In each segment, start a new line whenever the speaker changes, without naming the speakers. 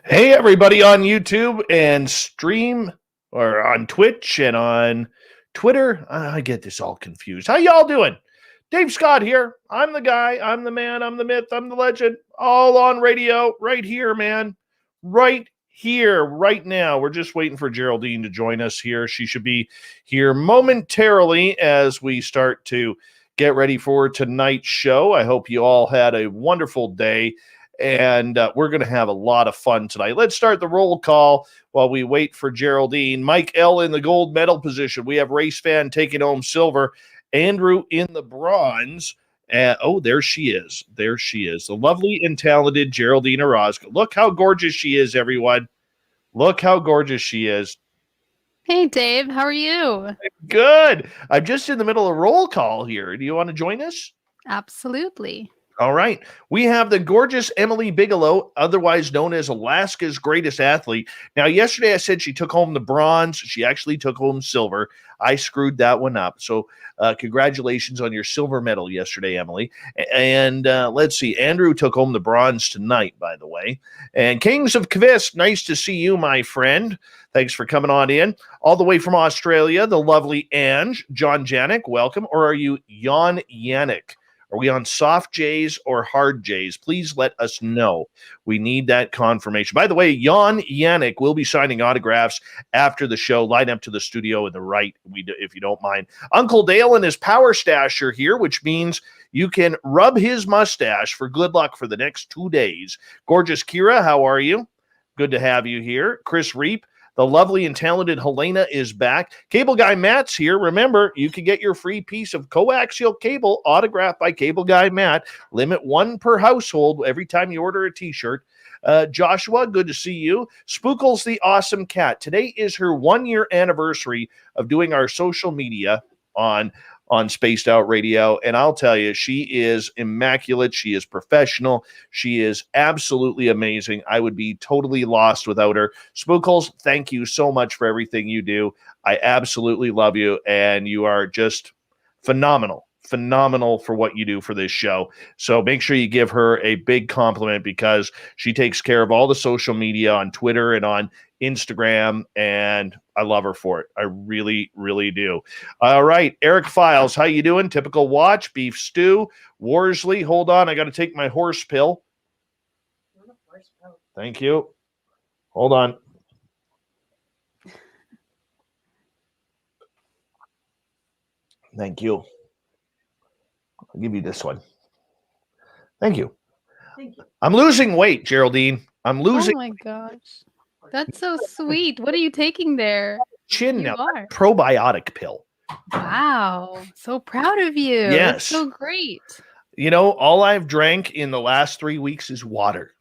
Hey, everybody on YouTube and stream or on Twitch and on Twitter. I get this all confused. How y'all doing? Dave Scott here. I'm the guy. I'm the man. I'm the myth. I'm the legend. All on radio right here, man. Right here, right now. We're just waiting for Geraldine to join us here. She should be here momentarily as we start to get ready for tonight's show. I hope you all had a wonderful day. And we're going to have a lot of fun tonight. Let's start the roll call while we wait for Geraldine. Mike L. in the gold medal position. We have Race Fan taking home silver. Andrew in the bronze. There she is. There she is. The lovely and talented Geraldine Orozco. Look how gorgeous she is, everyone. Look how gorgeous she is.
Hey, Dave. How are you?
Good. I'm just in the middle of roll call here. Do you want to join us?
Absolutely.
All right. We have the gorgeous Emily Bigelow, otherwise known as Alaska's greatest athlete. Now, yesterday I said she took home the bronze. She actually took home silver. I screwed that one up. So congratulations on your silver medal yesterday, Emily. And let's see. Andrew took home the bronze tonight, by the way. And Kings of Kvist, nice to see you, my friend. Thanks for coming on in. All the way from Australia, the lovely Ange. John Janik, welcome. Or are you Jan Yannick? Are we on soft J's or hard J's? Please let us know. We need that confirmation. By the way, Jan Yannick will be signing autographs after the show. Line up to the studio in the right, if you don't mind. Uncle Dale and his power stash are here, which means you can rub his mustache for good luck for the next 2 days. Gorgeous Kira, how are you? Good to have you here. Chris Reap. The lovely and talented Helena is back. Cable Guy Matt's here. Remember, you can get your free piece of coaxial cable autographed by Cable Guy Matt. Limit 1 per household every time you order a t-shirt. Joshua, good to see you. Spookles the awesome cat. Today is her 1-year anniversary of doing our social media on Spaced Out Radio. And I'll tell you, she is immaculate. She is professional. She is absolutely amazing. I would be totally lost without her. Spookles, thank you so much for everything you do. I absolutely love you. And you are just phenomenal for what you do for this show. So make sure you give her a big compliment because she takes care of all the social media on Twitter and on Instagram, and I love her for it. I really, really do. All right, Eric Files, how you doing? Typical Watch, Beef Stew, Worsley. Hold on, I got to take my horse pill. Thank you. Hold on. Thank you. I'll give you this one. Thank you.
Thank you.
I'm losing weight, Geraldine. I'm losing.
Oh my gosh. That's so sweet. What are you taking there?
Chin now. Probiotic pill.
Wow. So proud of you.
Yes.
That's so great.
You know, all I've drank in the last 3 weeks is water.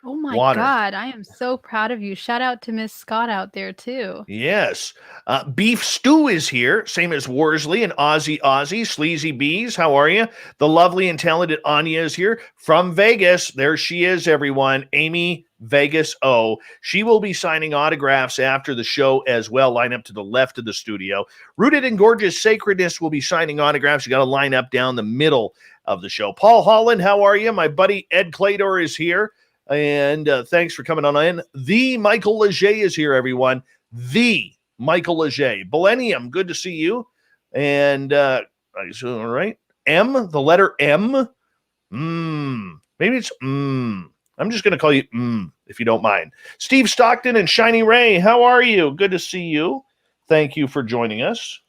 Oh my God. I am so proud of you. Shout out to Miss Scott out there too.
Yes. Beef Stew is here, same as Worsley and Aussie, Sleazy Bees. How are you? The lovely and talented Anya is here from Vegas. There she is, everyone. Amy Vegas O. She will be signing autographs after the show as well. Line up to the left of the studio. Rooted in Gorgeous Sacredness will be signing autographs. You got to line up down the middle of the show. Paul Holland, how are you? My buddy Ed Clador is here. And thanks for coming on in. The Michael Leger is here, everyone. The Michael Leger. Millennium, good to see you. And, all right. M, the letter M. Maybe it's I'm just going to call you if you don't mind. Steve Stockton and Shiny Ray, how are you? Good to see you. Thank you for joining us.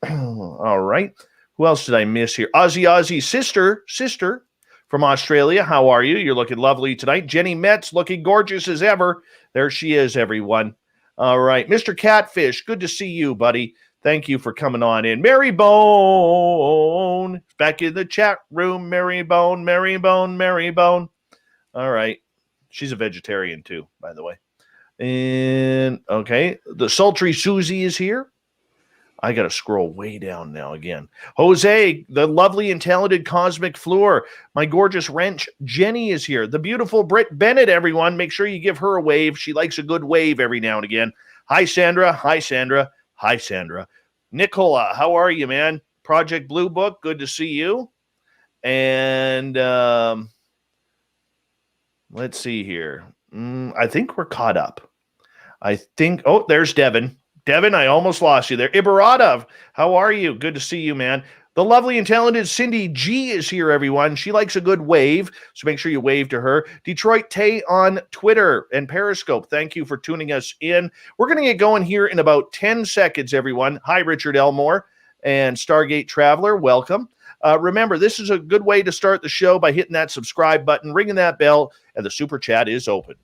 All right. Who else did I miss here? Ozzy's sister. From Australia, how are you? You're looking lovely tonight. Jenny Metz looking gorgeous as ever. There she is, everyone. All right. Mr. Catfish, good to see you, buddy. Thank you for coming on in. Mary Bone, back in the chat room. Mary Bone. All right. She's a vegetarian too, by the way. And, okay. The Sultry Susie is here. I got to scroll way down now again. Jose, the lovely and talented Cosmic Floor. My gorgeous wrench, Jenny, is here. The beautiful Britt Bennett, everyone. Make sure you give her a wave. She likes a good wave every now and again. Hi, Sandra. Nicola, how are you, man? Project Blue Book, good to see you. And let's see here. I think we're caught up. I think, oh, there's Devin. Devin, I almost lost you there. Ibaradov, how are you? Good to see you, man. The lovely and talented Cindy G is here, everyone. She likes a good wave, so make sure you wave to her. Detroit Tay on Twitter and Periscope, thank you for tuning us in. We're going to get going here in about 10 seconds, everyone. Hi, Richard Elmore and Stargate Traveler, welcome. Remember, this is a good way to start the show by hitting that subscribe button, ringing that bell, and the super chat is open.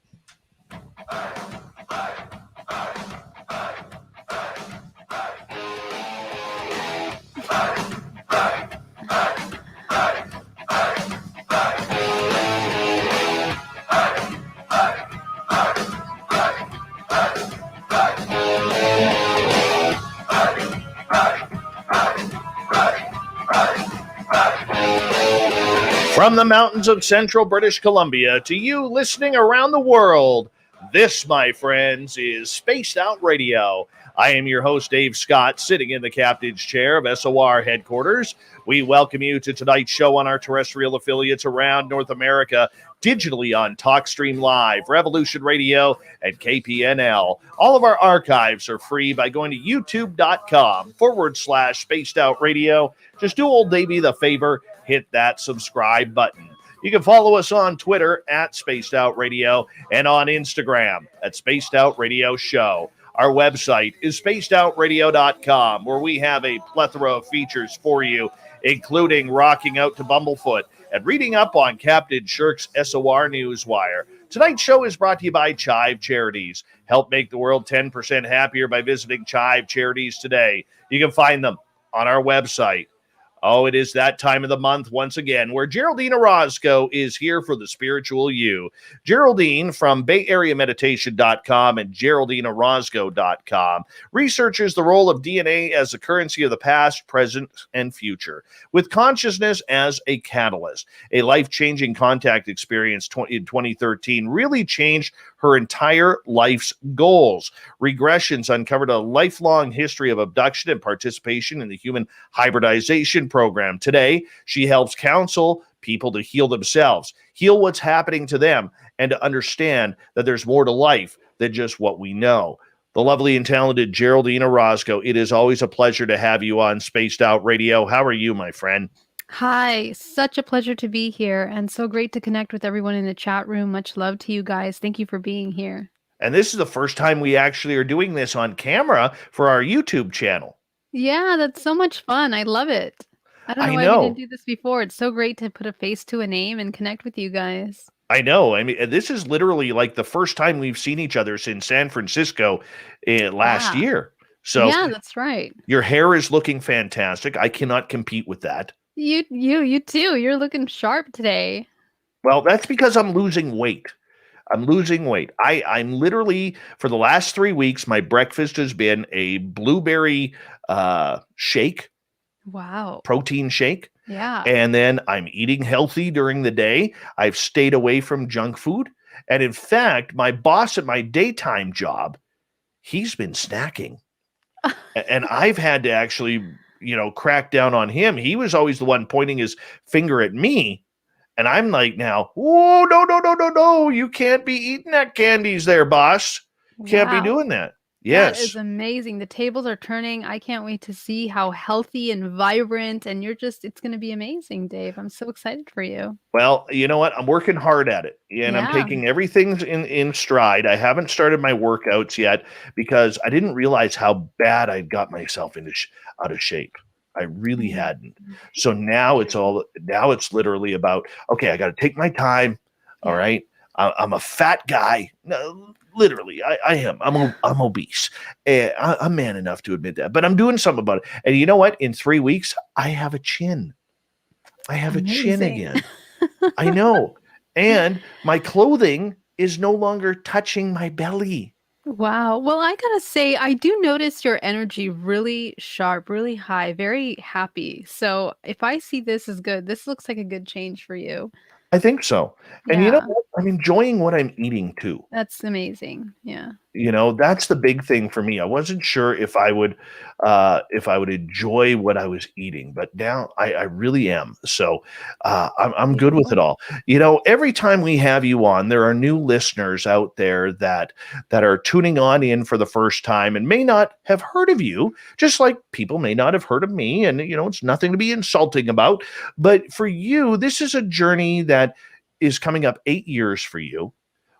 From the mountains of central British Columbia to you listening around the world, this, my friends, is Spaced Out Radio. I am your host, Dave Scott, sitting in the captain's chair of SOR headquarters. We welcome you to tonight's show on our terrestrial affiliates around North America, digitally on TalkStream Live, Revolution Radio, and KPNL. All of our archives are free by going to youtube.com/Spaced Out Radio. Just do old Davey the favor, hit that subscribe button. You can follow us on Twitter at Spaced Out Radio and on Instagram at Spaced Out Radio Show. Our website is spacedoutradio.com, where we have a plethora of features for you, including rocking out to Bumblefoot and reading up on Captain Shirk's SOR Newswire. Tonight's show is brought to you by Chive Charities. Help make the world 10% happier by visiting Chive Charities today. You can find them on our website. Oh, it is that time of the month once again where Geraldine Orozco is here for the spiritual you. Geraldine from BayAreaMeditation.com and GeraldineOrozco.com researches the role of DNA as the currency of the past, present, and future, with consciousness as a catalyst. A life-changing contact experience in 2013 really changed her entire life's goals. Regressions uncovered a lifelong history of abduction and participation in the human hybridization program. Today, she helps counsel people to heal themselves, heal what's happening to them, and to understand that there's more to life than just what we know. The lovely and talented Geraldine Orozco, it is always a pleasure to have you on Spaced Out Radio. How are you, my friend?
Hi, such a pleasure to be here and so great to connect with everyone in the chat room. Much love to you guys. Thank you for being here.
And this is the first time we actually are doing this on camera for our YouTube channel.
Yeah, that's so much fun. I love it. I don't know why we didn't do this before. It's so great to put a face to a name and connect with you guys.
I know. I mean, this is literally like the first time we've seen each other since San Francisco last year. So
yeah, that's right.
Your hair is looking fantastic. I cannot compete with that.
You too. You're looking sharp today.
Well, that's because I'm losing weight. I'm literally, for the last 3 weeks, my breakfast has been a blueberry shake.
Wow.
Protein shake.
Yeah.
And then I'm eating healthy during the day. I've stayed away from junk food. And in fact, my boss at my daytime job, he's been snacking. And I've had to actually, crack down on him. He was always the one pointing his finger at me. And I'm like, now, oh, no. You can't be eating that candies there, boss. Can't be doing that. Yes.
That is amazing. The tables are turning. I can't wait to see how healthy and vibrant, and it's going to be amazing, Dave. I'm so excited for you.
Well, you know what? I'm working hard at it, and I'm taking everything in stride. I haven't started my workouts yet because I didn't realize how bad I'd got myself out of shape. I really hadn't. So now it's literally about, okay, I got to take my time. All right. I'm a fat guy. No, literally, I am. I'm obese. I'm man enough to admit that, but I'm doing something about it. And you know what? In 3 weeks, I have a chin. I have a chin again. I know. And my clothing is no longer touching my belly.
Wow. Well, I gotta say, I do notice your energy really sharp, really high, very happy. So if I see this as good, this looks like a good change for you.
I think so. And you know what? I'm enjoying what I'm eating too.
That's amazing. Yeah.
That's the big thing for me. I wasn't sure if I would enjoy what I was eating, but now I really am. So I'm good with it
Beautiful.
all. Every time we have you on, there are new listeners out there that are tuning on in for the first time and may not have heard of you, just like people may not have heard of me. And it's nothing to be insulting about. But for you, this is a journey that is coming up 8 years for you,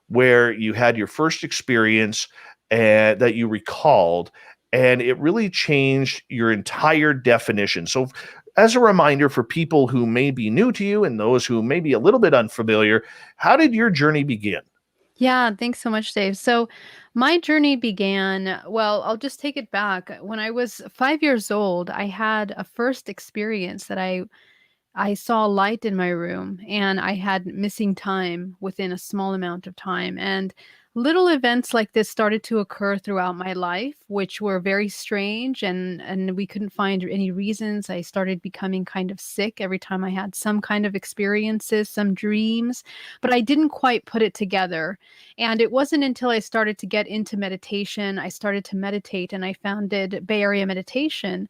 where you had your first experience and that you recalled, and it really changed your entire definition. So as a reminder for people who may be new to you and those who may be a little bit unfamiliar, how did your journey begin?
Yeah, thanks so much, Dave. So, my journey began, well, I'll just take it back. When I was 5 years old, I had a first experience that I saw light in my room and I had missing time within a small amount of time. And little events like this started to occur throughout my life, which were very strange and we couldn't find any reasons. I started becoming kind of sick every time I had some kind of experiences, some dreams, but I didn't quite put it together. And it wasn't until I started to get into meditation, I started to meditate and I founded Bay Area Meditation,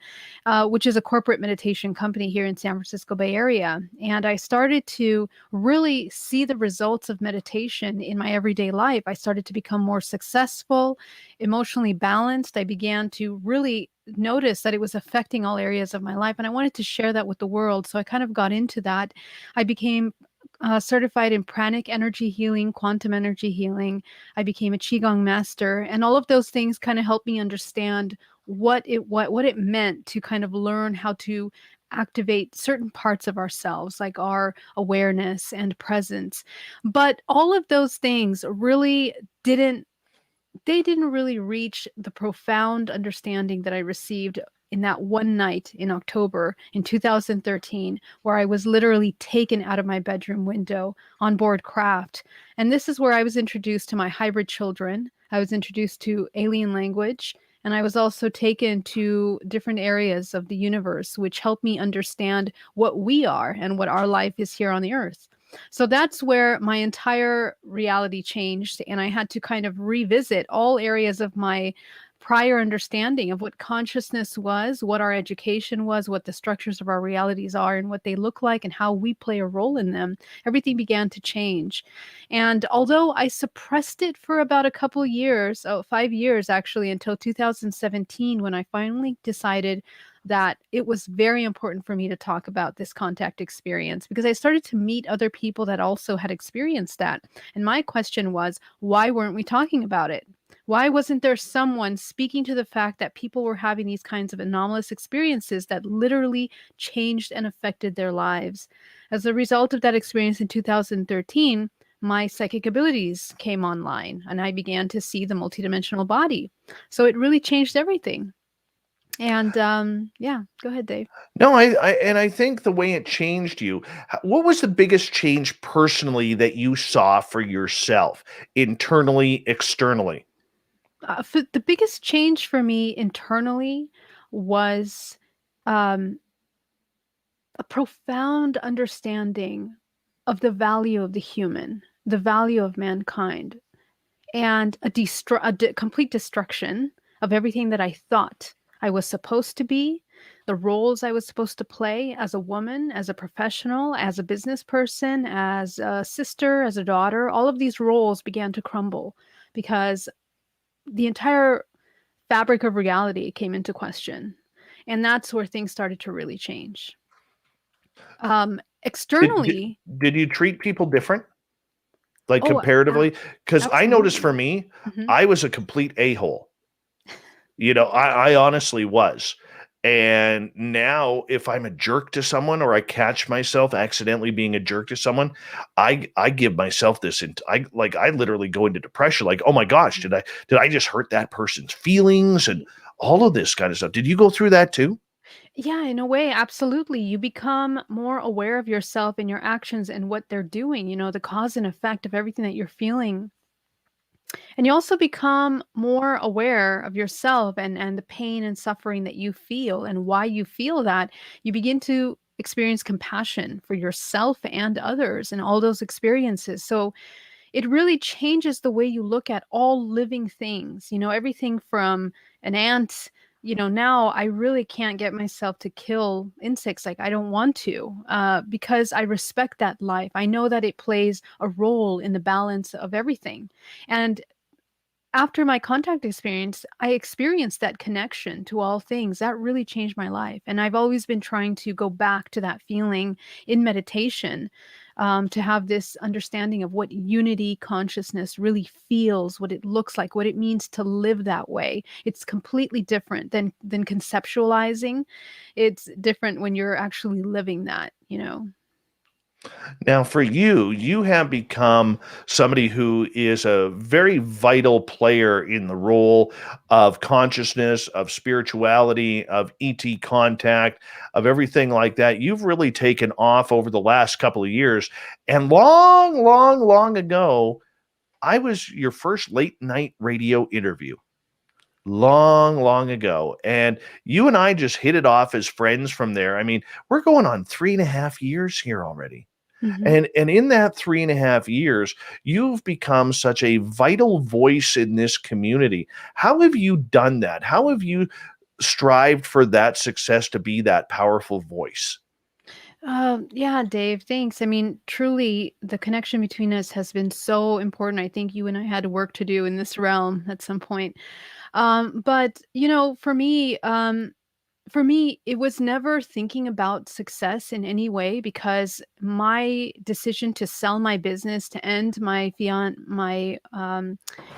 which is a corporate meditation company here in San Francisco Bay Area. And I started to really see the results of meditation in my everyday life. I started to become more successful, emotionally balanced. I began to really notice that it was affecting all areas of my life. And I wanted to share that with the world. So I kind of got into that. I became certified in pranic energy healing, quantum energy healing. I became a qigong master, and all of those things kind of helped me understand what it meant to kind of learn how to activate certain parts of ourselves, like our awareness and presence. But all of those things really didn't they didn't really reach the profound understanding that I received in that one night in October in 2013, where I was literally taken out of my bedroom window on board craft. And this is where I was introduced to my hybrid children. I was introduced to alien language. And I was also taken to different areas of the universe, which helped me understand what we are and what our life is here on the earth. So that's where my entire reality changed. And I had to kind of revisit all areas of my prior understanding of what consciousness was, what our education was, what the structures of our realities are, and what they look like, and how we play a role in them. Everything began to change. And although I suppressed it for about a couple years, 5 years actually, until 2017, when I finally decided that it was very important for me to talk about this contact experience, because I started to meet other people that also had experienced that. And my question was, why weren't we talking about it? Why wasn't there someone speaking to the fact that people were having these kinds of anomalous experiences that literally changed and affected their lives? As a result of that experience in 2013, my psychic abilities came online and I began to see the multidimensional body. So it really changed everything. And yeah, go ahead, Dave.
No, I think the way it changed you, what was the biggest change personally that you saw for yourself, internally, externally?
The biggest change for me internally was um, a profound understanding of the value of the human, the value of mankind, and complete destruction of everything that I thought I was supposed to be, the roles I was supposed to play as a woman, as a professional, as a business person, as a sister, as a daughter. All of these roles began to crumble because the entire fabric of reality came into question. And that's where things started to really change.
Did, did,
Externally,
did you treat people different, like
oh,
comparatively? Because I noticed for
absolutely.
me,
Hmm.
I was a complete a-hole. I honestly was. And now, if I'm a jerk to someone or I catch myself accidentally being a jerk to someone, I give myself this, and I literally go into depression. Like, oh my gosh, did I just hurt that person's feelings and all of this kind of stuff? Did you go through that too?
Yeah, in a way, absolutely. You become more aware of yourself and your actions and what they're doing, the cause and effect of everything that you're feeling. And you also become more aware of yourself and the pain and suffering that you feel and why you feel that. You begin to experience compassion for yourself and others and all those experiences. So it really changes the way you look at all living things, everything from an ant. Now I really can't get myself to kill insects. Like, I don't want to, because I respect that life. I know that it plays a role in the balance of everything. And after my contact experience, I experienced that connection to all things. That really changed my life. And I've always been trying to go back to that feeling in meditation, to have this understanding of what unity consciousness really feels, what it looks like, what it means to live that way. It's completely different than conceptualizing. It's different when you're actually living that.
Now, for you, you have become somebody who is a very vital player in the role of consciousness, of spirituality, of ET contact, of everything like that. You've really taken off over the last couple of years. And long, long, long ago, I was your first late night radio interview. Long, long ago. And you and I just hit it off as friends from there. I mean, we're going on 3.5 years here already.
Mhm.
And in that 3.5 years, you've become such a vital voice in this community. How have you done that? How have you strived for that success to be that powerful voice?
Yeah, Dave, thanks. I mean, truly, the connection between us has been so important. I think you and I had work to do in this realm at some point. But for me, it was never thinking about success in any way, because my decision to sell my business, to end my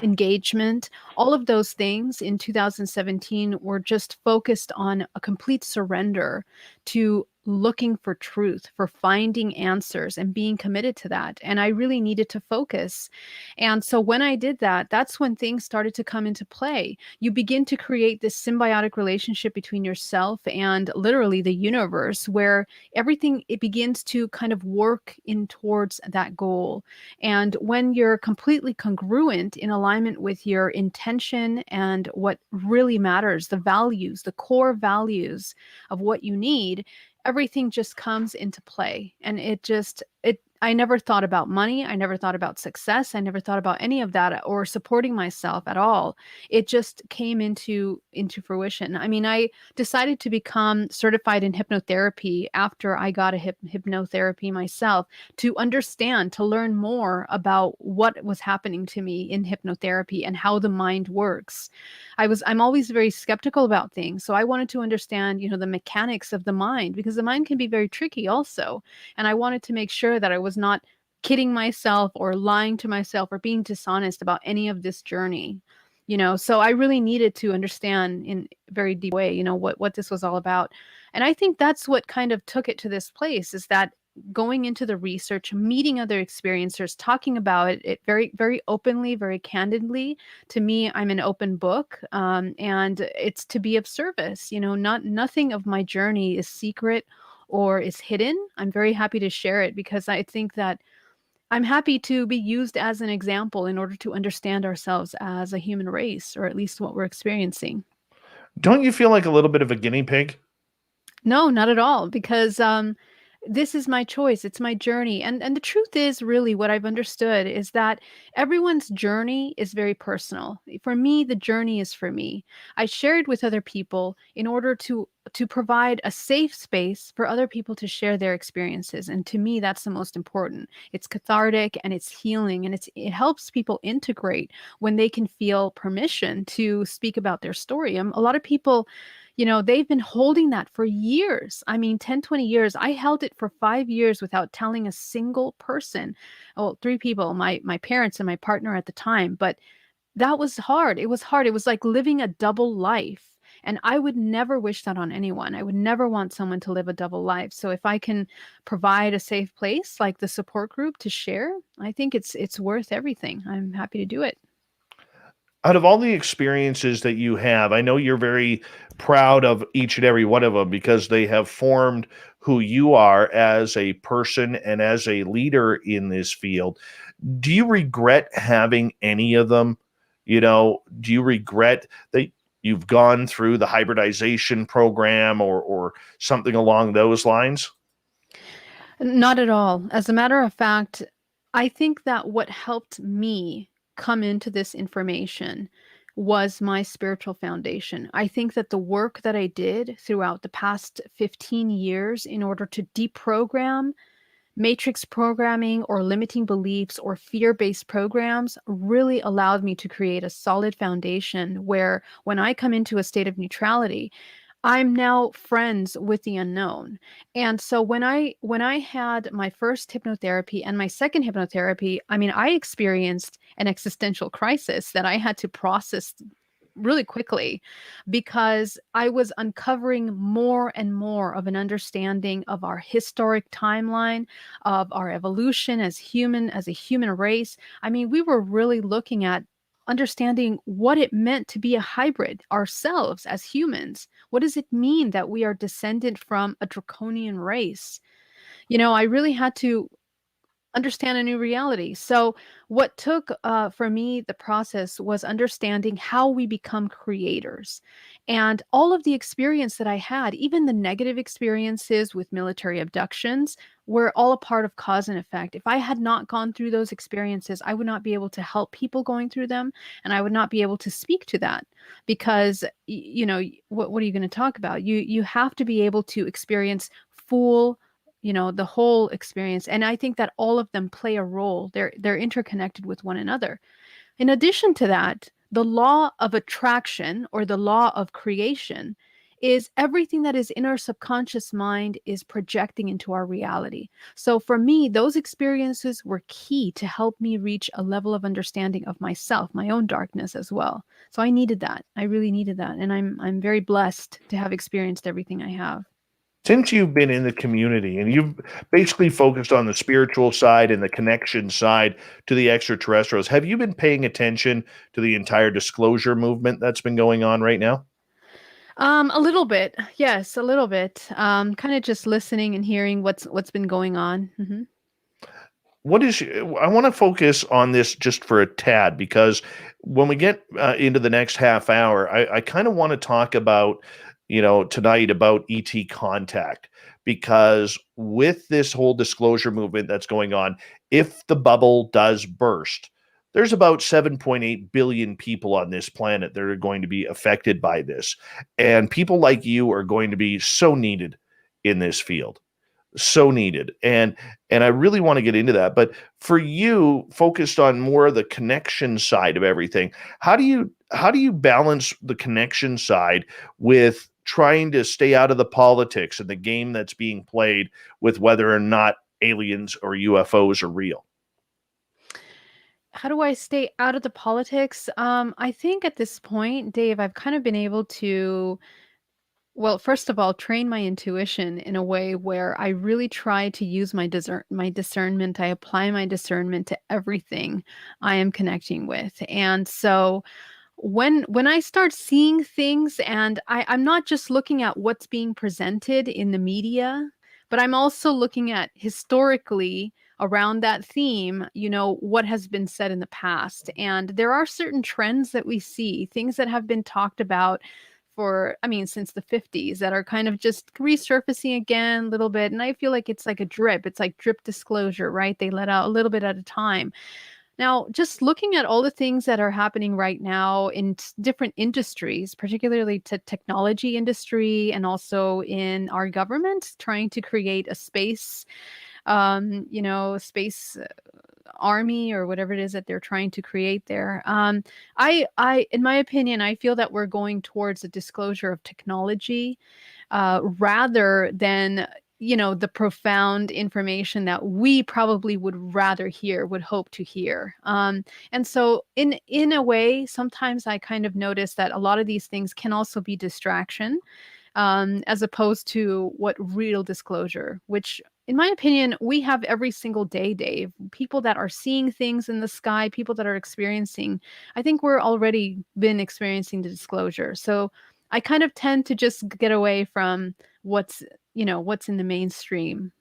engagement, all of those things in 2017 were just focused on a complete surrender to looking for truth, for finding answers and being committed to that. And I really needed to focus. And so when I did that, that's when things started to come into play. You begin to create this symbiotic relationship between yourself and literally the universe, where everything, it begins to kind of work in towards that goal. And when you're completely congruent in alignment with your intention and what really matters, the values, the core values of what you need, everything just comes into play. And I never thought about money. I never thought about success. I never thought about any of that or supporting myself at all. It just came into fruition. I mean, I decided to become certified in hypnotherapy after I got a hypnotherapy myself, to understand, to learn more about what was happening to me in hypnotherapy and how the mind works. I'm always very skeptical about things. So I wanted to understand, the mechanics of the mind, because the mind can be very tricky also. And I wanted to make sure that I was not kidding myself or lying to myself or being dishonest about any of this journey. So I really needed to understand in a very deep way, what this was all about. And I think that's what kind of took it to this place, is that going into the research, meeting other experiencers, talking about it very, very openly, very candidly. To me, I'm an open book, and it's to be of service. Nothing of my journey is secret or is hidden. I'm very happy to share it, because I think that I'm happy to be used as an example in order to understand ourselves as a human race, or at least what we're experiencing.
Don't you feel like a little bit of a guinea pig?
No, not at all, because this is my choice. It's my journey. And the truth is, really, what I've understood is that everyone's journey is very personal. For me, the journey is for me. I share it with other people in order to provide a safe space for other people to share their experiences. And to me, that's the most important. It's cathartic and it's healing, and it helps people integrate when they can feel permission to speak about their story. A lot of people, they've been holding that for years. I mean, 10, 20 years. I held it for 5 years without telling a single person. Well, three people, my parents and my partner at the time. But that was hard. It was hard. It was like living a double life. And I would never wish that on anyone. I would never want someone to live a double life. So if I can provide a safe place like the support group to share, I think it's worth everything. I'm happy to do it.
Out of all the experiences that you have, I know you're very proud of each and every one of them because they have formed who you are as a person and as a leader in this field. Do you regret having any of them? Do you regret that you've gone through the hybridization program or something along those lines?
Not at all. As a matter of fact, I think that what helped me come into this information was my spiritual foundation. I think that the work that I did throughout the past 15 years in order to deprogram matrix programming or limiting beliefs or fear based programs really allowed me to create a solid foundation where when I come into a state of neutrality, I'm now friends with the unknown. And so when I had my first hypnotherapy and my second hypnotherapy, I mean, I experienced an existential crisis that I had to process really quickly because I was uncovering more and more of an understanding of our historic timeline, of our evolution as a human race. I mean, we were really looking at understanding what it meant to be a hybrid ourselves as humans. What does it mean that we are descendant from a draconian race? I really had to understand a new reality. So, what took for me the process was understanding how we become creators. And all of the experience that I had, even the negative experiences with military abductions, were all a part of cause and effect. If I had not gone through those experiences, I would not be able to help people going through them. And I would not be able to speak to that because, what are you going to talk about? You have to be able to experience full the whole experience, and I think that all of them play a role. They're interconnected with one another. In addition to that, the law of attraction or the law of creation is everything that is in our subconscious mind is projecting into our reality. So for me, those experiences were key to help me reach a level of understanding of myself, my own darkness as well. So I needed that. I really needed that, and I'm very blessed to have experienced everything I have.
Since you've been in the community and you've basically focused on the spiritual side and the connection side to the extraterrestrials, have you been paying attention to the entire disclosure movement that's been going on right now?
A little bit. Yes, a little bit. Kind of just listening and hearing what's been going on.
What is I want to focus on this just for a tad because when we get into the next half hour, I kind of want to talk about, tonight about ET contact because with this whole disclosure movement that's going on, if the bubble does burst, there's about 7.8 billion people on this planet that are going to be affected by this. And people like you are going to be so needed in this field, so needed. And I really want to get into that, but for you focused on more of the connection side of everything, how do you balance the connection side with trying to stay out of the politics and the game that's being played with whether or not aliens or UFOs are real?
How do I stay out of the politics? I think at this point, Dave, I've kind of been able to, well, first of all, train my intuition in a way where I really try to use my discernment. I apply my discernment to everything I am connecting with. And so when I start seeing things, and I'm not just looking at what's being presented in the media, but I'm also looking at historically around that theme, what has been said in the past. And there are certain trends that we see, things that have been talked about for, I mean, since the 50s that are kind of just resurfacing again a little bit. And I feel like it's like a drip. It's like drip disclosure, right? They let out a little bit at a time. Now, just looking at all the things that are happening right now in different industries, particularly to technology industry and also in our government, trying to create a space, space army or whatever it is that they're trying to create there. In my opinion, I feel that we're going towards a disclosure of technology rather than the profound information that we probably would rather hear, would hope to hear. And so in a way, sometimes I kind of notice that a lot of these things can also be distraction, as opposed to what real disclosure, which in my opinion, we have every single day, Dave. People that are seeing things in the sky, people that are experiencing, I think we're already been experiencing the disclosure. So I kind of tend to just get away from what's in the mainstream.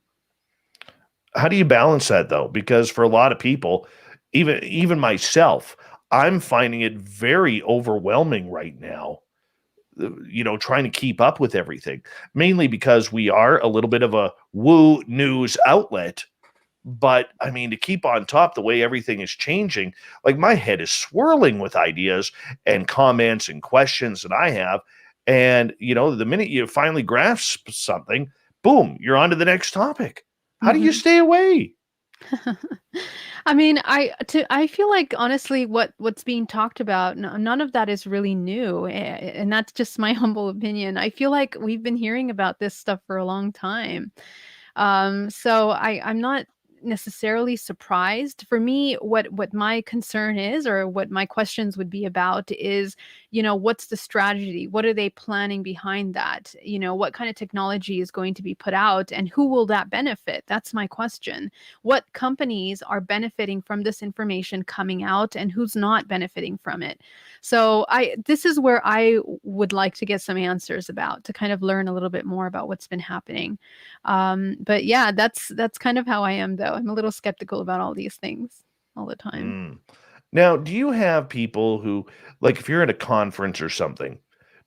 How do you balance that though? Because for a lot of people, even myself, I'm finding it very overwhelming right now, trying to keep up with everything, mainly because we are a little bit of a woo news outlet, But I mean, to keep on top the way everything is changing, like my head is swirling with ideas and comments and questions that I have. And, the minute you finally grasp something, boom, you're on to the next topic. How do you
Mhm.
stay away?
I mean, I feel like honestly, what's being talked about, none of that is really new, and that's just my humble opinion. I feel like we've been hearing about this stuff for a long time. So I'm not necessarily surprised. For me, what my concern is, or what my questions would be about, is, what's the strategy? What are they planning behind that? What kind of technology is going to be put out, and who will that benefit? That's my question. What companies are benefiting from this information coming out, and who's not benefiting from it? So this is where I would like to get some answers about, to kind of learn a little bit more about what's been happening. But yeah, that's kind of how I am, though. I'm a little skeptical about all these things all the time.
Mm. Now, do you have people who, like, if you're at a conference or something,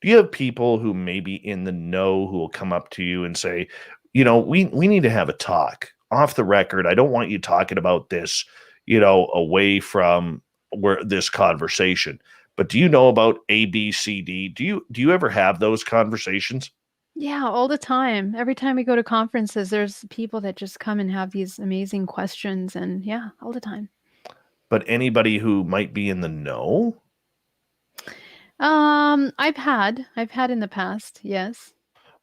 do you have people who may be in the know who will come up to you and say, we need to have a talk off the record. I don't want you talking about this, away from where this conversation. But do you know about A, B, C, D? Do you ever have those conversations?
Yeah, all the time. Every time we go to conferences, there's people that just come and have these amazing questions, and yeah, all the time.
But anybody who might be in the know?
I've had in the past, yes.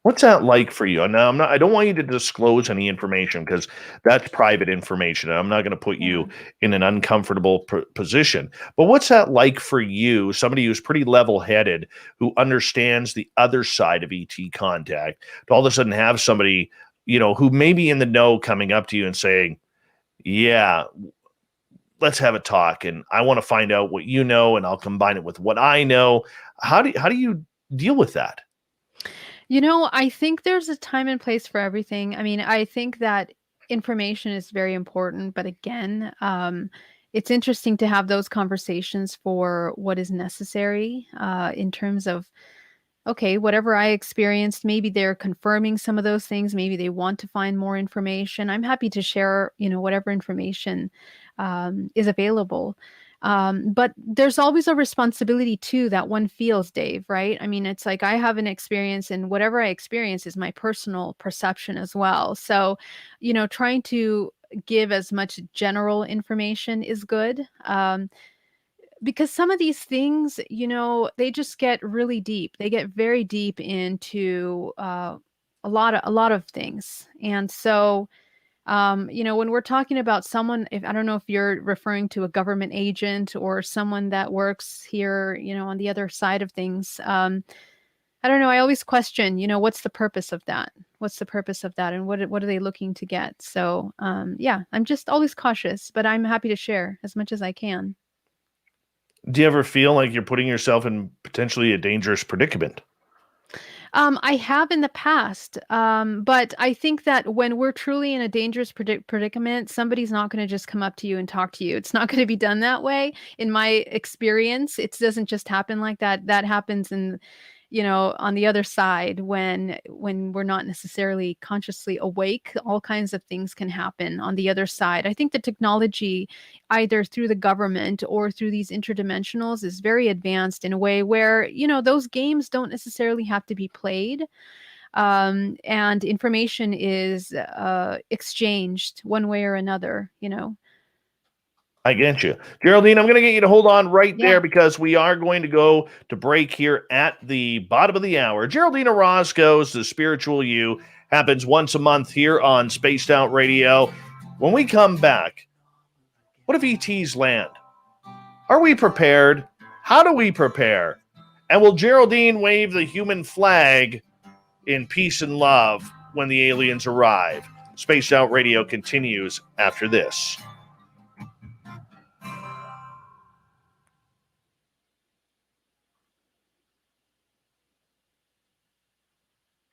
What's that like for you? Now, I don't want you to disclose any information because that's private information, and I'm not gonna put
Yeah.
you in an uncomfortable position. But what's that like for you, somebody who's pretty level-headed, who understands the other side of ET contact, to all of a sudden have somebody, who may be in the know coming up to you and saying, "Yeah, let's have a talk, and I wanna find out what you know, and I'll combine it with what I know." How do you deal with that?
I think there's a time and place for everything. I mean, I think that information is very important, but again, it's interesting to have those conversations for what is necessary, in terms of, okay, whatever I experienced, maybe they're confirming some of those things. Maybe they want to find more information. I'm happy to share, whatever information is available. But there's always a responsibility too that one feels, Dave, right? I mean, it's like I have an experience, and whatever I experience is my personal perception as well. So, trying to give as much general information is good. Because some of these things, they just get really deep. They get very deep into a lot of things. And so, when we're talking about someone, if I don't know if you're referring to a government agent or someone that works here, on the other side of things, I don't know. I always question, what's the purpose of that? What's the purpose of that, and what are they looking to get? So, yeah, I'm just always cautious, but I'm happy to share as much as I can.
Do you ever feel like you're putting yourself in potentially a dangerous predicament?
I have in the past, but I think that when we're truly in a dangerous predicament, somebody's not going to just come up to you and talk to you. It's not going to be done that way. In my experience, it doesn't just happen like that. That happens in, on the other side, when we're not necessarily consciously awake. All kinds of things can happen on the other side. I think the technology, either through the government or through these interdimensionals, is very advanced in a way where, those games don't necessarily have to be played. And information is exchanged one way or another.
I get you. Geraldine, I'm going to get you to hold on right
Yeah.
there because we are going to go to break here at the bottom of the hour. Geraldine Orozco's The Spiritual You happens once a month here on Spaced Out Radio. When we come back, what if ETs land? Are we prepared? How do we prepare? And will Geraldine wave the human flag in peace and love when the aliens arrive? Spaced Out Radio continues after this.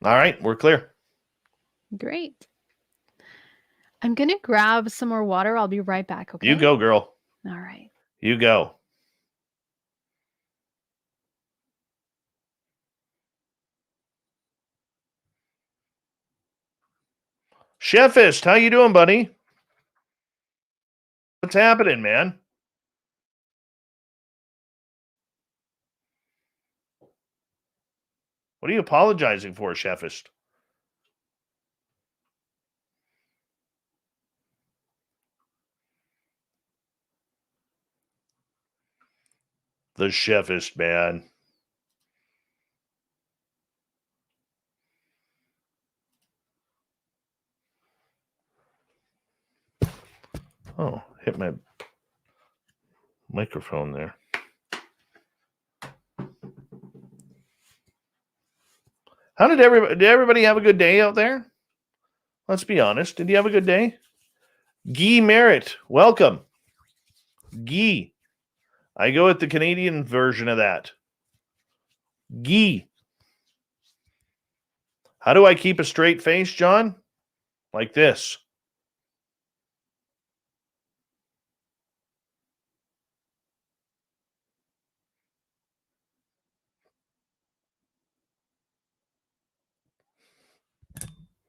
All right, we're clear.
Great. I'm gonna grab some more water. I'll be right back,
You
okay?
go, girl.
All right.
You go. Chefist, how you doing, buddy? What's happening, man? What are you apologizing for, Chefist? The Chefist, man. Oh, hit my microphone there. How did everybody have a good day out there? Let's be honest. Did you have a good day? Guy Merritt, welcome. Guy. I go with the Canadian version of that. Guy. How do I keep a straight face, John? Like this.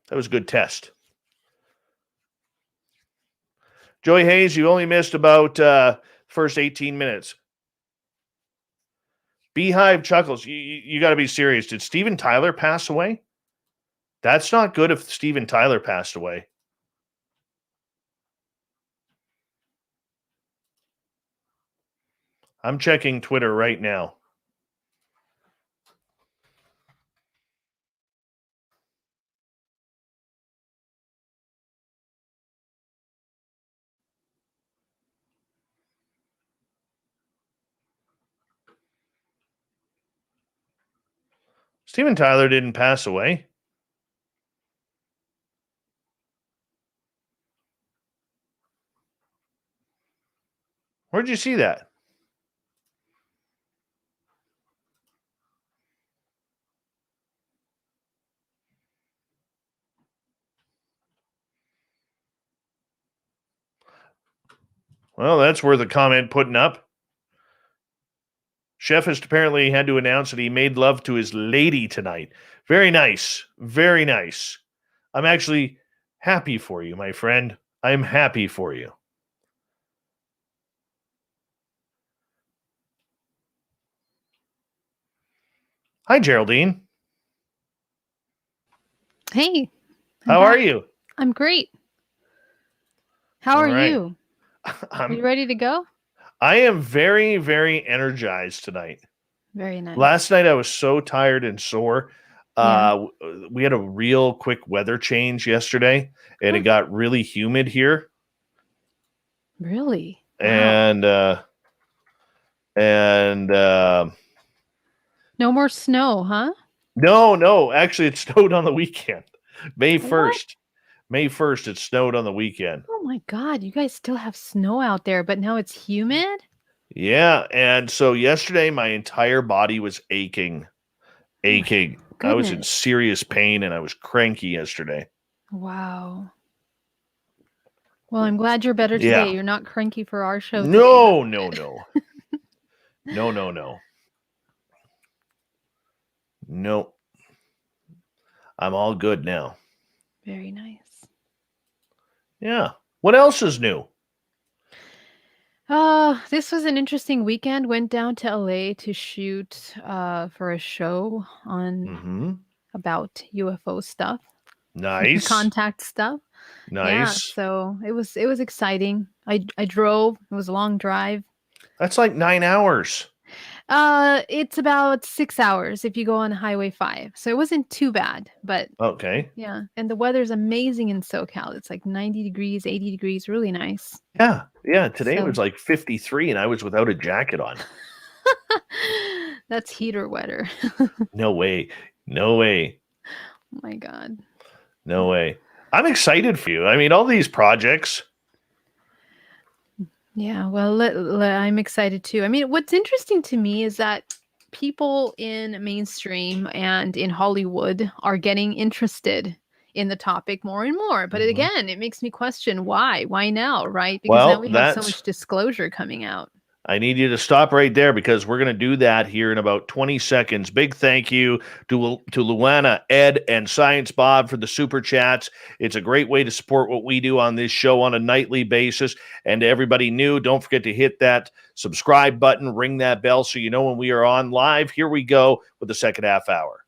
That was a good test. Joey Hayes, you only missed about first 18 minutes. Beehive chuckles. You got to be serious. Did Steven Tyler pass away? That's not good if Steven Tyler passed away. I'm checking Twitter right now. Steven Tyler didn't pass away. Where'd you see that? Well, that's worth a comment putting up. Chefist apparently had to announce that he made love to his lady tonight. Very nice. Very nice. I'm actually happy for you, my friend. I'm happy for you. Hi, Geraldine.
Hey.
How are you?
I'm great. How are you?
Are
you ready to go?
I am very, very energized tonight.
Very nice.
Last night I was so tired and sore. Yeah. We had a real quick weather change yesterday, and it got really humid here.
Really?
Wow. And
no more snow, huh?
No. Actually, it snowed on the weekend. May 1st. May 1st, it snowed on the weekend.
Oh my God, you guys still have snow out there, but now it's humid?
Yeah, and so yesterday my entire body was aching. I was in serious pain and I was cranky yesterday.
Wow. Well, I'm glad you're better today. Yeah. You're not cranky for our show today.
No. No. I'm all good now.
Very nice.
Yeah. What else is new?
This was an interesting weekend. Went down to LA to shoot for a show on about UFO stuff.
Nice.
Contact stuff.
Nice.
Yeah, so it was exciting. I drove. It was a long drive.
That's like 9 hours.
It's about 6 hours if you go on Highway 5. So it wasn't too bad, but
okay.
Yeah, and the weather's amazing in SoCal. It's like 90 degrees, 80 degrees, really nice.
Yeah. Today it was like 53 and I was without a jacket on.
That's heater weather.
No way. Oh
my God.
No way. I'm excited for you. I mean, all these projects.
Yeah, well, I'm excited too. I mean, what's interesting to me is that people in mainstream and in Hollywood are getting interested in the topic more and more. But again, it makes me question why. Why now, right? Because now we have so much disclosure coming out.
I need you to stop right there because we're going to do that here in about 20 seconds. Big thank you to Luana, Ed, and Science Bob for the super chats. It's a great way to support what we do on this show on a nightly basis. And to everybody new, don't forget to hit that subscribe button, ring that bell so you know when we are on live. Here we go with the second half hour.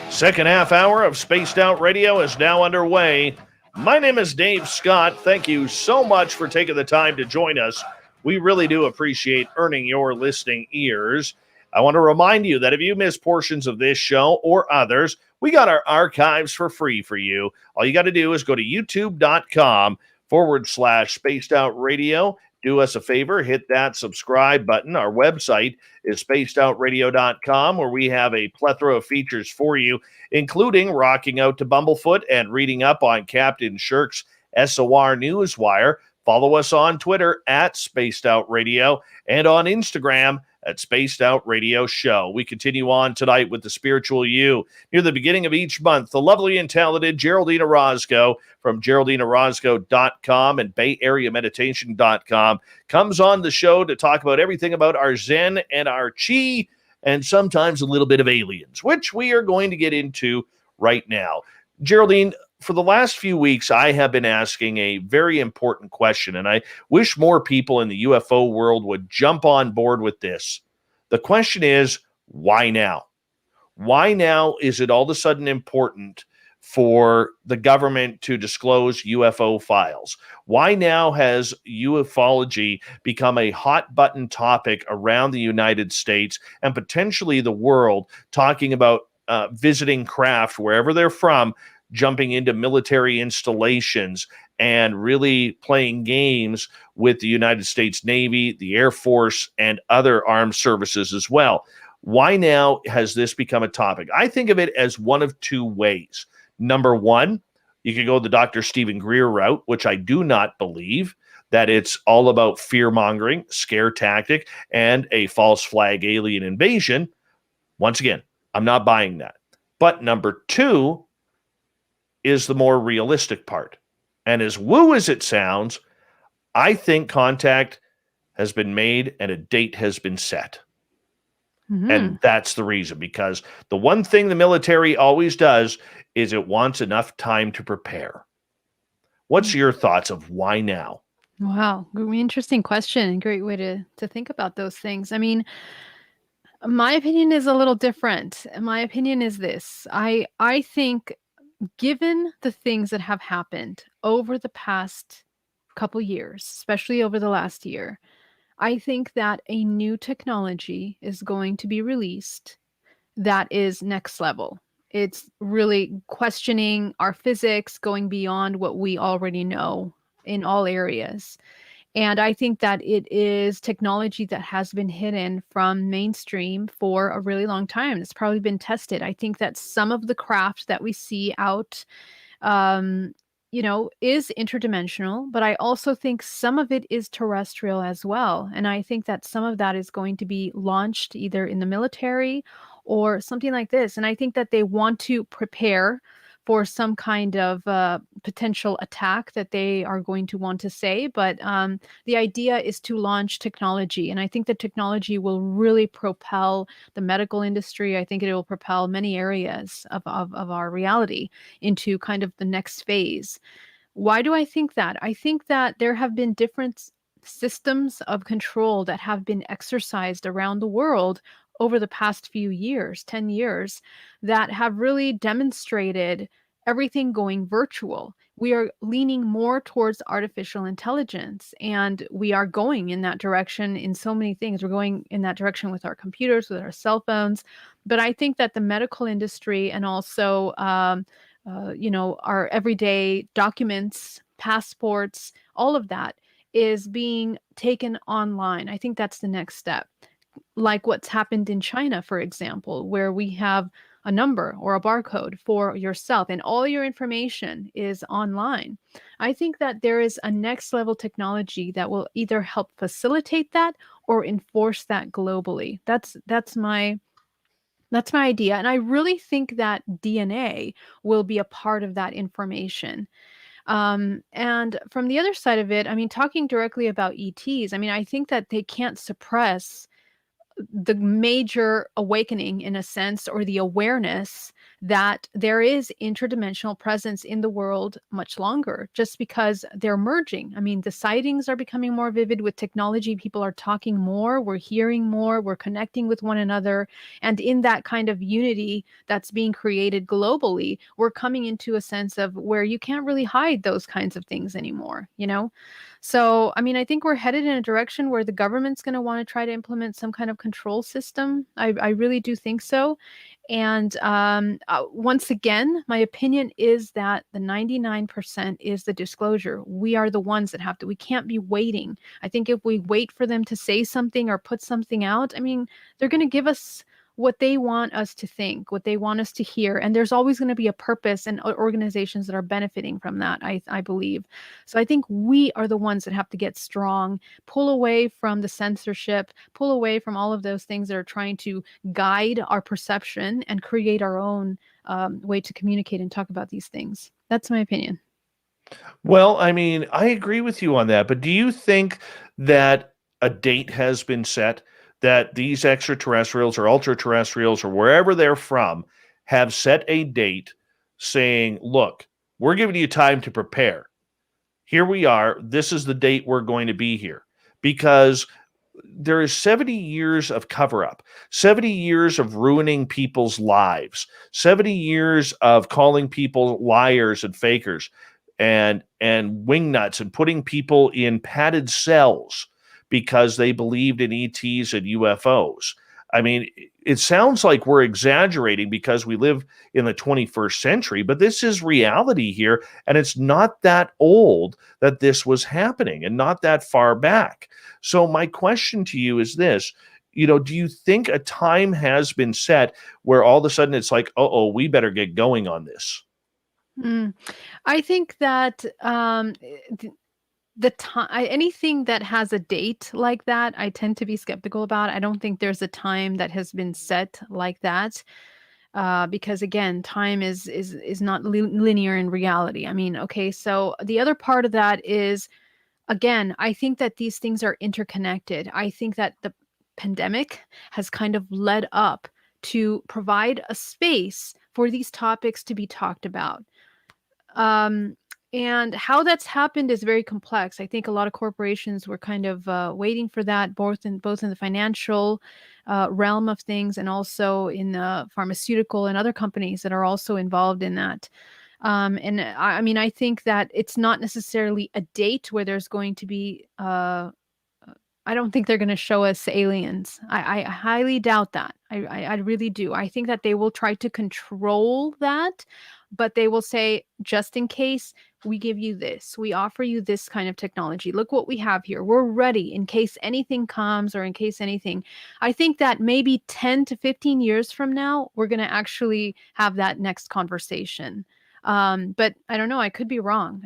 Second half hour of Spaced Out Radio is now underway. My name is Dave Scott. Thank you so much for taking the time to join us. We really do appreciate earning your listening ears. I want to remind you that if you miss portions of this show or others, we got our archives for free for you. All you got to do is go to youtube.com/Spaced Out Radio. Do us a favor, hit that subscribe button. Our website is spacedoutradio.com, where we have a plethora of features for you, including rocking out to Bumblefoot and reading up on Captain Shirk's SOR Newswire. Follow us on Twitter at Spaced Out Radio and on Instagram at Spaced Out Radio Show. We continue on tonight with the Spiritual You. Near the beginning of each month, the lovely and talented Geraldine Orozco from GeraldineOrozco.com and BayAreaMeditation.com comes on the show to talk about everything about our Zen and our Chi, and sometimes a little bit of aliens, which we are going to get into right now. Geraldine, for the last few weeks, I have been asking a very important question, and I wish more people in the UFO world would jump on board with this. The question is, why now? Why now is it all of a sudden important for the government to disclose UFO files? Why now has ufology become a hot button topic around the United States and potentially the world, talking about visiting craft wherever they're from, jumping into military installations and really playing games with the United States Navy, the Air Force, and other armed services as well? Why now has this become a topic? I think of it as one of two ways. Number one, you could go the Dr. Stephen Greer route, which I do not believe, that it's all about fear-mongering, scare tactic, and a false flag alien invasion. Once again, I'm not buying that. But number two is the more realistic part. And as woo as it sounds, I think contact has been made and a date has been set. Mm-hmm. And that's the reason, because the one thing the military always does is it wants enough time to prepare. What's your thoughts of why now?
Wow, interesting question. Great way to think about those things. I mean, my opinion is a little different. My opinion is this. I think, given the things that have happened over the past couple years, especially over the last year, I think that a new technology is going to be released that is next level. It's really questioning our physics, going beyond what we already know in all areas. And I think that it is technology that has been hidden from mainstream for a really long time. It's probably been tested. I think that some of the craft that we see out, is interdimensional, but I also think some of it is terrestrial as well. And I think that some of that is going to be launched either in the military or something like this. And I think that they want to prepare for some kind of potential attack that they are going to want to say. But the idea is to launch technology. And I think the technology will really propel the medical industry. I think it will propel many areas of our reality into kind of the next phase. Why do I think that? I think that there have been different systems of control that have been exercised around the world over the past few years, 10 years, that have really demonstrated everything going virtual. We are leaning more towards artificial intelligence, and we are going in that direction in so many things. We're going in that direction with our computers, with our cell phones. But I think that the medical industry and also, our everyday documents, passports, all of that is being taken online. I think that's the next step. Like what's happened in China, for example, where we have a number or a barcode for yourself, and all your information is online. I think that there is a next level technology that will either help facilitate that or enforce that globally. That's my idea. And I really think that DNA will be a part of that information. And from the other side of it, I mean, talking directly about ETs, I mean, I think that they can't suppress the major awakening in a sense, or the awareness that there is interdimensional presence in the world much longer, just because they're merging. I mean, the sightings are becoming more vivid with technology. People are talking more, we're hearing more, we're connecting with one another. And in that kind of unity that's being created globally, we're coming into a sense of where you can't really hide those kinds of things anymore, you know? So, I mean, I think we're headed in a direction where the government's going to want to try to implement some kind of control system. I really do think so. And once again, my opinion is that the 99% is the disclosure. We are the ones that have to, we can't be waiting. I think if we wait for them to say something or put something out, I mean, they're going to give us what they want us to think, what they want us to hear. And there's always going to be a purpose and organizations that are benefiting from that, I believe. So I think we are the ones that have to get strong, pull away from the censorship, pull away from all of those things that are trying to guide our perception, and create our own way to communicate and talk about these things. That's my opinion.
Well, I mean, I agree with you on that, but do you think that a date has been set, that these extraterrestrials or ultra terrestrials or wherever they're from have set a date saying, look, we're giving you time to prepare. Here we are. This is the date we're going to be here. Because there is 70 years of cover up, 70 years of ruining people's lives, 70 years of calling people liars and fakers and wingnuts, and putting people in padded cells because they believed in ETs and UFOs. I mean, it sounds like we're exaggerating because we live in the 21st century, but this is reality here. And it's not that old that this was happening, and not that far back. So, my question to you is this. Do you think a time has been set where all of a sudden it's like, oh, we better get going on this?
Mm. I think that the time, anything that has a date like that, I tend to be skeptical about. I don't think there's a time that has been set like that, because again, time is not linear in reality. I mean, okay, so the other part of that is, again, I think that these things are interconnected. I think that the pandemic has kind of led up to provide a space for these topics to be talked about. Um, and how that's happened is very complex. I think a lot of corporations were kind of waiting for that, both in the financial realm of things, and also in the pharmaceutical and other companies that are also involved in that. And I mean, I think that it's not necessarily a date where there's going to be. I don't think they're going to show us aliens. I highly doubt that. I really do. I think that they will try to control that, but they will say, just in case, we give you this, we offer you this kind of technology. Look what we have here. We're ready in case anything comes, or in case anything. I think that maybe 10 to 15 years from now, we're going to actually have that next conversation. But I don't know. I could be wrong.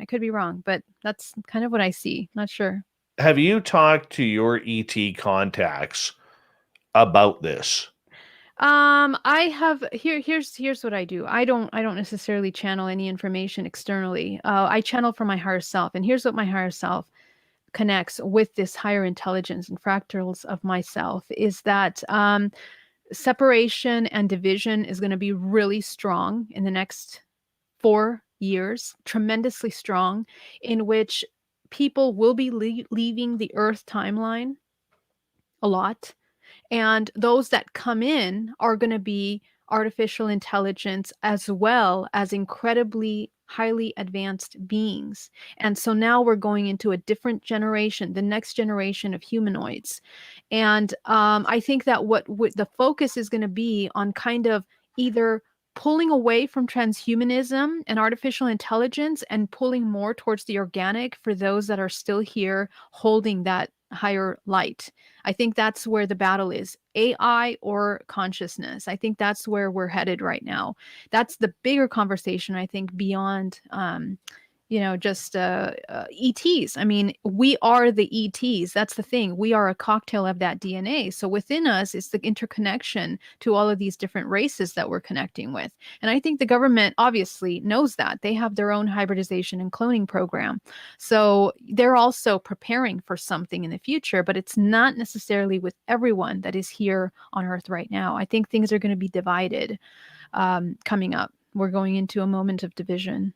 But that's kind of what I see. Not sure.
Have you talked to your ET contacts about this?
I have here's what I do. I don't necessarily channel any information externally. I channel from my higher self, and here's what my higher self connects with this higher intelligence and fractals of myself is that separation and division is going to be really strong in the next 4 years, tremendously strong, in which people will be leaving the Earth timeline a lot, and those that come in are going to be artificial intelligence as well as incredibly highly advanced beings. And so now we're going into a different generation, the next generation of humanoids. And I think that what the focus is going to be on kind of either pulling away from transhumanism and artificial intelligence and pulling more towards the organic for those that are still here holding that higher light. I think that's where the battle is, AI or consciousness. I think that's where we're headed right now. That's the bigger conversation, I think, beyond just ETs. I mean, we are the ETs. That's the thing. We are a cocktail of that DNA. So within us is the interconnection to all of these different races that we're connecting with. And I think the government obviously knows that. They have their own hybridization and cloning program. So they're also preparing for something in the future, but it's not necessarily with everyone that is here on Earth right now. I think things are going to be divided coming up. We're going into a moment of division.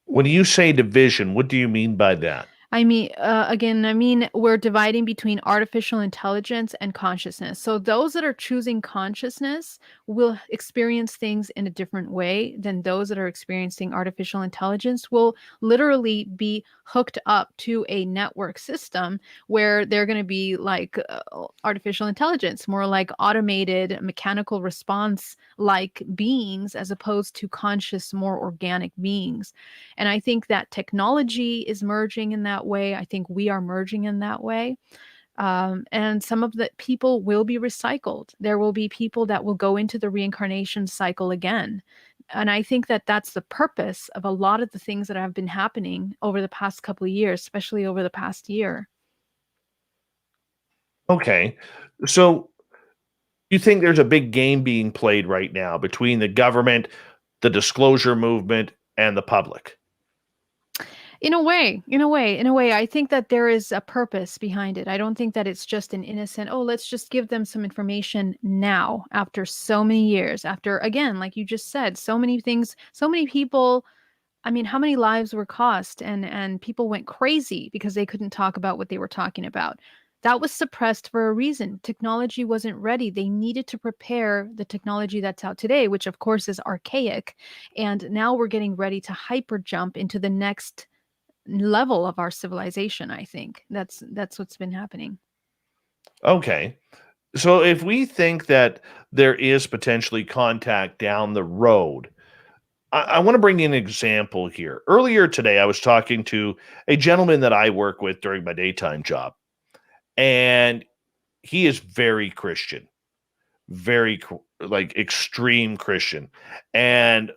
When you say division, what do you mean by that?
I mean, again, we're dividing between artificial intelligence and consciousness. So those that are choosing consciousness will experience things in a different way than those that are experiencing artificial intelligence will literally be hooked up to a network system where they're going to be like artificial intelligence, more like automated mechanical response like beings as opposed to conscious, more organic beings. And I think that technology is merging in that way. I think we are merging in that way. And some of the people will be recycled. There will be people that will go into the reincarnation cycle again. And I think that that's the purpose of a lot of the things that have been happening over the past couple of years, especially over the past year.
Okay. So you think there's a big game being played right now between the government, the disclosure movement, and the public?
In a way, I think that there is a purpose behind it. I don't think that it's just an innocent, oh, let's just give them some information now after so many years, after, again, like you just said, so many things, so many people. I mean, how many lives were cost and people went crazy because they couldn't talk about what they were talking about. That was suppressed for a reason. Technology wasn't ready. They needed to prepare the technology that's out today, which of course is archaic. And now we're getting ready to hyper jump into the next level of our civilization. I think that's what's been happening.
Okay. So if we think that there is potentially contact down the road, I want to bring in an example here. Earlier today, I was talking to a gentleman that I work with during my daytime job, and he is very Christian, like extreme Christian. And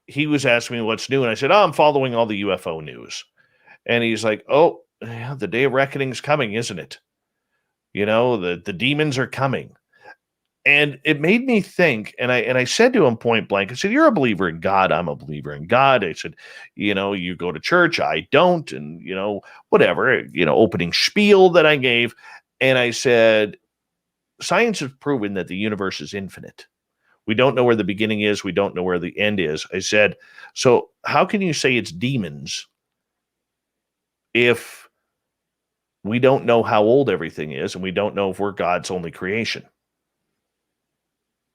he was asking me what's new, and I said, "Oh, I'm following all the UFO news." And he's like, "Oh, yeah, the day of reckoning's coming, isn't it? You know, the demons are coming." And it made me think, and I said to him point blank, I said, "You're a believer in God. I'm a believer in God." I said, "You go to church, I don't," and whatever, opening spiel that I gave. And I said, "Science has proven that the universe is infinite. We don't know where the beginning is, we don't know where the end is." I said, "So how can you say it's demons if we don't know how old everything is and we don't know if we're God's only creation?"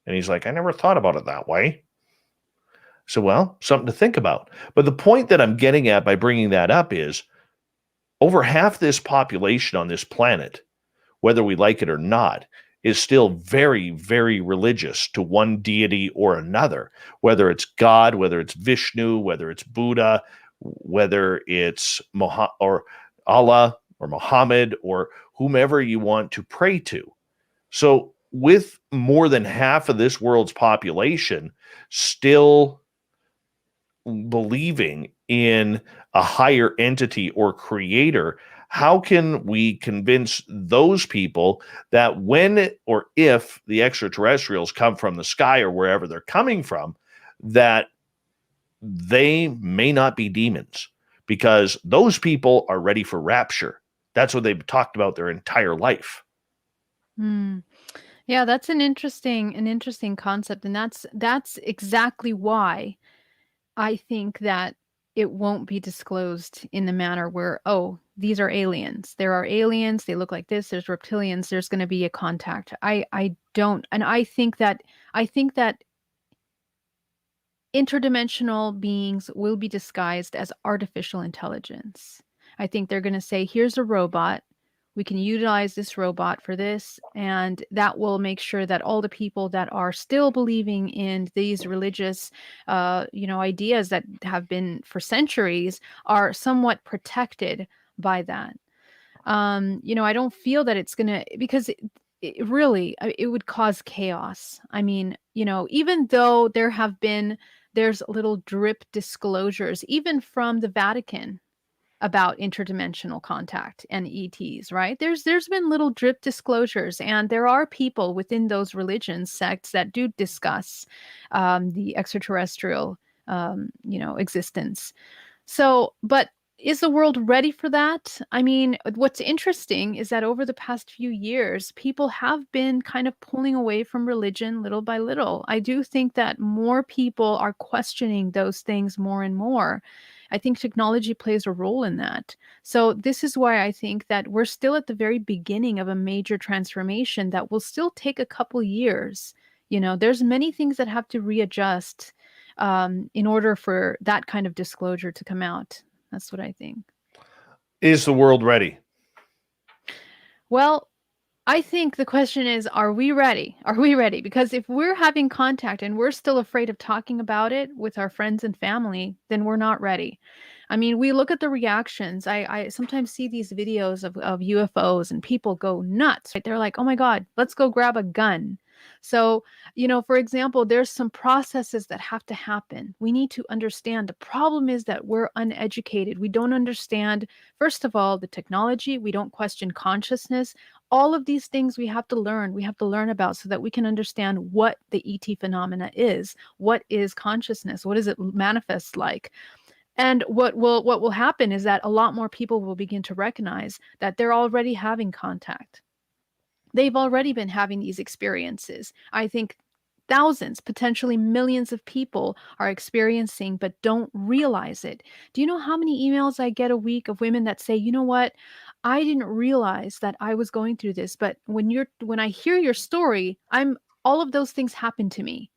And he's like, "I never thought about it that way." So, well, something to think about. But the point that I'm getting at by bringing that up is over half this population on this planet, whether we like it or not, is still very, very religious to one deity or another, whether it's God, whether it's Vishnu, whether it's Buddha, whether it's or Allah or Muhammad or whomever you want to pray to. So, with more than half of this world's population still believing in a higher entity or creator, how can we convince those people that when or if the extraterrestrials come from the sky or wherever they're coming from, that they may not be demons? Because those people are ready for rapture. That's what they've talked about their entire life.
Hmm. Yeah, that's an interesting concept, and that's exactly why I think that it won't be disclosed in the manner where, oh, these are aliens. There are aliens. They look like this. There's reptilians. There's going to be a contact. I don't, and I think that interdimensional beings will be disguised as artificial intelligence. I think they're going to say, here's a robot. We can utilize this robot for this, and that will make sure that all the people that are still believing in these religious, ideas that have been for centuries are somewhat protected by that. I don't feel that it's gonna, because it really, it would cause chaos. I mean, even though there's little drip disclosures, even from the Vatican, about interdimensional contact and ETs, right? There's been little drip disclosures, and there are people within those religions, sects, that do discuss the extraterrestrial, existence. So, but is the world ready for that? I mean, what's interesting is that over the past few years, people have been kind of pulling away from religion little by little. I do think that more people are questioning those things more and more. I think technology plays a role in that. So, this is why I think that we're still at the very beginning of a major transformation that will still take a couple years. There's many things that have to readjust in order for that kind of disclosure to come out. That's what I think.
Is the world ready?
Well, I think the question is, are we ready? Are we ready? Because if we're having contact and we're still afraid of talking about it with our friends and family, then we're not ready. I mean, we look at the reactions. I sometimes see these videos of UFOs and people go nuts. Right? They're like, oh my God, let's go grab a gun. So, for example, there's some processes that have to happen. We need to understand. The problem is that we're uneducated. We don't understand, first of all, the technology. We don't question consciousness. All of these things we have to learn. We have to learn about so that we can understand what the ET phenomena is. What is consciousness? What does it manifest like? And what will happen is that a lot more people will begin to recognize that they're already having contact. They've already been having these experiences. I think thousands, potentially millions of people are experiencing but don't realize it. Do you know how many emails I get a week of women that say, "You know what? I didn't realize that I was going through this, but when I hear your story, I'm all of those things happen to me."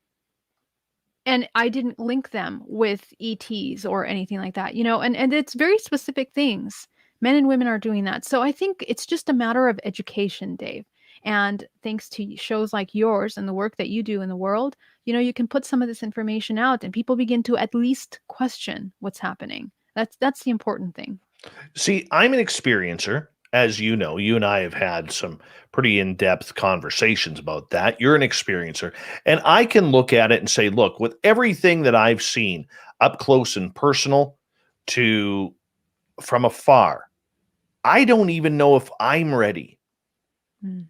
And I didn't link them with ETs or anything like that, and it's very specific things. Men and women are doing that. So I think it's just a matter of education, Dave. And thanks to shows like yours and the work that you do in the world, you can put some of this information out and people begin to at least question what's happening. That's the important thing.
See, I'm an experiencer. As you know, you and I have had some pretty in depth conversations about that. You're an experiencer. And I can look at it and say, look, with everything that I've seen up close and personal to from afar, I don't even know if I'm ready.
Mm.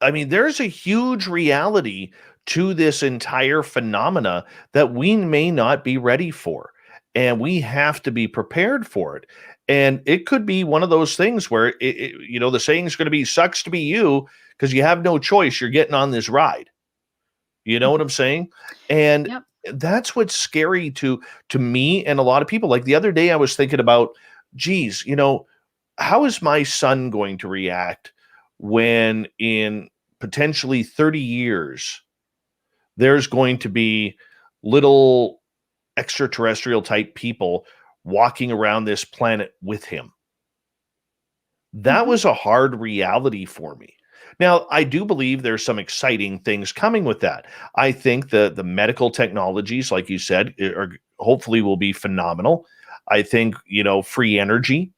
I mean, there's a huge reality to this entire phenomena that we may not be ready for. And we have to be prepared for it. And it could be one of those things where, the saying is going to be sucks to be you because you have no choice. You're getting on this ride. You know what
Mhm.
I'm saying? And
Yep.
that's what's scary to me and a lot of people. Like the other day, I was thinking about, geez, how is my son going to react when in potentially 30 years there's going to be little extraterrestrial type people walking around this planet with him? That
Mhm.
was a hard reality for me. Now, I do believe there's some exciting things coming with that. I think the medical technologies, like you said, are hopefully will be phenomenal. I think, free energy,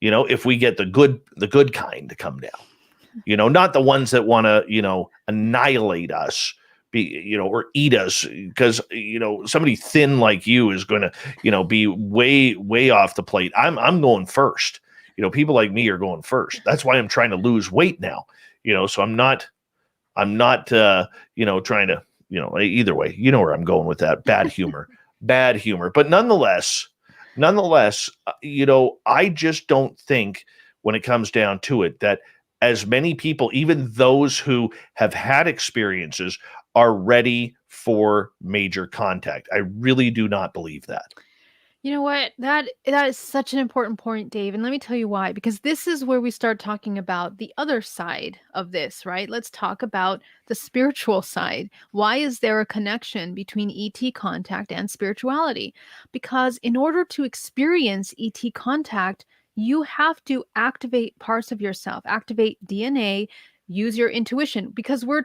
if we get the good kind to come down, not the ones that want to, annihilate us, or eat us, because, somebody thin like you is going to, be way, way off the plate. I'm going first. People like me are going first. That's why I'm trying to lose weight now, so I'm not, trying to, either way, where I'm going with that bad humor. But nonetheless, I just don't think when it comes down to it that as many people, even those who have had experiences, are ready for major contact. I really do not believe that.
You know what? That is such an important point, Dave. And let me tell you why. Because this is where we start talking about the other side of this, right? Let's talk about the spiritual side. Why is there a connection between ET contact and spirituality? Because in order to experience ET contact, you have to activate parts of yourself, activate DNA, use your intuition, because we're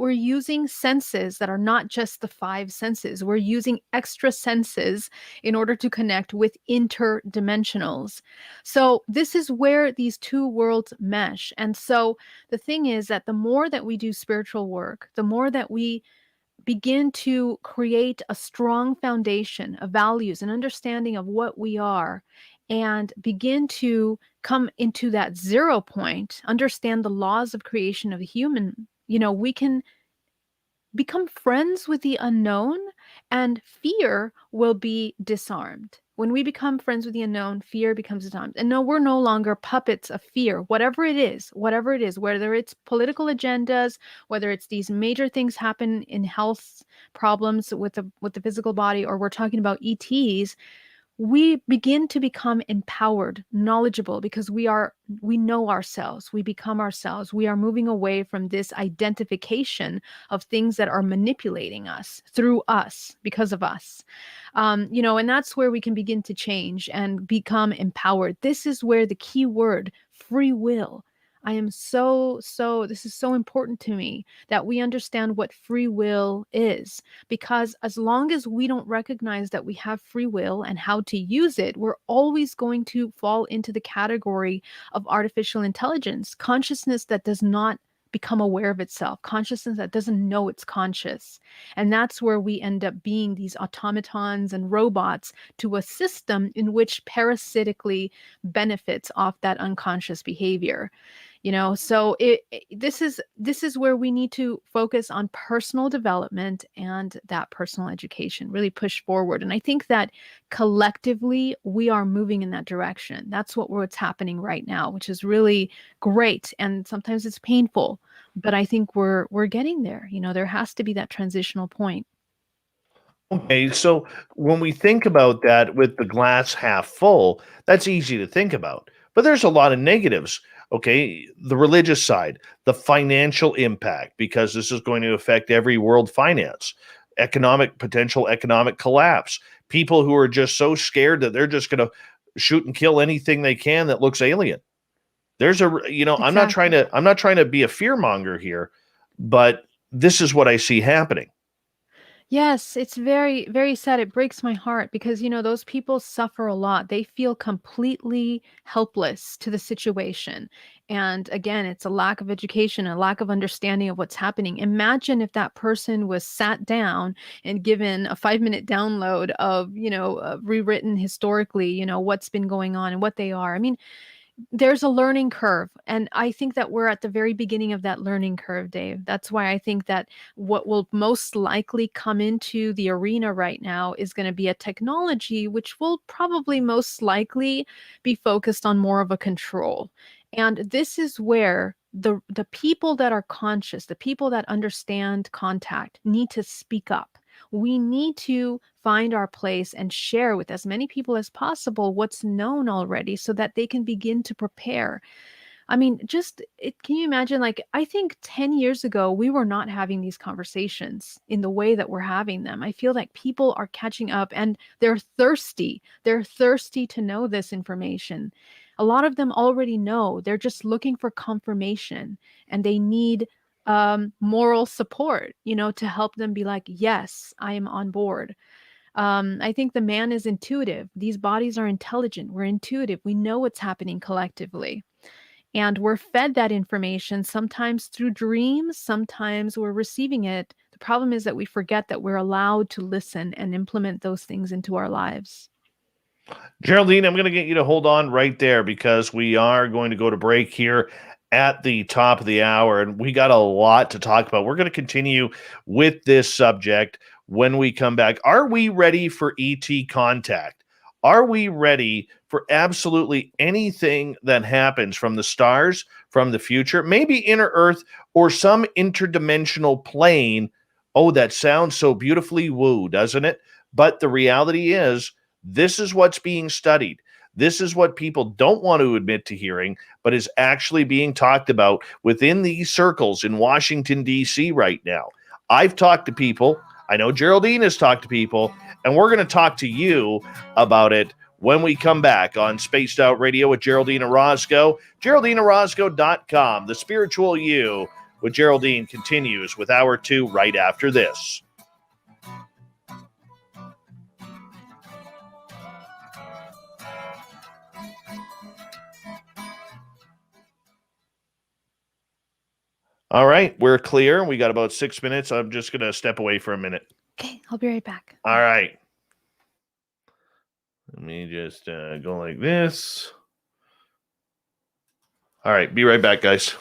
using senses that are not just the five senses. We're using extra senses in order to connect with interdimensionals. So this is where these two worlds mesh. And so the thing is that the more that we do spiritual work, the more that we begin to create a strong foundation of values and understanding of what we are, and begin to come into that 0 point, understand the laws of creation of the human, we can become friends with the unknown, and fear will be disarmed. When we become friends with the unknown, fear becomes disarmed. And no, we're no longer puppets of fear, whatever it is, whether it's political agendas, whether it's these major things happen in health problems with the physical body, or we're talking about ETs. We begin to become empowered, knowledgeable, because we know ourselves, we become ourselves. We are moving away from this identification of things that are manipulating us through us, because of us. And that's where we can begin to change and become empowered. This is where the key word, free will. I am this is so important to me, that we understand what free will is, because as long as we don't recognize that we have free will and how to use it, we're always going to fall into the category of artificial intelligence, consciousness that does not become aware of itself, consciousness that doesn't know it's conscious. And that's where we end up being these automatons and robots to a system in which parasitically benefits off that unconscious behavior. So this is where we need to focus on personal development and that personal education, really push forward. And I think that collectively we are moving in that direction. That's what's happening right now, which is really great. And sometimes it's painful, but I think we're getting there. There has to be that transitional point.
Okay, so when we think about that with the glass half full, that's easy to think about. But there's a lot of negatives. Okay, the religious side, the financial impact, because this is going to affect every world finance, potential economic collapse, people who are just so scared that they're just going to shoot and kill anything they can that looks alien.
Exactly.
I'm not trying to be a fear monger here, but this is what I see happening.
Yes, it's very, very sad. It breaks my heart because, those people suffer a lot. They feel completely helpless to the situation. And again, it's a lack of education, a lack of understanding of what's happening. Imagine if that person was sat down and given a 5-minute download of, rewritten historically, what's been going on and what they are. I mean, there's a learning curve, and I think that we're at the very beginning of that learning curve, Dave. That's why I think that what will most likely come into the arena right now is going to be a technology which will probably most likely be focused on more of a control. And this is where the people that are conscious, the people that understand contact, need to speak up. We need to find our place and share with as many people as possible what's known already, so that they can begin to prepare. I mean, can you imagine? Like, I think 10 years ago, we were not having these conversations in the way that we're having them. I feel like people are catching up, and they're thirsty. They're thirsty to know this information. A lot of them already know. They're just looking for confirmation, and they need moral support, to help them be like, yes, I am on board. I think the man is intuitive. These bodies are intelligent. We're intuitive. We know what's happening collectively. And we're fed that information sometimes through dreams, sometimes we're receiving it. The problem is that we forget that we're allowed to listen and implement those things into our lives.
Geraldine, I'm going to get you to hold on right there because we are going to go to break here at the top of the hour, and we got a lot to talk about. We're going to continue with this subject when we come back. Are we ready for ET contact? Are we ready for absolutely anything that happens from the stars, from the future, maybe inner Earth or some interdimensional plane? Oh, that sounds so beautifully woo, doesn't it? But the reality is, this is what's being studied. This is what people don't want to admit to hearing, but is actually being talked about within these circles in Washington, D.C. right now. I've talked to people. I know Geraldine has talked to people, and we're going to talk to you about it when we come back on Spaced Out Radio with Geraldine Orozco. GeraldineOrozco.com. The Spiritual You with Geraldine continues with Hour 2 right after this. All right, we're clear. We got about 6 minutes. I'm just going to step away for a minute.
Okay, I'll be right back.
All right. Let me just go like this. All right, be right back, guys.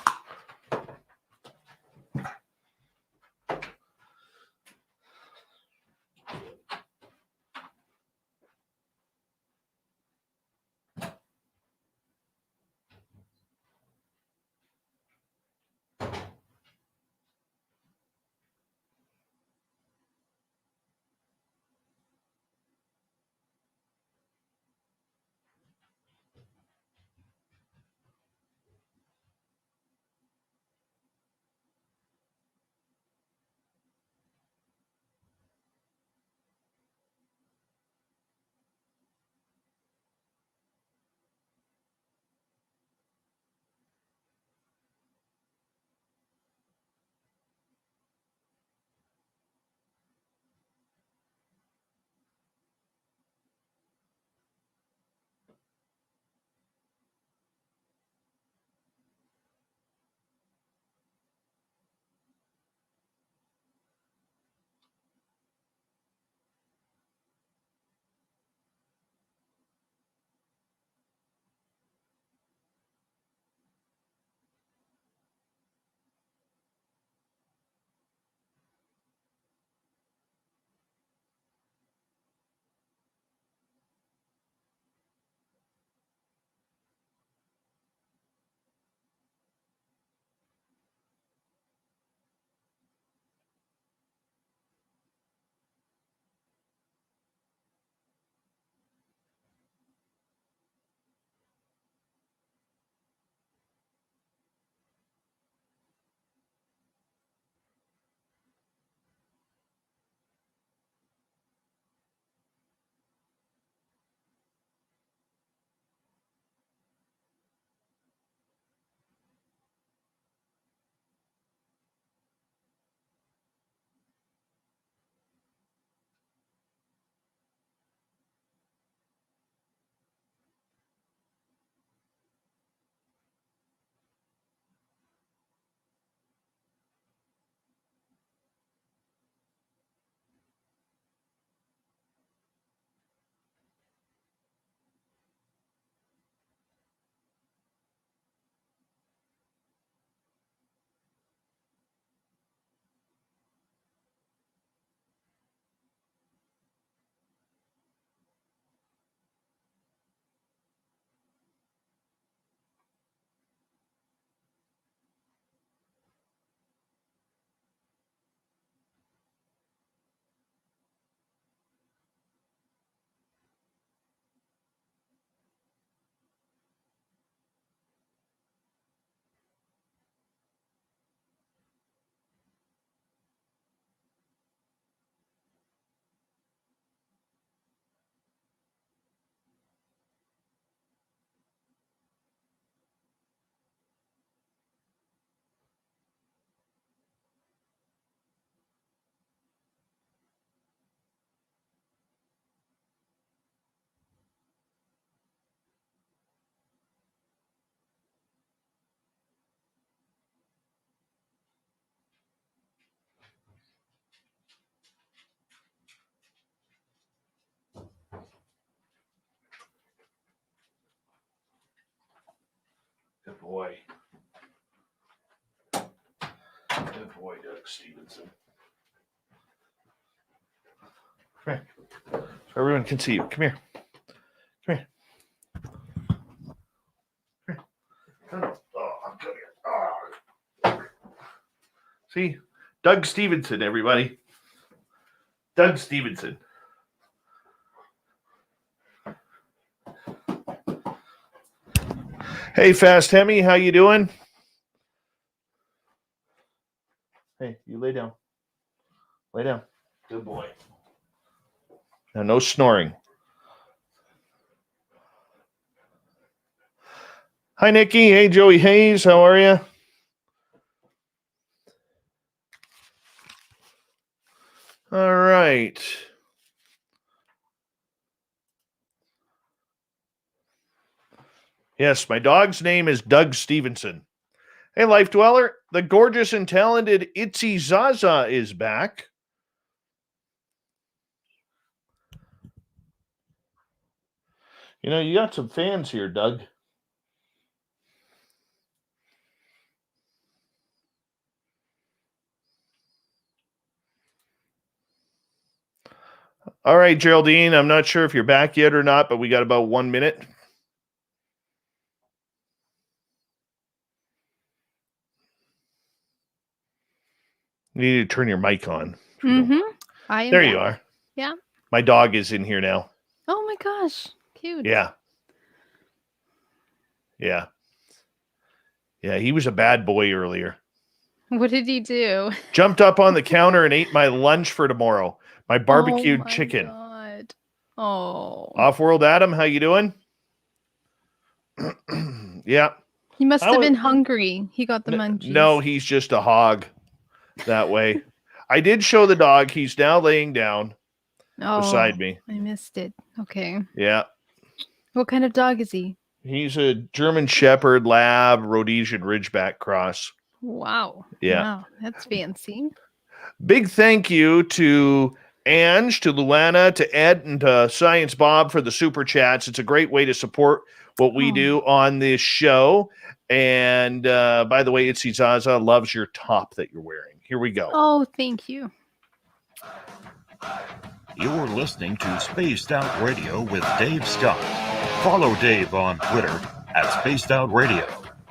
Good boy. Good boy, Doug Stevenson. Come here. So everyone can see you. Come here. Come here. Come here. Come on. Oh, come here. Oh. See? Doug Stevenson, everybody. Doug Stevenson. Hey, Fast Hemi, how you doing? Hey, you lay down. Lay down. Good boy. Now, no snoring. Hi, Nikki. Hey, Joey Hayes. How are you? All right. Yes, my dog's name is Doug Stevenson. Hey, Life Dweller. The gorgeous and talented Itzy Zaza is back. You know, you got some fans here, Doug. All right, Geraldine. I'm not sure if you're back yet or not, but we got about 1 minute. You need to turn your mic on.
Mm-hmm. I am
There
back.
you are.
Yeah.
My dog is in here now.
Oh my gosh. Cute.
Yeah. Yeah. Yeah, he was a bad boy earlier.
What did he do?
Jumped up on the counter and ate my lunch for tomorrow. My barbecued
Oh my
chicken.
God. Oh.
Off-World Adam, how you doing? Yeah.
He must have been hungry. He got the munchies.
No, he's just a hog that way. I did show the dog. He's now laying down beside me.
I missed it. Okay.
Yeah.
What kind of dog is he?
He's a German Shepherd Lab Rhodesian Ridgeback cross.
Wow.
Yeah.
Wow. That's fancy.
Big thank you to Ange, to Luana, to Ed, and to Science Bob for the super chats. It's a great way to support what we do on this show. And by the way, Itzy Zaza loves your top that you're wearing. Here we go.
Oh, thank you.
You're listening to Spaced Out Radio with Dave Scott. Follow Dave on Twitter at Spaced Out Radio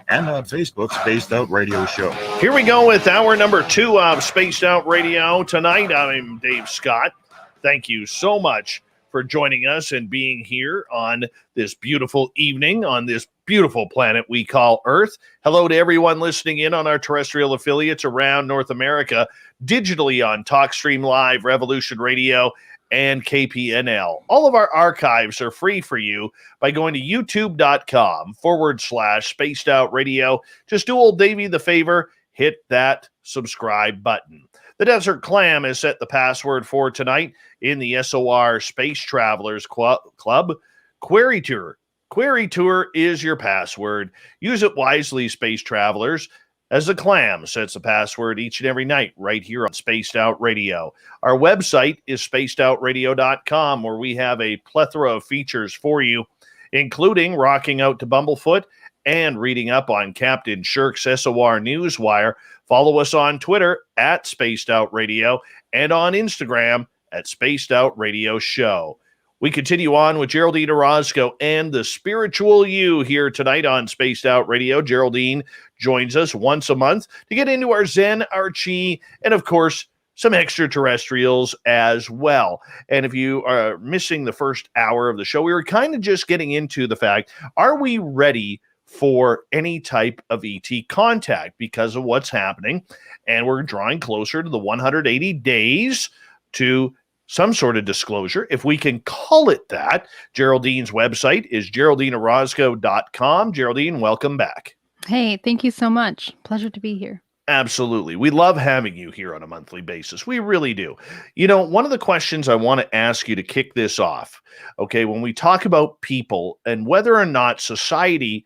and on Facebook, Spaced Out Radio Show.
Here we go with hour number 2 of Spaced Out Radio. Tonight, I'm Dave Scott. Thank you so much for joining us and being here on this beautiful evening on this beautiful planet we call Earth. Hello to everyone listening in on our terrestrial affiliates around North America, digitally on TalkStream Live, Revolution Radio, and KPNL. All of our archives are free for you by going to youtube.com/spaced out radio. Just do old Davey the favor, hit that subscribe button. The Desert Clam has set the password for tonight in the SOR Space Travelers Club. Query Tour. Query Tour is your password. Use it wisely, space travelers, as the Clam sets the password each and every night right here on Spaced Out Radio. Our website is spacedoutradio.com, where we have a plethora of features for you, including rocking out to Bumblefoot and reading up on Captain Shirk's SOR Newswire. Follow us on Twitter at Spaced Out Radio and on Instagram at Spaced Out Radio Show. We continue on with Geraldine Orozco and the Spiritual You here tonight on Spaced Out Radio. Geraldine joins us once a month to get into our Zen, our Chi, and of course, some extraterrestrials as well. And if you are missing the first hour of the show, we were kind of just getting into the fact, are we ready for any type of ET contact because of what's happening? And we're drawing closer to the 180 days to some sort of disclosure, if we can call it that. Geraldine's website is geraldineorozco.com. Geraldine, welcome back.
Hey, thank you so much. Pleasure to be here.
Absolutely. We love having you here on a monthly basis. We really do. You know, one of the questions I want to ask you to kick this off, okay, when we talk about people and whether or not society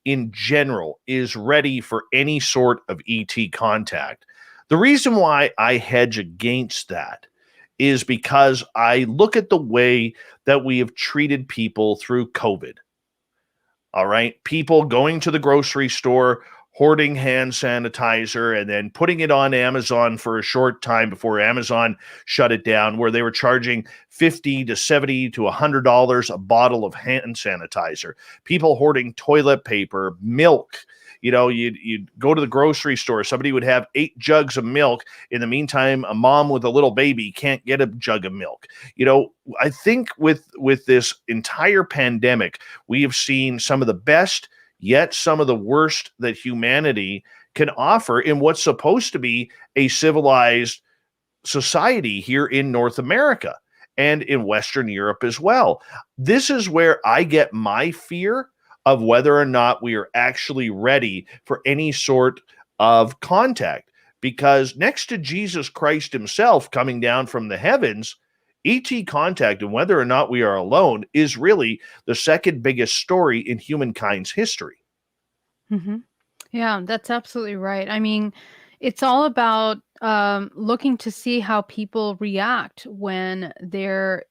in general is ready for any sort of ET contact, the reason why I hedge against that is because I look at the way that we have treated people through COVID. All right. People going to the grocery store, hoarding hand sanitizer, and then putting it on Amazon for a short time before Amazon shut it down, where they were charging $50 to $70 to $100 a bottle of hand sanitizer. People hoarding toilet paper, milk. You know, you'd go to the grocery store, somebody would have 8 jugs of milk. In the meantime, a mom with a little baby can't get a jug of milk. You know, I think with this entire pandemic, we have seen some of the best, yet some of the worst that humanity can offer in what's supposed to be a civilized society here in North America and in Western Europe as well. This is where I get my fear of whether or not we are actually ready for any sort of contact. Because next to Jesus Christ himself coming down from the heavens, ET contact and whether or not we are alone is really the second biggest story in humankind's history.
Hmm. Yeah, that's absolutely right. I mean, it's all about looking to see how people react when their,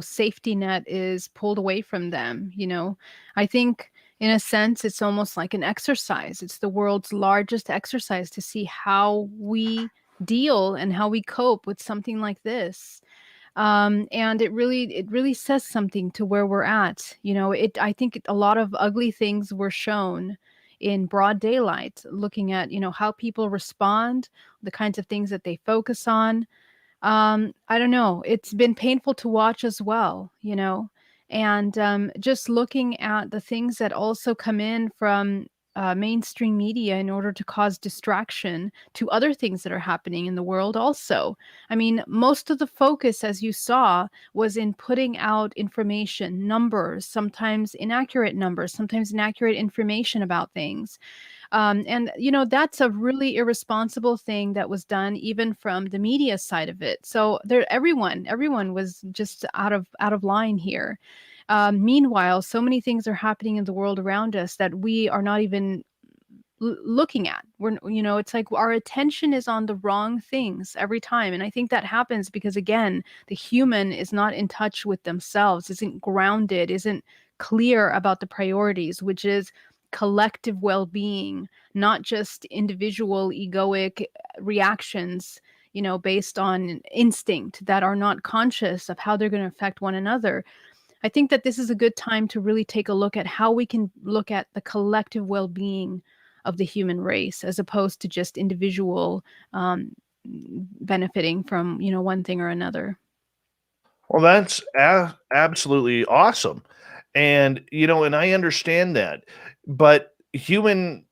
safety net is pulled away from them. I think in a sense, it's almost like an exercise. It's the world's largest exercise to see how we deal and how we cope with something like this. And it really says something to where we're at. I think a lot of ugly things were shown in broad daylight, looking at how people respond, the kinds of things that they focus on. I don't know. It's been painful to watch as well. And just looking at the things that also come in from mainstream media in order to cause distraction to other things that are happening in the world, also. I mean, most of the focus, as you saw, was in putting out information, numbers, sometimes inaccurate information about things. And that's a really irresponsible thing that was done even from the media side of it. So everyone was just out of line here. Meanwhile, so many things are happening in the world around us that we are not even looking at. It's like our attention is on the wrong things every time. And I think that happens because, again, the human is not in touch with themselves, isn't grounded, isn't clear about the priorities, which is collective well-being, not just individual egoic reactions, based on instinct, that are not conscious of how they're going to affect one another. I think that this is a good time to really take a look at how we can look at the collective well-being of the human race, as opposed to just individual benefiting from one thing or another.
Well, that's absolutely awesome. And I understand that. But humans,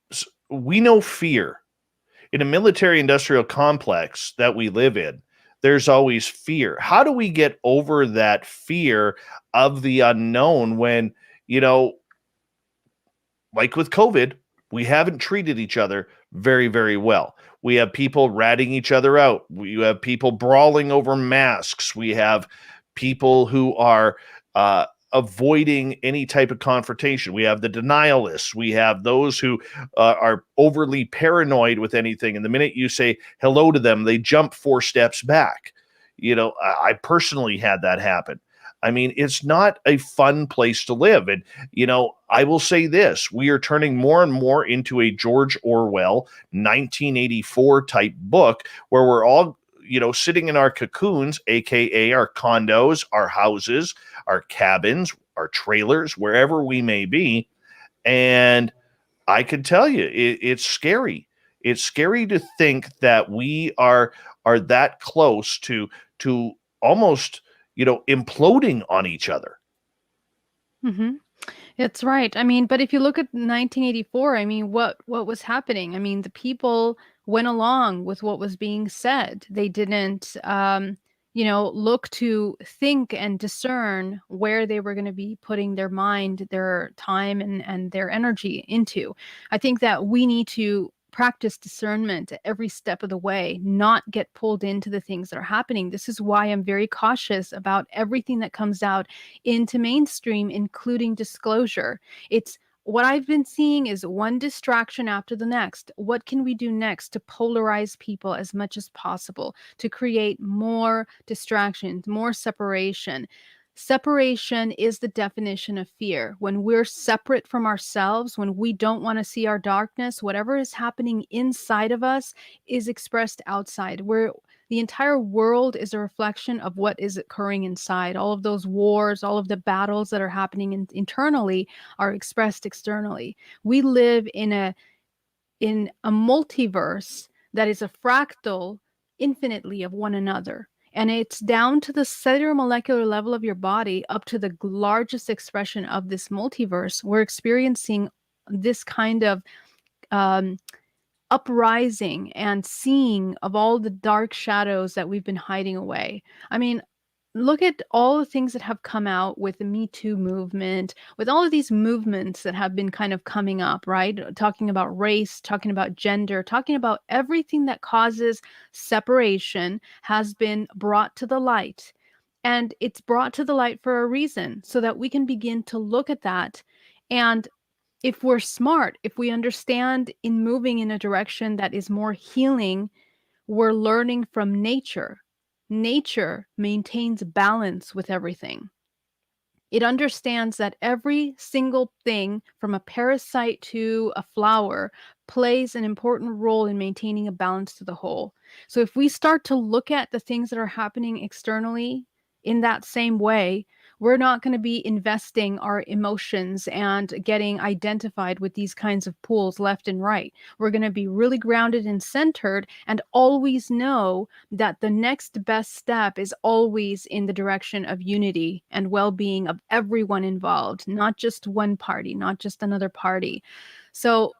we know fear. In a military industrial complex that we live in, there's always fear. How do we get over that fear of the unknown when, you know, like with COVID, we haven't treated each other very, very well. We have people ratting each other out. We have people brawling over masks. We have people who are avoiding any type of confrontation. We have the denialists. We have those who are overly paranoid with anything. And the minute you say hello to them, they jump 4 steps back. I personally had that happen. I mean, it's not a fun place to live. And, I will say this, we are turning more and more into a George Orwell 1984 type book where we're all, sitting in our cocoons, AKA our condos, our houses, our cabins, our trailers, wherever we may be. And I can tell you, it's scary. It's scary to think that we are that close to almost imploding on each other.
Hmm. It's right. I mean, but if you look at 1984, I mean, what was happening? I mean, the people went along with what was being said. They didn't, look to think and discern where they were going to be putting their mind, their time, and their energy into. I think that we need to practice discernment at every step of the way, not get pulled into the things that are happening. This is why I'm very cautious about everything that comes out into mainstream, including disclosure. It's what I've been seeing is one distraction after the next. What can we do next to polarize people as much as possible, to create more distractions, more separation? Separation is the definition of fear. When we're separate from ourselves, when we don't want to see our darkness, whatever is happening inside of us is expressed outside. The entire world is a reflection of what is occurring inside. All of those wars, all of the battles that are happening internally are expressed externally. We live in a multiverse that is a fractal infinitely of one another. And it's down to the cellular molecular level of your body up to the largest expression of this multiverse. We're experiencing this kind of uprising and seeing of all the dark shadows that we've been hiding away. I mean, look at all the things that have come out with the Me Too movement, with all of these movements that have been kind of coming up, right? Talking about race, talking about gender, talking about everything that causes separation has been brought to the light. And it's brought to the light for a reason, so that we can begin to look at that. And if we're smart, if we understand in moving in a direction that is more healing, we're learning from nature. Nature maintains balance with everything. It understands that every single thing, from a parasite to a flower, plays an important role in maintaining a balance to the whole. So if we start to look at the things that are happening externally in that same way, we're not going to be investing our emotions and getting identified with these kinds of pools left and right. We're going to be really grounded and centered, and always know that the next best step is always in the direction of unity and well-being of everyone involved, not just one party, not just another party. So,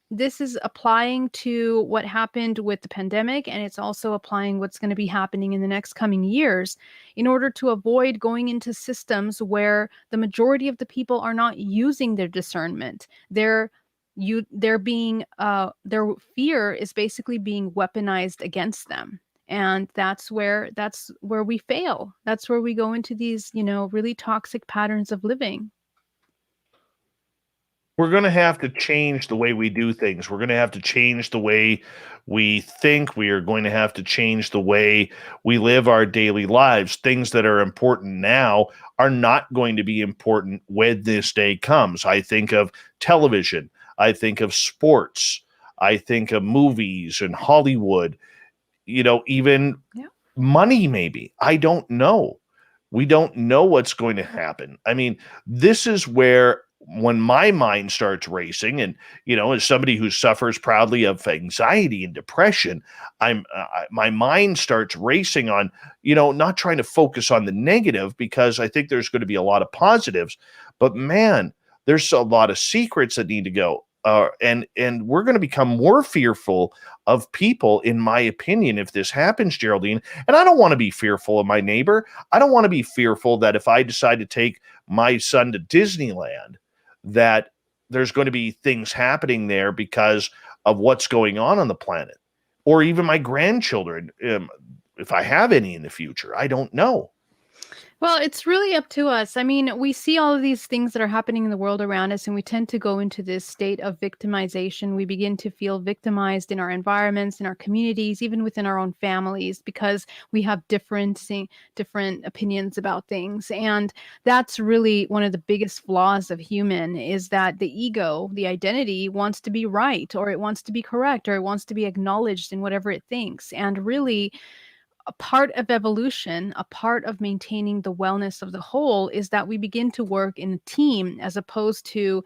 this is applying to what happened with the pandemic, and it's also applying what's going to be happening in the next coming years, in order to avoid going into systems where the majority of the people are not using their discernment. They're being their fear is basically being weaponized against them. And that's where we fail. That's where we go into these, really toxic patterns of living.
We're going to have to change the way we do things. We're going to have to change the way we think. We are going to have to change the way we live our daily lives. Things that are important now are not going to be important when this day comes. I think of television. I think of sports. I think of movies and Hollywood, even
Yeah.
money, maybe. I don't know. We don't know what's going to happen. I mean, this is where, when my mind starts racing, and as somebody who suffers proudly of anxiety and depression, my mind starts racing on, not trying to focus on the negative, because I think there's going to be a lot of positives, but man, there's a lot of secrets that need to go. And we're going to become more fearful of people, in my opinion, if this happens, Geraldine. And I don't want to be fearful of my neighbor. I don't want to be fearful that if I decide to take my son to Disneyland, that there's going to be things happening there because of what's going on the planet, or even my grandchildren, if I have any in the future. I don't know.
Well, it's really up to us. I mean, we see all of these things that are happening in the world around us, and we tend to go into this state of victimization. We begin to feel victimized in our environments, in our communities, even within our own families, because we have different opinions about things. And that's really one of the biggest flaws of human, is that the ego, the identity, wants to be right, or it wants to be correct, or it wants to be acknowledged in whatever it thinks. And really, a part of evolution, a part of maintaining the wellness of the whole, is that we begin to work in a team, as opposed to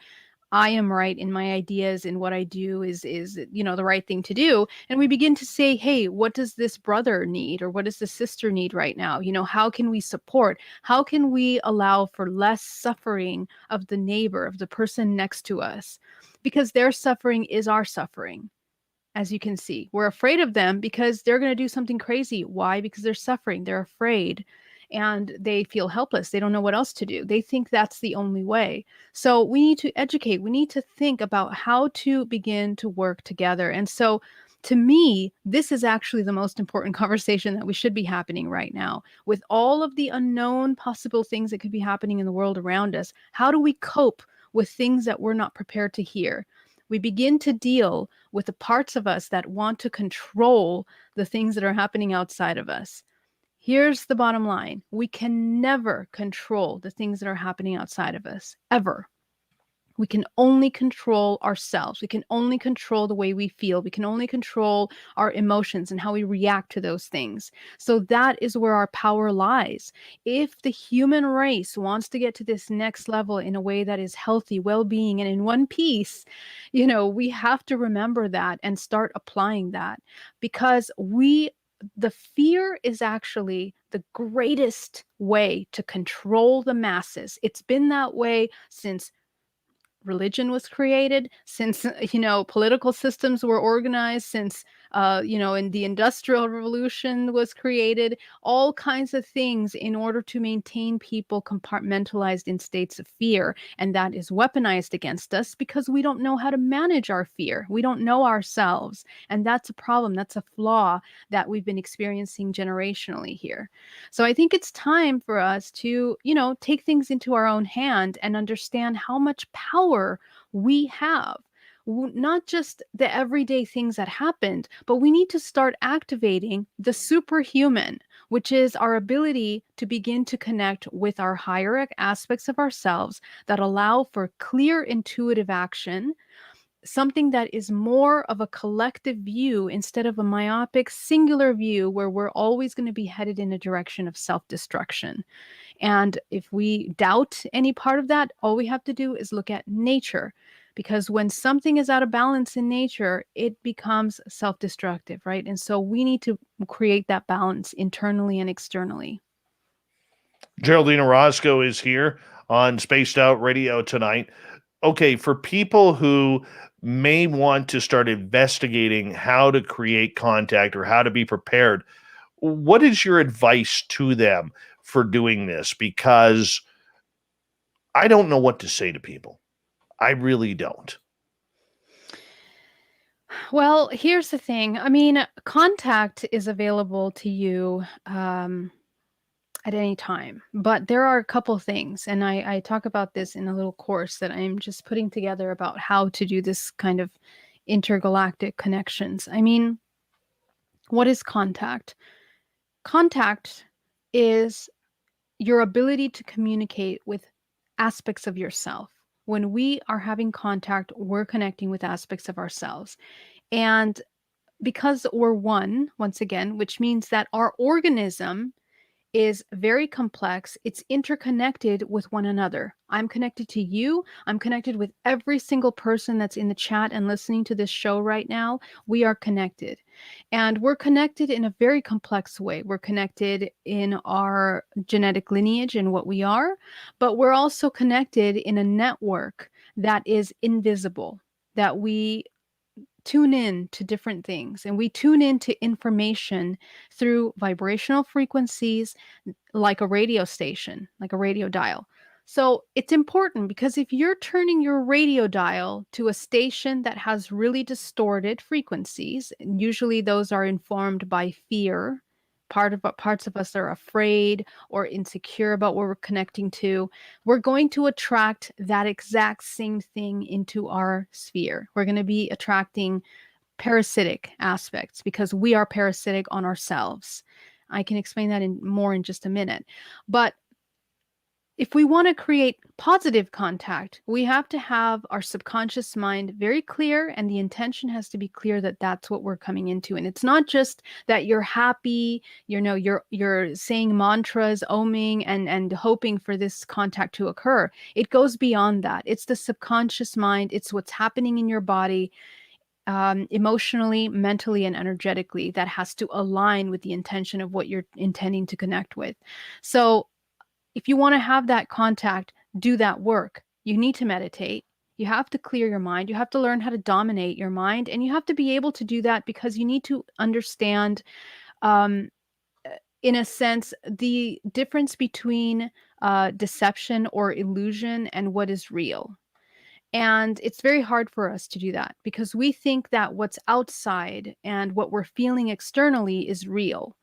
I am right in my ideas, and what I do is the right thing to do. And we begin to say, hey, what does this brother need, or what does the sister need right now? How can we support? How can we allow for less suffering of the neighbor, of the person next to us? Because their suffering is our suffering. As you can see, we're afraid of them because they're going to do something crazy. Why? Because they're suffering. They're afraid, and they feel helpless. They don't know what else to do. They think that's the only way. So we need to educate. We need to think about how to begin to work together. And so, to me, this is actually the most important conversation that we should be happening right now. With all of the unknown possible things that could be happening in the world around us, how do we cope with things that we're not prepared to hear? We begin to deal with the parts of us that want to control the things that are happening outside of us. Here's the bottom line. We can never control the things that are happening outside of us, ever. We can only control ourselves. We can only control the way we feel. We can only control our emotions and how we react to those things. So that is where our power lies. If the human race wants to get to this next level in a way that is healthy, well-being, and in one piece, we have to remember that and start applying that, because the fear is actually the greatest way to control the masses. It's been that way since religion was created, since political systems were organized, since and the Industrial Revolution was created, all kinds of things in order to maintain people compartmentalized in states of fear. And that is weaponized against us because we don't know how to manage our fear. We don't know ourselves. And that's a problem. That's a flaw that we've been experiencing generationally here. So I think it's time for us to, take things into our own hand and understand how much power we have. Not just the everyday things that happened, but we need to start activating the superhuman, which is our ability to begin to connect with our higher aspects of ourselves that allow for clear intuitive action, something that is more of a collective view instead of a myopic singular view where we're always going to be headed in a direction of self-destruction. And if we doubt any part of that, all we have to do is look at nature. Because when something is out of balance in nature, it becomes self-destructive, right? And so we need to create that balance internally and externally.
Geraldine Orozco is here on Spaced Out Radio tonight. Okay, for people who may want to start investigating how to create contact or how to be prepared, what is your advice to them for doing this? Because I don't know what to say to people. I really don't.
Well, here's the thing. I mean, contact is available to you at any time, but there are a couple things, and I talk about this in a little course that I'm just putting together about how to do this kind of intergalactic connections. I mean, what is contact? Contact is your ability to communicate with aspects of yourself. When we are having contact, we're connecting with aspects of ourselves. And because we're one, once again, which means that our organism is very complex. It's interconnected with one another. I'm connected to you. I'm connected with every single person that's in the chat and listening to this show right now. We are connected. And we're connected in a very complex way. We're connected in our genetic lineage and what we are, but we're also connected in a network that is invisible, that we tune in to different things, and we tune into information through vibrational frequencies like a radio station, like a radio dial. So it's important because if you're turning your radio dial to a station that has really distorted frequencies, and usually those are informed by fear, parts of us are afraid or insecure about what we're connecting to, we're going to attract that exact same thing into our sphere. We're going to be attracting parasitic aspects because we are parasitic on ourselves. I can explain that more in just a minute. But if we want to create positive contact, we have to have our subconscious mind very clear, and the intention has to be clear that that's what we're coming into. And it's not just that you're happy, you're saying mantras, oming, and hoping for this contact to occur. It goes beyond that. It's the subconscious mind. It's what's happening in your body, emotionally, mentally, and energetically, that has to align with the intention of what you're intending to connect with. So if you want to have that contact, do that work. You need to meditate. You have to clear your mind. You have to learn how to dominate your mind. And you have to be able to do that because you need to understand, in a sense, the difference between deception or illusion and what is real. And it's very hard for us to do that because we think that what's outside and what we're feeling externally is real.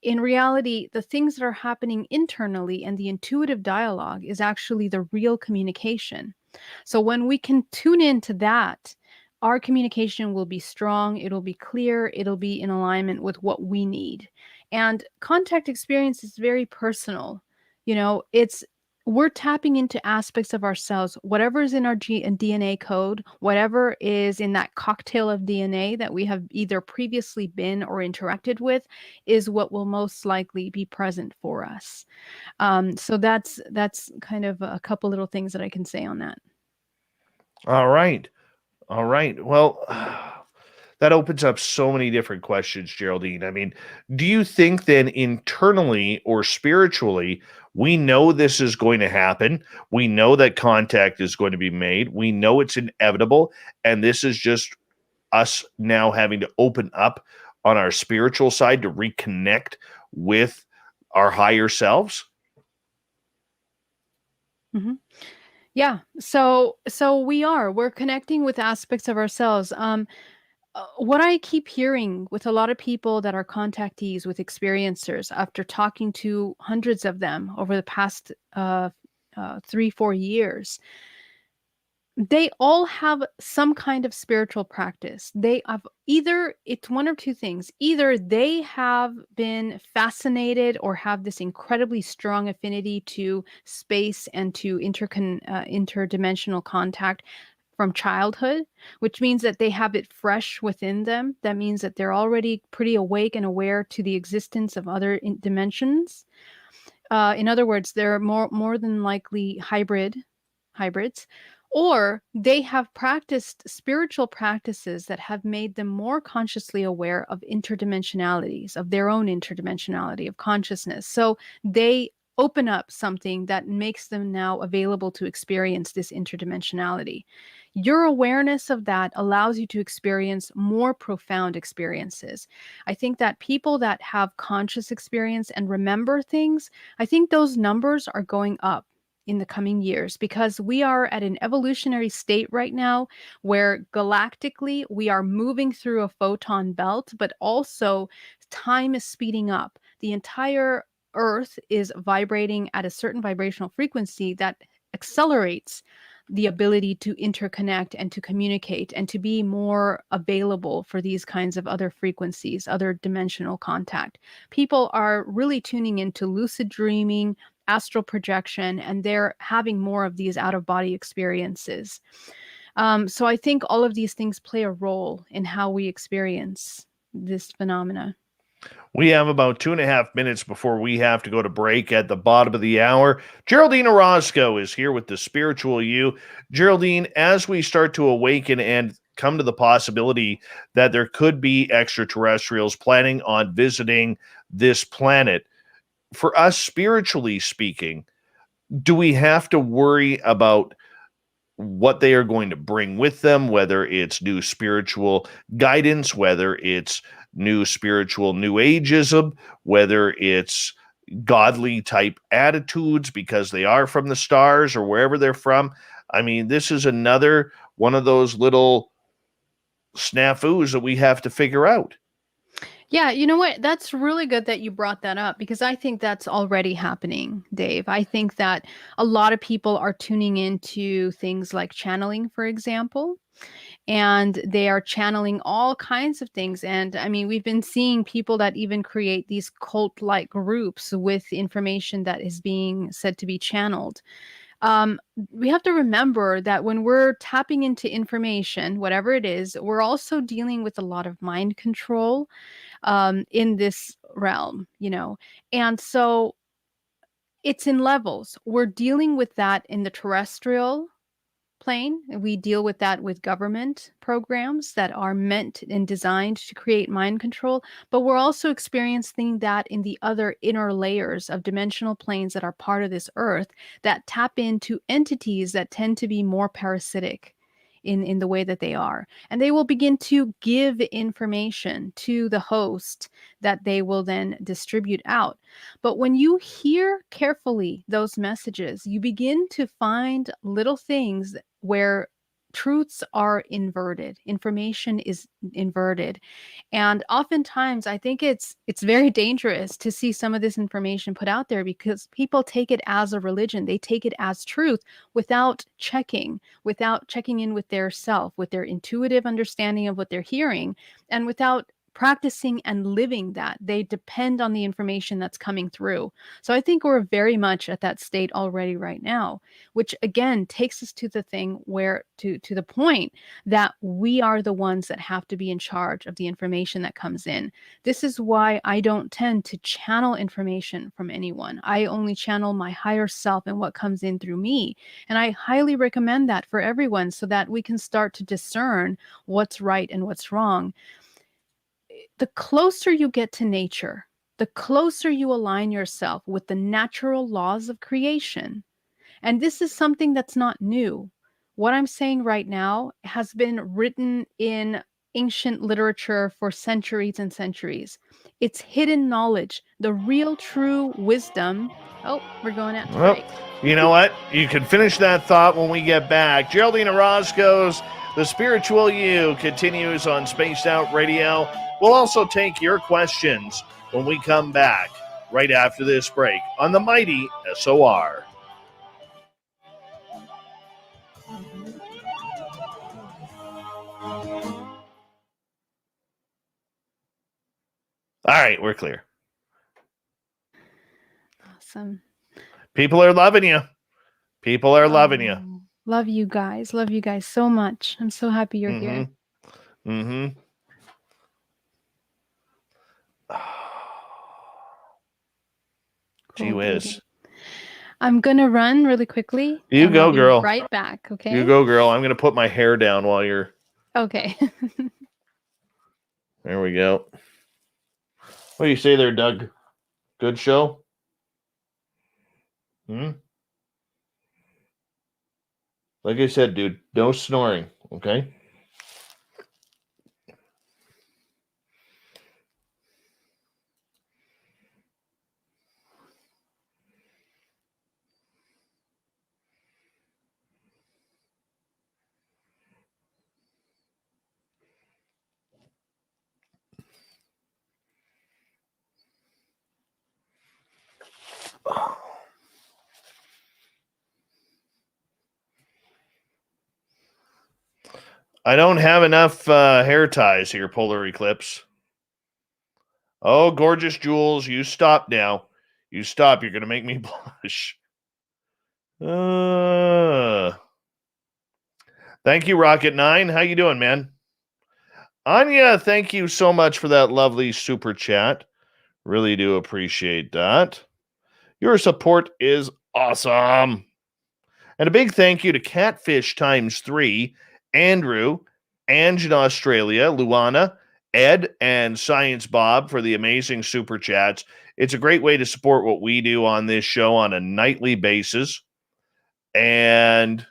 In reality, the things that are happening internally and the intuitive dialogue is actually the real communication. So when we can tune into that, our communication will be strong, it'll be clear, it'll be in alignment with what we need. And contact experience is very personal. We're tapping into aspects of ourselves, whatever is in our DNA code, whatever is in that cocktail of DNA that we have either previously been or interacted with, is what will most likely be present for us. So that's kind of a couple little things that I can say on that.
All right. Well, that opens up so many different questions, Geraldine. I mean, do you think then internally or spiritually, we know this is going to happen? We know that contact is going to be made. We know it's inevitable. And this is just us now having to open up on our spiritual side to reconnect with our higher selves?
Mhm. Yeah. So we're connecting with aspects of ourselves. What I keep hearing with a lot of people that are contactees with experiencers after talking to hundreds of them over the past 3-4 years, they all have some kind of spiritual practice. They have either, it's one or two things. Either they have been fascinated or have this incredibly strong affinity to space and to interdimensional contact from childhood, which means that they have it fresh within them. That means that they're already pretty awake and aware to the existence of other dimensions. In other words, they're more than likely hybrids, or they have practiced spiritual practices that have made them more consciously aware of interdimensionalities, of their own interdimensionality of consciousness. So they open up something that makes them now available to experience this interdimensionality. Your awareness of that allows you to experience more profound experiences. I think that people that have conscious experience and remember things, I think those numbers are going up in the coming years, because we are at an evolutionary state right now where galactically we are moving through a photon belt, but also time is speeding up. The entire Earth is vibrating at a certain vibrational frequency that accelerates the ability to interconnect and to communicate and to be more available for these kinds of other frequencies, other dimensional contact. People are really tuning into lucid dreaming, astral projection, and they're having more of these out of body experiences. So I think all of these things play a role in how we experience this phenomena.
We have about 2.5 minutes before we have to go to break at the bottom of the hour. Geraldine Orozco is here with the Spiritual You. Geraldine, as we start to awaken and come to the possibility that there could be extraterrestrials planning on visiting this planet, for us spiritually speaking, do we have to worry about what they are going to bring with them, whether it's new spiritual guidance, whether it's new spiritual new ageism, whether it's godly type attitudes because they are from the stars or wherever they're from? I mean, this is another one of those little snafus that we have to figure out.
Yeah, you know what? That's really good that you brought that up, because I think that's already happening, Dave. I think that a lot of people are tuning into things like channeling, for example, and they are channeling all kinds of things. And I mean, we've been seeing people that even create these cult like groups with information that is being said to be channeled. um, we have to remember that when we're tapping into information, whatever it is, we're also dealing with a lot of mind control in this realm, you know. And so it's in levels. We're dealing with that in the terrestrial plane. We deal with that with government programs that are meant and designed to create mind control, but we're also experiencing that in the other inner layers of dimensional planes that are part of this earth, that tap into entities that tend to be more parasitic in the way that they are. And they will begin to give information to the host that they will then distribute out. But when you hear carefully those messages, you begin to find little things where truths are inverted, information is inverted. And oftentimes I think it's very dangerous to see some of this information put out there, because people take it as a religion. They take it as truth without checking in with their self, with their intuitive understanding of what they're hearing, and without practicing and living that. They depend on the information that's coming through. So I think we're very much at that state already right now, which again takes us to the thing where to the point that we are the ones that have to be in charge of the information that comes in. This is why I don't tend to channel information from anyone. I only channel my higher self and what comes in through me. And I highly recommend that for everyone, so that we can start to discern what's right and what's wrong. The closer you get to nature, the closer you align yourself with the natural laws of creation. And this is something that's not new. What I'm saying right now has been written in ancient literature for centuries and centuries. It's hidden knowledge, the real true wisdom. Oh, we're going out to
Well,
break.
you know what? You can finish that thought when we get back. Geraldine Orozco's The Spiritual You continues on Spaced Out Radio. We'll also take your questions when we come back right after this break on the mighty SOR. All right, we're clear.
Awesome.
People are loving you. People are loving you.
Love you guys. Love you guys so much. I'm so happy you're here.
Mm-hmm. Gee whiz.
I'm going to run really quickly.
You go,
I'll be
girl.
right back, okay?
You go, girl. I'm going to put my hair down while you're...
Okay.
There we go. What do you say there, Doug? Good show? Like I said, dude, no snoring, okay? I don't have enough hair ties here, Polar Eclipse. Oh, gorgeous Jules, you stop now. You stop. You're going to make me blush. Thank you, Rocket 9. How you doing, man? Anya, thank you so much for that lovely super chat. Really do appreciate that. Your support is awesome. And a big thank you to Catfish times 3, Andrew, Ange in Australia, Luana, Ed, and Science Bob for the amazing super chats. It's a great way to support what we do on this show on a nightly basis. And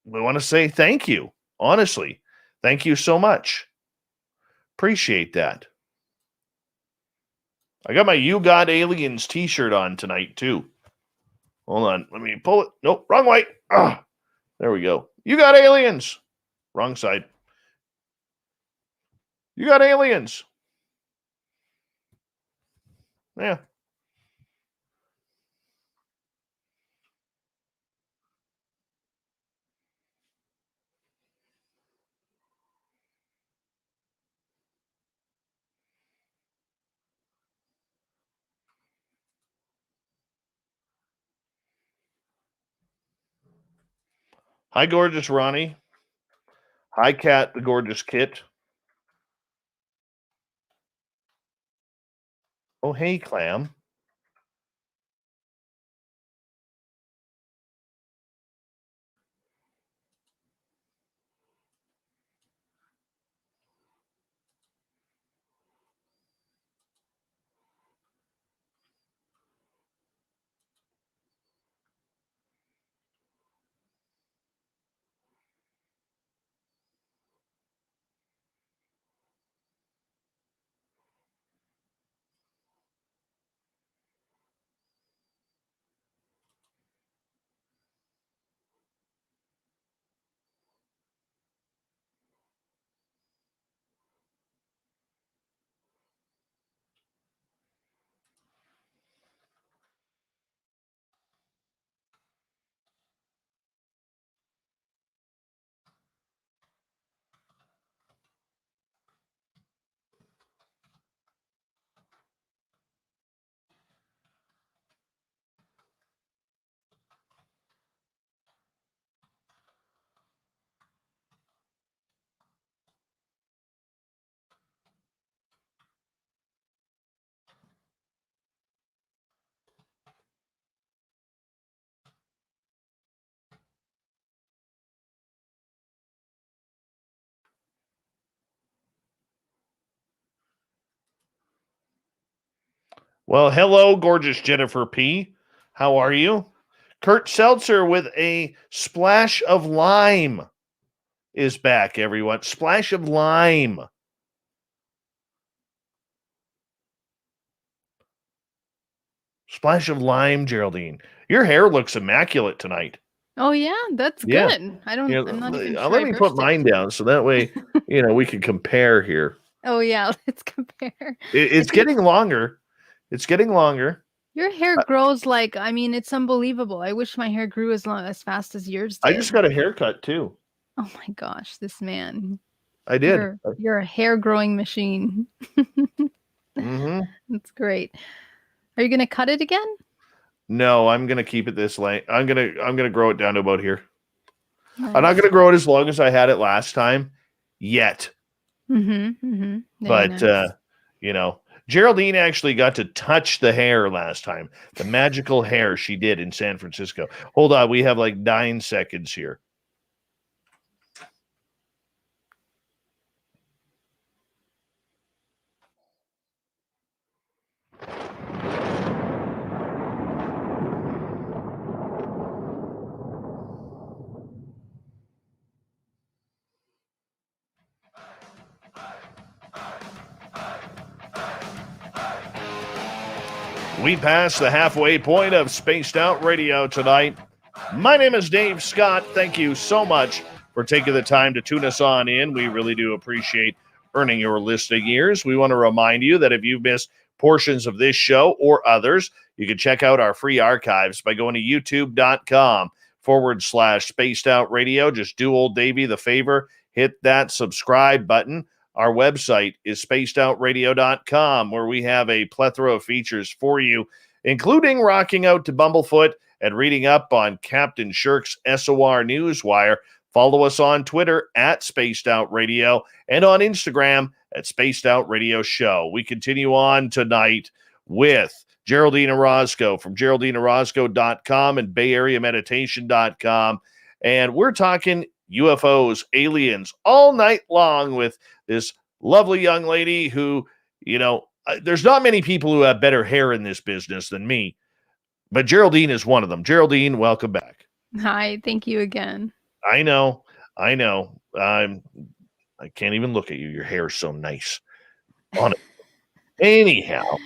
we want to say thank you. Honestly, thank you so much. Appreciate that. I got my You Got Aliens t-shirt on tonight, too. Hold on. Let me pull it. Nope, wrong way. There we go. You got aliens. Wrong side. You got aliens. Yeah. Hi, gorgeous Ronnie. Hi, Cat, the gorgeous Kit. Oh, hey, Clam. Well, hello, gorgeous Jennifer P. How are you? Kurt Seltzer with a splash of lime. is back, everyone. Splash of lime. Splash of lime, Geraldine. Your hair looks immaculate tonight.
Oh yeah, that's
Yeah.
good. I'm not even sure
Let
I
me put
brushed it.
mine down so that way, we can compare here.
Oh yeah, let's compare.
It's getting longer. It's getting longer.
Your hair grows like, I mean, it's unbelievable. I wish my hair grew as fast as yours
I
did.
just got a haircut too.
Oh my gosh, this man.
I did.
You're a hair growing machine.
Mm-hmm.
That's great. Are you gonna cut it again?
No, I'm gonna keep it this length. I'm gonna grow it down to about here.
Nice.
I'm not gonna grow it as long as I had it last time yet.
Mm-hmm. Mm-hmm.
But
Nice.
Geraldine actually got to touch the hair last time. The magical hair she did in San Francisco. Hold on, we have like 9 seconds here. We passed the halfway point of Spaced Out Radio tonight. My name is Dave Scott. Thank you so much for taking the time to tune us on in. We really do appreciate earning your listening ears. We want to remind you that if you've missed portions of this show or others, you can check out our free archives by going to youtube.com/Spaced Out Radio. Just do old Davey the favor, hit that subscribe button. Our website is spacedoutradio.com, where we have a plethora of features for you, including rocking out to Bumblefoot and reading up on Captain Shirk's SOR Newswire. Follow us on Twitter at Spaced Out Radio and on Instagram at Spaced Out Radio Show. We continue on tonight with Geraldine Orozco from GeraldineOrozco.com and BayAreaMeditation.com. And we're talking UFOs, aliens, all night long with this lovely young lady who, there's not many people who have better hair in this business than me, but Geraldine is one of them. Geraldine, welcome back.
Hi, thank you again.
I know. I can't even look at you. Your hair is so nice. On it. Anyhow,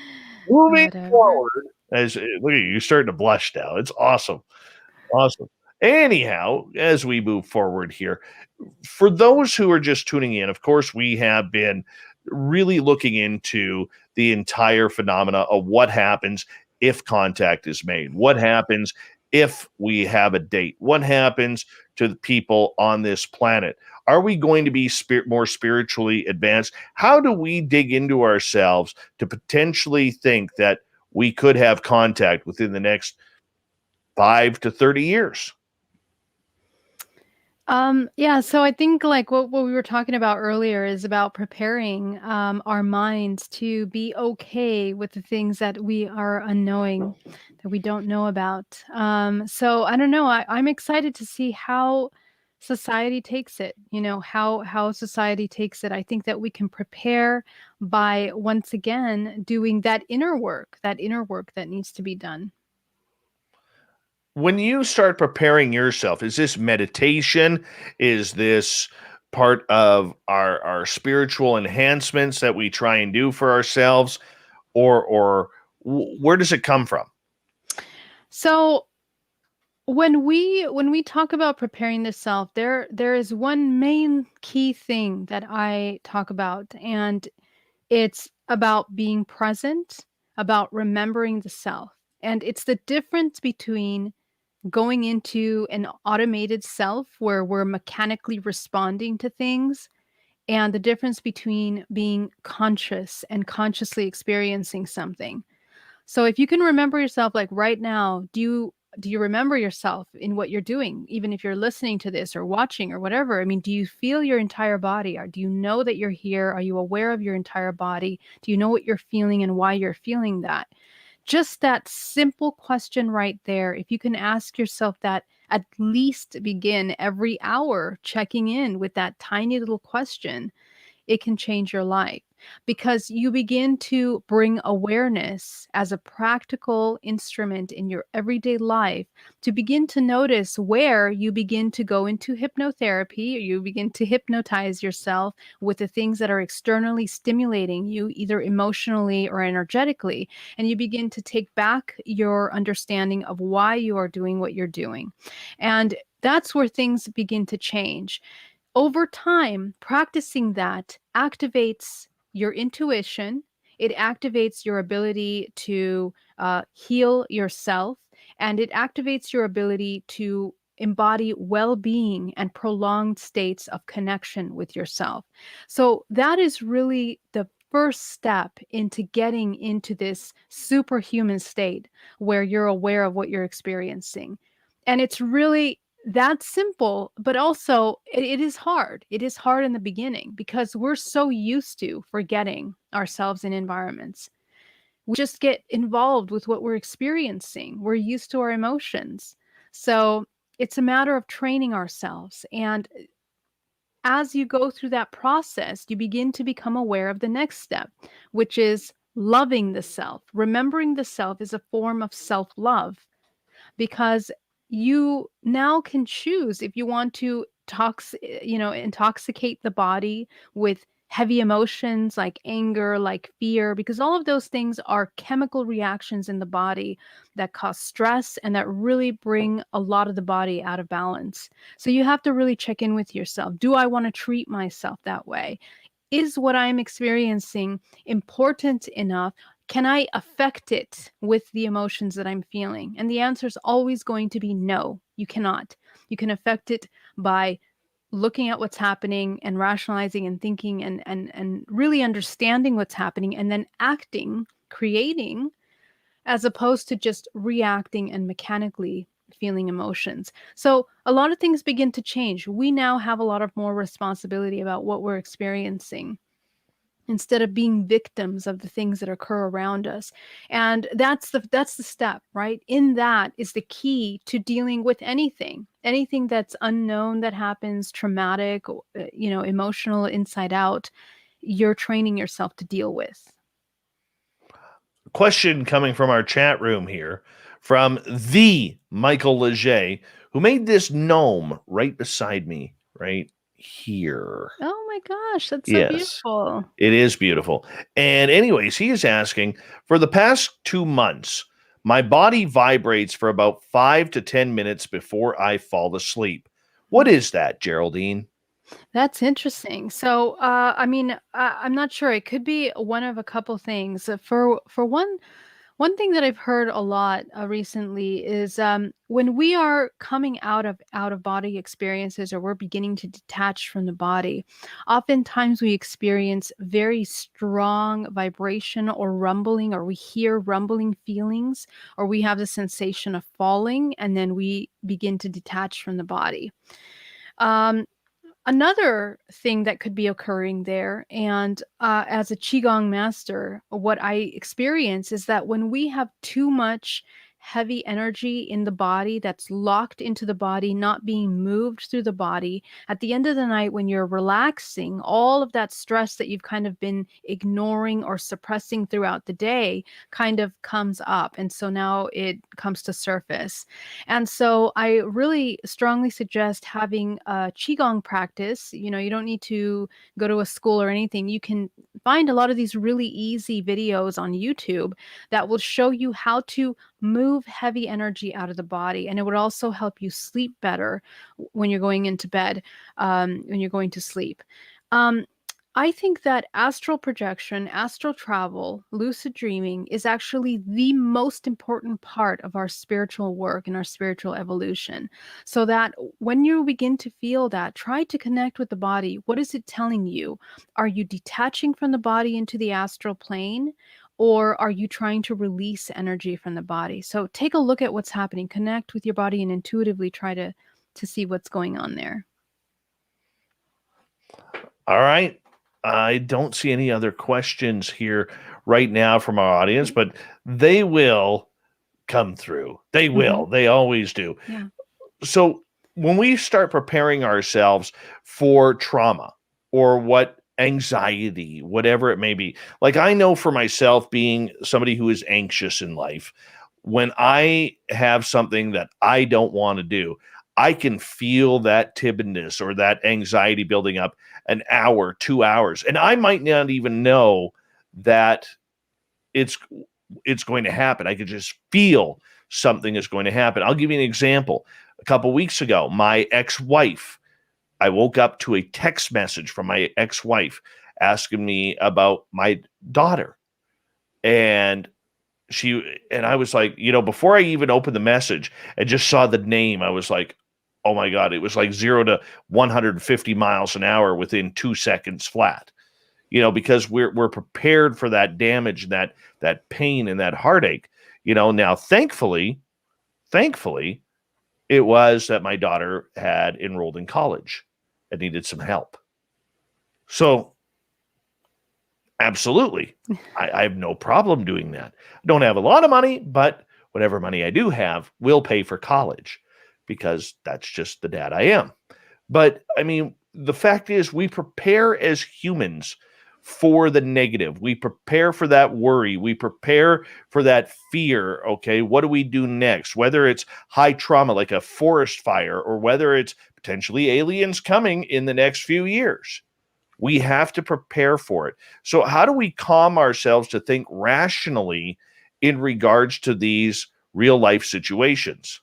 moving forward, look at you. You're starting to blush now. It's awesome. Awesome. Anyhow, as we move forward here, for those who are just tuning in, of course, we have been really looking into the entire phenomena of what happens if contact is made, what happens if we have a date, what happens to the people on this planet. Are we going to be more spiritually advanced? How do we dig into ourselves to potentially think that we could have contact within the next 5 to 30 years?
Yeah, so I think like what we were talking about earlier is about preparing our minds to be okay with the things that we are unknowing, that we don't know about. So I don't know. I'm excited to see how society takes it, how society takes it. I think that we can prepare by once again doing that inner work that needs to be done.
When you start preparing yourself, is this meditation? Is this part of our spiritual enhancements that we try and do for ourselves, or where does it come from?
So when we talk about preparing the self, there is one main key thing that I talk about, and it's about being present, about remembering the self. And it's the difference between going into an automated self where we're mechanically responding to things, and the difference between being conscious and consciously experiencing something. So if you can remember yourself, like right now, do you remember yourself in what you're doing, even if you're listening to this or watching or whatever? I mean, do you feel your entire body? Or do you know that you're here? Are you aware of your entire body? Do you know what you're feeling and why you're feeling that? Just that simple question right there. If you can ask yourself that, at least begin every hour checking in with that tiny little question, it can change your life. because you begin to bring awareness as a practical instrument in your everyday life to begin to notice where you begin to go into hypnotherapy, or you begin to hypnotize yourself with the things that are externally stimulating you, either emotionally or energetically, and you begin to take back your understanding of why you are doing what you're doing. And that's where things begin to change. Over time, practicing that activates your intuition. It activates your ability to heal yourself, and it activates your ability to embody well being and prolonged states of connection with yourself. So, that is really the first step into getting into this superhuman state where you're aware of what you're experiencing. And it's really that simple, but also it is hard. It is hard in the beginning because we're so used to forgetting ourselves in environments. We just get involved with what we're experiencing. We're used to our emotions. So it's a matter of training ourselves. And as you go through that process, you begin to become aware of the next step, which is loving the self. Remembering the self is a form of self love, because you now can choose if you want to intoxicate the body with heavy emotions like anger, like fear, because all of those things are chemical reactions in the body that cause stress and that really bring a lot of the body out of balance. So you have to really check in with yourself. Do I want to treat myself that way? Is what I'm experiencing important enough? Can I affect it with the emotions that I'm feeling? And the answer is always going to be no, you cannot. You can affect it by looking at what's happening and rationalizing and thinking and really understanding what's happening and then acting, creating, as opposed to just reacting and mechanically feeling emotions. So a lot of things begin to change. We now have a lot of more responsibility about what we're experiencing instead of being victims of the things that occur around us. And that's the step, right? In that is the key to dealing with anything that's unknown, that happens, traumatic, emotional, inside out. You're training yourself to deal with.
Question coming from our chat room here from the Michael Leger, who made this gnome right beside me, right here.
Oh my gosh, that's so
Yes,
beautiful.
it is beautiful. And anyways, he is asking, for the past 2 months, my body vibrates for about 5 to 10 minutes before I fall asleep. What is that, Geraldine?
That's interesting. So, I'm not sure. It could be one of a couple things. For one thing that I've heard a lot recently is when we are coming out of body experiences, or we're beginning to detach from the body. Oftentimes, we experience very strong vibration or rumbling, or we hear rumbling feelings, or we have the sensation of falling, and then we begin to detach from the body. Um, Another thing that could be occurring there, and as a Qigong master, what I experience is that when we have too much heavy energy in the body that's locked into the body, not being moved through the body, at the end of the night, when you're relaxing, all of that stress that you've kind of been ignoring or suppressing throughout the day kind of comes up. And so now it comes to surface. And so I really strongly suggest having a Qigong practice. You don't need to go to a school or anything. You can find a lot of these really easy videos on YouTube that will show you how to move heavy energy out of the body. And it would also help you sleep better when you're going into bed, when you're going to sleep. I think that astral projection, astral travel, lucid dreaming is actually the most important part of our spiritual work and our spiritual evolution. So that when you begin to feel that, try to connect with the body. What is it telling you? Are you detaching from the body into the astral plane? Or are you trying to release energy from the body? So take a look at what's happening, connect with your body, and intuitively try to see what's going on there.
All right. I don't see any other questions here right now from our audience, but they will come through. They will. They always do.
Yeah.
So when we start preparing ourselves for trauma or what anxiety, whatever it may be. Like I know for myself, being somebody who is anxious in life, when I have something that I don't want to do, I can feel that timidness or that anxiety building up an hour, 2 hours, and I might not even know that it's going to happen. I could just feel something is going to happen. I'll give you an example. A couple weeks ago, my ex-wife, I woke up to a text message from my ex-wife asking me about my daughter. And I was like, before I even opened the message and just saw the name, I was like, oh my God, it was like 0 to 150 miles an hour within 2 seconds flat. Because we're prepared for that damage, that pain and that heartache. Now thankfully, it was that my daughter had enrolled in college and needed some help. So absolutely, I have no problem doing that. I don't have a lot of money, but whatever money I do have will pay for college because that's just the dad I am. But I mean, the fact is we prepare as humans for the negative. We prepare for that worry. We prepare for that fear. Okay, what do we do next? Whether it's high trauma like a forest fire or whether it's potentially aliens coming in the next few years, we have to prepare for it. So how do we calm ourselves to think rationally in regards to these real life situations?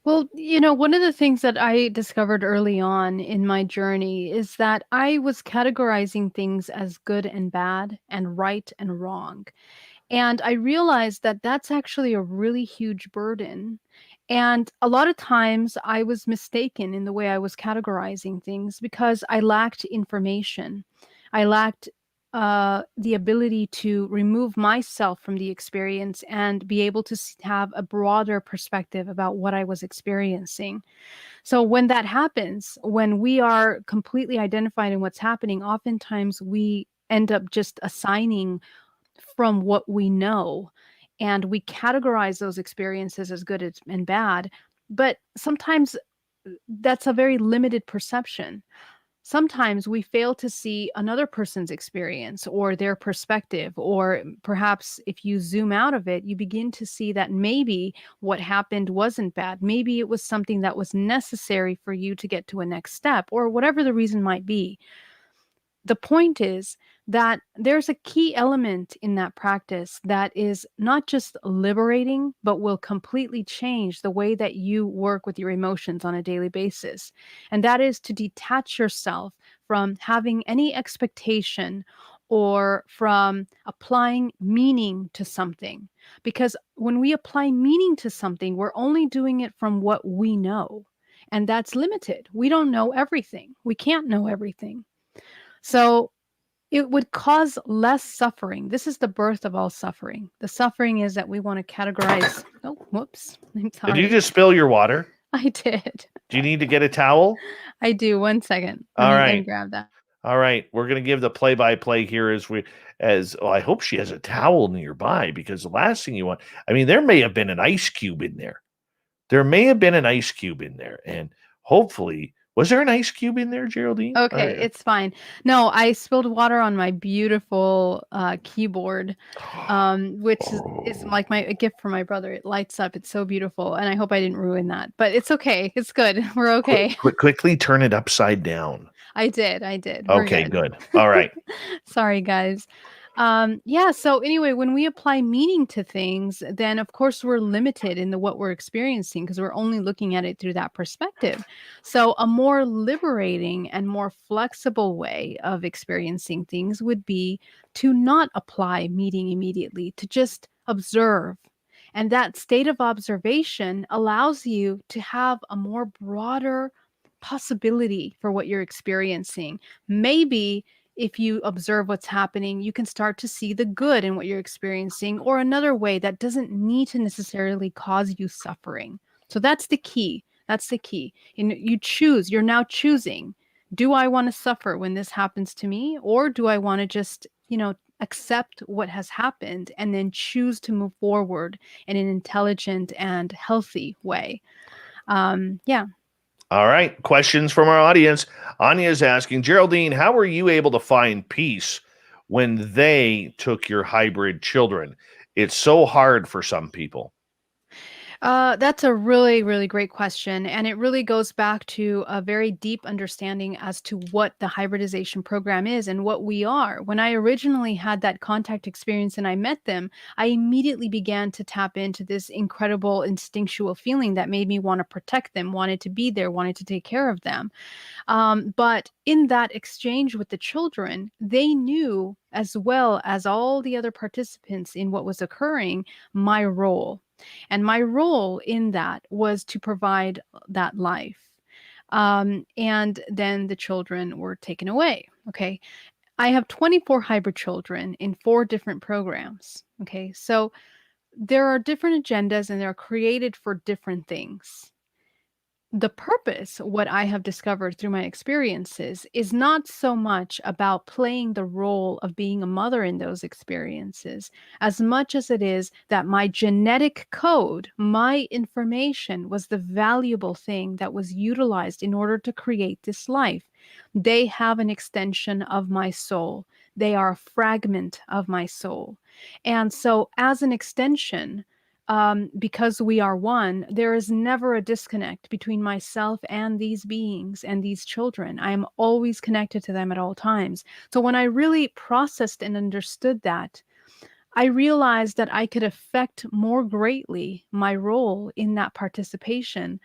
Well, one of the things that I discovered early on in my journey is that I was categorizing things as good and bad and right and wrong. And I realized that that's actually a really huge burden. And a lot of times I was mistaken in the way I was categorizing things because I lacked information. I lacked the ability to remove myself from the experience and be able to have a broader perspective about what I was experiencing. So when that happens, when we are completely identified in what's happening, oftentimes we end up just assigning from what we know, and we categorize those experiences as good and bad. But sometimes that's a very limited perception. Sometimes we fail to see another person's experience or their perspective, or perhaps if you zoom out of it, you begin to see that maybe what happened wasn't bad. Maybe it was something that was necessary for you to get to a next step, or whatever the reason might be. The point is that there's a key element in that practice that is not just liberating, but will completely change the way that you work with your emotions on a daily basis. And that is to detach yourself from having any expectation or from applying meaning to something. Because when we apply meaning to something, we're only doing it from what we know. And that's limited. We don't know everything. We can't know everything. So it would cause less suffering. This is the birth of all suffering. The suffering is that we want to categorize. Oh, whoops. I'm sorry.
Did you just spill your water?
I did.
Do you need to get a towel?
I do. 1 second.
All
Let
right.
me grab that.
All right. We're going to give the play-by-play here I hope she has a towel nearby, because the last thing you want, I mean, there may have been an ice cube in there. And hopefully, was there an ice cube in there, Geraldine?
Okay, it's fine. No, I spilled water on my beautiful keyboard, which is like a gift from my brother. It lights up. It's so beautiful, and I hope I didn't ruin that. But it's okay. It's good. We're okay.
Quickly turn it upside down.
I did. We're
Okay, good. All right.
Sorry, guys. So anyway, when we apply meaning to things, then of course we're limited in what we're experiencing because we're only looking at it through that perspective. So a more liberating and more flexible way of experiencing things would be to not apply meaning immediately, to just observe. And that state of observation allows you to have a more broader possibility for what you're experiencing. Maybe if you observe what's happening, you can start to see the good in what you're experiencing, or another way that doesn't need to necessarily cause you suffering. So that's the key. And you're now choosing, do I want to suffer when this happens to me? Or do I want to just, accept what has happened and then choose to move forward in an intelligent and healthy way? Yeah.
All right. Questions from our audience. Anya is asking, Geraldine, how were you able to find peace when they took your hybrid children? It's so hard for some people.
That's a really, really great question. And it really goes back to a very deep understanding as to what the hybridization program is and what we are. When I originally had that contact experience and I met them, I immediately began to tap into this incredible instinctual feeling that made me want to protect them, wanted to be there, wanted to take care of them. But in that exchange with the children, they knew, as well as all the other participants in what was occurring, my role. And my role in that was to provide that life. And then the children were taken away. Okay. I have 24 hybrid children in 4 different programs. Okay. So there are different agendas and they're created for different things. The purpose, what I have discovered through my experiences, is not so much about playing the role of being a mother in those experiences, as much as it is that my genetic code, my information, was the valuable thing that was utilized in order to create this life. They have an extension of my soul, they are a fragment of my soul. And so, as an extension, because we are one, there is never a disconnect between myself and these beings and these children. I am always connected to them at all times. So when I really processed and understood that, I realized that I could affect more greatly my role in that participation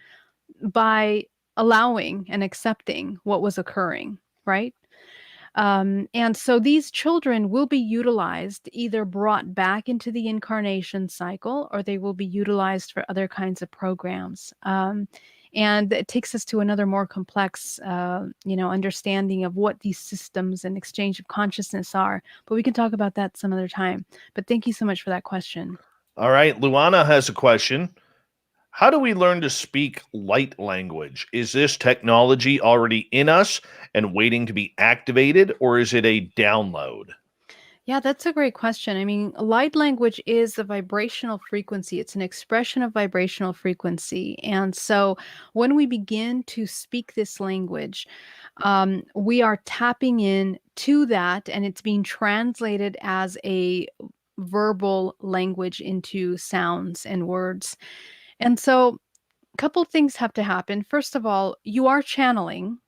by allowing and accepting what was occurring, right? And so these children will be utilized, either brought back into the incarnation cycle, or they will be utilized for other kinds of programs. And it takes us to another more complex, understanding of what these systems and exchange of consciousness are. But we can talk about that some other time. But thank you so much for that question.
All right. Luana has a question. How do we learn to speak light language? Is this technology already in us and waiting to be activated, or is it a download?
Yeah, that's a great question. I mean, light language is a vibrational frequency. It's an expression of vibrational frequency. And so when we begin to speak this language, we are tapping in to that, and it's being translated as a verbal language into sounds and words. And so a couple things have to happen. First of all, you are channeling.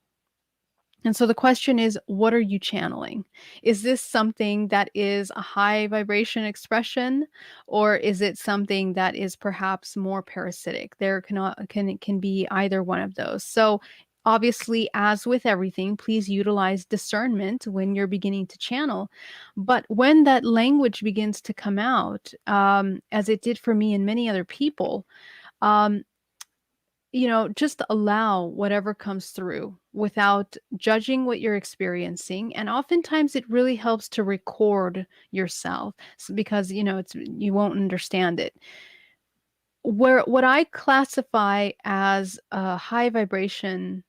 And so the question is, what are you channeling? Is this something that is a high vibration expression, or is it something that is perhaps more parasitic? There can be either one of those. So obviously, as with everything, please utilize discernment when you're beginning to channel. But when that language begins to come out, as it did for me and many other people, um, just allow whatever comes through without judging what you're experiencing. And oftentimes it really helps to record yourself because, you won't understand it. What I classify as a high vibration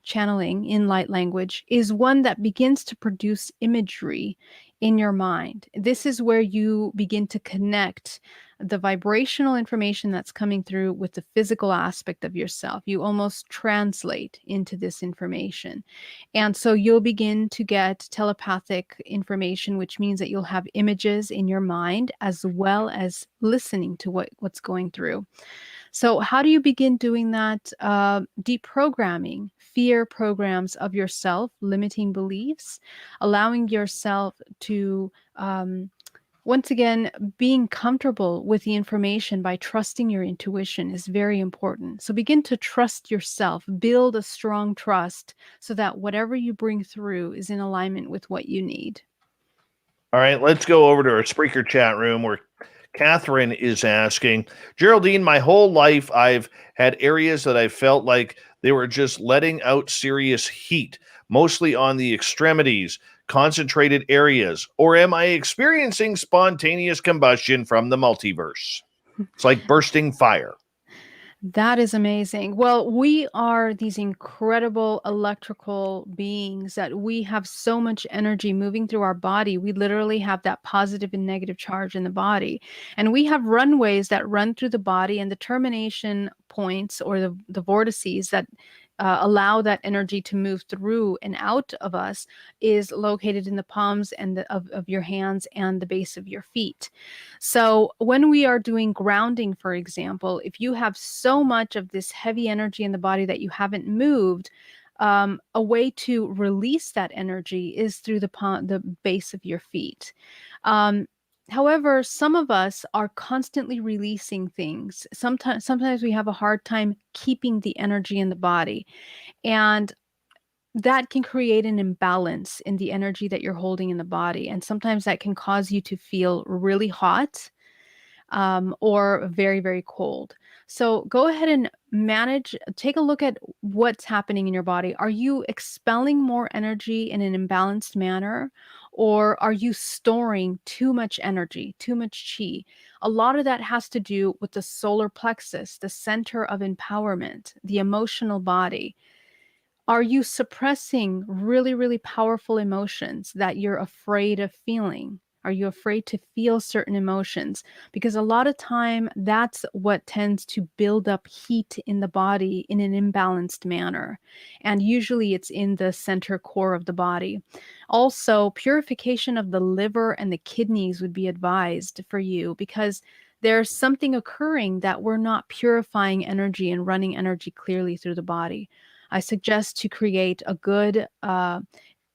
channeling in light language is one that begins to produce imagery in your mind. This is where you begin to connect the vibrational information that's coming through with the physical aspect of yourself. You almost translate into this information. And so you'll begin to get telepathic information, which means that you'll have images in your mind as well as listening to what's going through. So, how do you begin doing that? Deprogramming fear programs of yourself, limiting beliefs, allowing yourself to, once again, being comfortable with the information by trusting your intuition is very important. So, begin to trust yourself, build a strong trust so that whatever you bring through is in alignment with what you need.
All right, let's go over to our Spreaker chat room where Catherine is asking, Geraldine, my whole life I've had areas that I felt like they were just letting out serious heat, mostly on the extremities, concentrated areas, or am I experiencing spontaneous combustion from the multiverse? It's like bursting fire.
That is amazing. Well, we are these incredible electrical beings that we have so much energy moving through our body. We literally have that positive and negative charge in the body. And we have runways that run through the body, and the termination points or the vortices that allow that energy to move through and out of us is located in the palms and of your hands and the base of your feet. So when we are doing grounding, for example, if you have so much of this heavy energy in the body that you haven't moved, a way to release that energy is through the base of your feet. However, some of us are constantly releasing things. Sometimes we have a hard time keeping the energy in the body, and that can create an imbalance in the energy that you're holding in the body. And sometimes that can cause you to feel really hot, or very, very cold. So go ahead and take a look at what's happening in your body. Are you expelling more energy in an imbalanced manner? Or are you storing too much energy, too much chi? A lot of that has to do with the solar plexus, the center of empowerment, the emotional body. Are you suppressing really, really powerful emotions that you're afraid of feeling? Are you afraid to feel certain emotions? Because a lot of time, that's what tends to build up heat in the body in an imbalanced manner. And usually it's in the center core of the body. Also, purification of the liver and the kidneys would be advised for you, because there's something occurring that we're not purifying energy and running energy clearly through the body. I suggest to create a good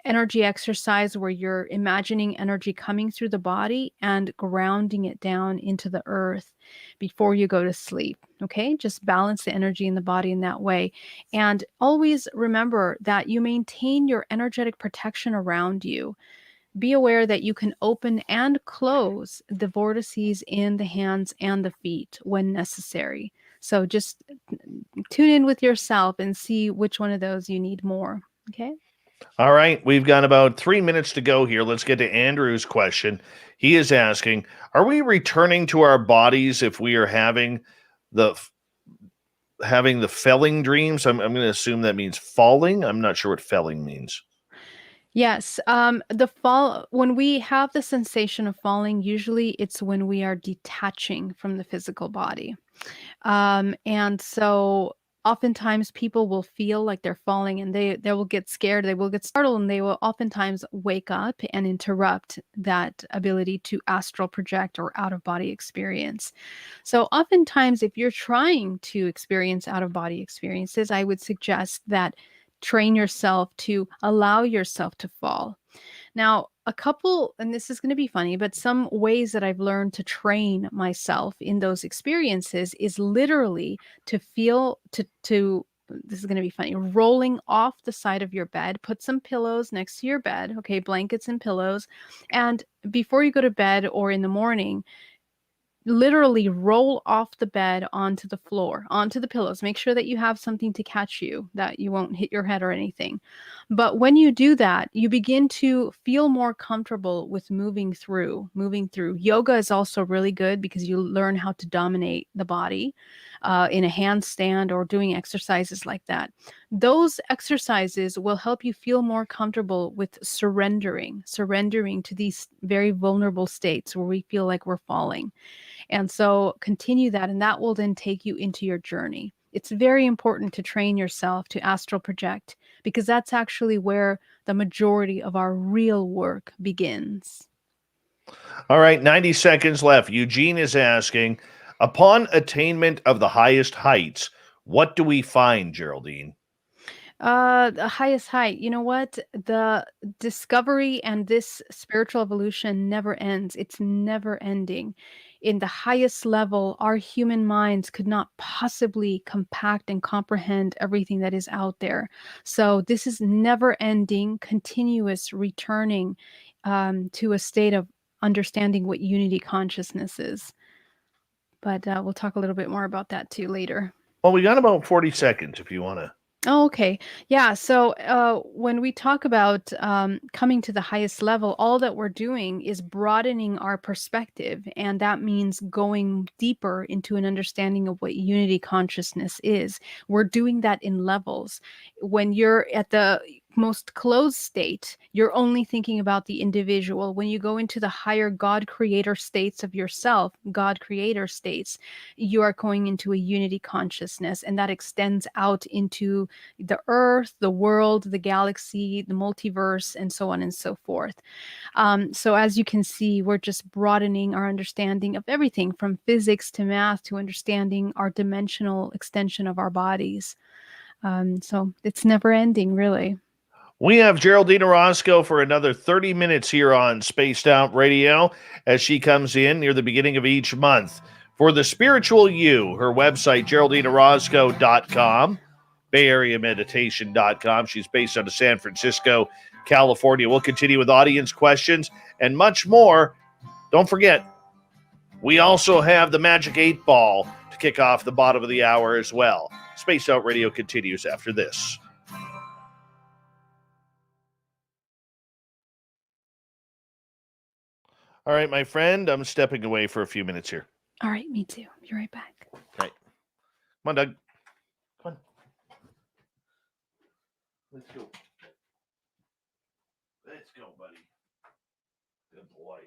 energy exercise where you're imagining energy coming through the body and grounding it down into the earth before you go to sleep. Okay, just balance the energy in the body in that way. And always remember that you maintain your energetic protection around you. Be aware that you can open and close the vortices in the hands and the feet when necessary. So just tune in with yourself and see which one of those you need more. Okay.
All right, we've got about 3 minutes to go here. Let's get to Andrew's question. He is asking, are we returning to our bodies if we are having the felling dreams? I'm going to assume that means falling. I'm not sure what felling means.
Yes. When we have the sensation of falling, usually it's when we are detaching from the physical body. And so oftentimes people will feel like they're falling, and they will get scared, they will get startled, and they will oftentimes wake up and interrupt that ability to astral project or out of body experience. So oftentimes, if you're trying to experience out of body experiences, I would suggest that train yourself to allow yourself to fall. Now, and this is going to be funny, but some ways that I've learned to train myself in those experiences is literally to feel, this is going to be funny, rolling off the side of your bed. Put some pillows next to your bed, okay, blankets and pillows. And before you go to bed or in the morning, literally roll off the bed onto the floor, onto the pillows. Make sure that you have something to catch you, that you won't hit your head or anything. But when you do that, you begin to feel more comfortable with moving through. Yoga is also really good because you learn how to dominate the body in a handstand or doing exercises like that. Those exercises will help you feel more comfortable with surrendering to these very vulnerable states where we feel like we're falling. And so continue that, and that will then take you into your journey. It's very important to train yourself to astral project, because that's actually where the majority of our real work begins.
All right, 90 seconds left. Eugene is asking, upon attainment of the highest heights, what do we find, Geraldine?
The highest height. You know what? The discovery and this spiritual evolution never ends. It's never ending. In the highest level, our human minds could not possibly compact and comprehend everything that is out there. So this is never ending, continuous returning to a state of understanding what unity consciousness is. But we'll talk a little bit more about that too later.
Well, we got about 40 seconds if you want to.
Oh, okay. Yeah. So when we talk about coming to the highest level, all that we're doing is broadening our perspective. And that means going deeper into an understanding of what unity consciousness is. We're doing that in levels. When you're at the most closed state, you're only thinking about the individual. When you go into the higher God creator states of yourself, God creator states, you are going into a unity consciousness, and that extends out into the earth, the world, the galaxy, the multiverse, and so on and so forth. So as you can see, we're just broadening our understanding of everything from physics to math to understanding our dimensional extension of our bodies. So it's never ending, really.
We have Geraldine Orozco for another 30 minutes here on Spaced Out Radio as she comes in near the beginning of each month. For the spiritual you, her website, GeraldineOrozco.com, BayAreaMeditation.com. She's based out of San Francisco, California. We'll continue with audience questions and much more. Don't forget, we also have the Magic 8 Ball to kick off the bottom of the hour as well. Spaced Out Radio continues after this. All right, my friend, I'm stepping away for a few minutes here.
All right, me too. Be right back.
Okay. Come on, Doug. Come on. Let's go. Let's go, buddy. Good boy.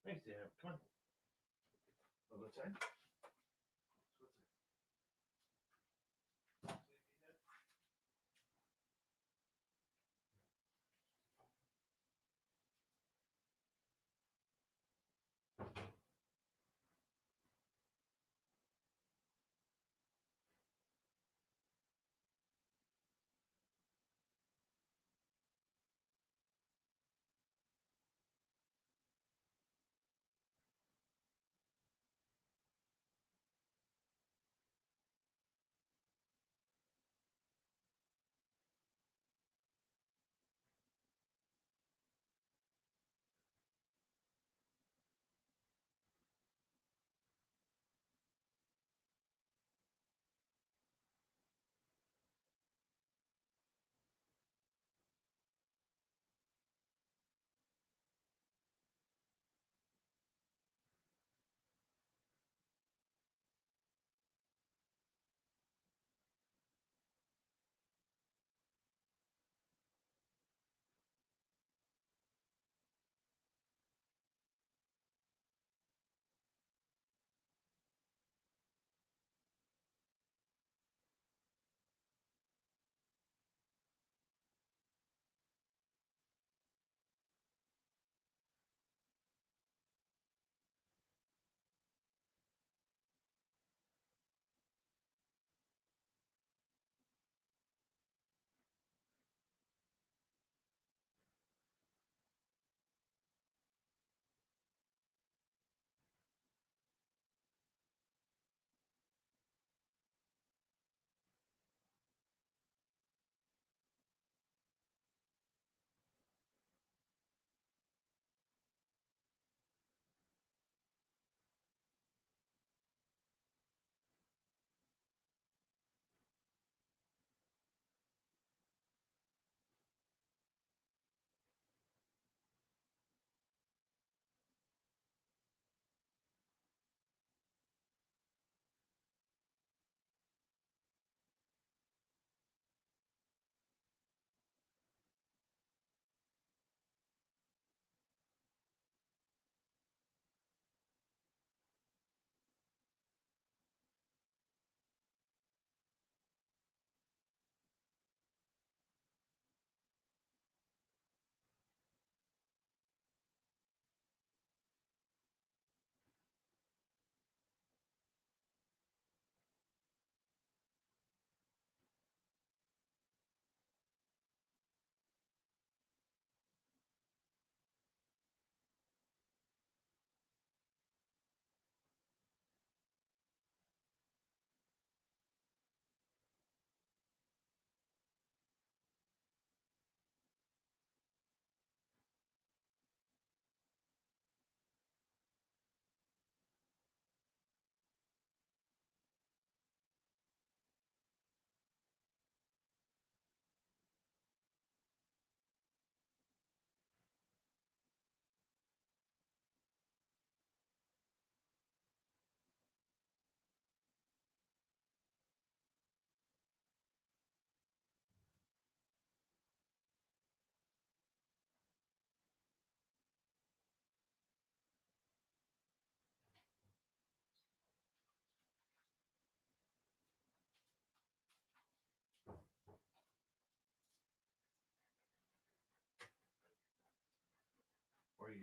Thanks, Dan. Come on. Other side.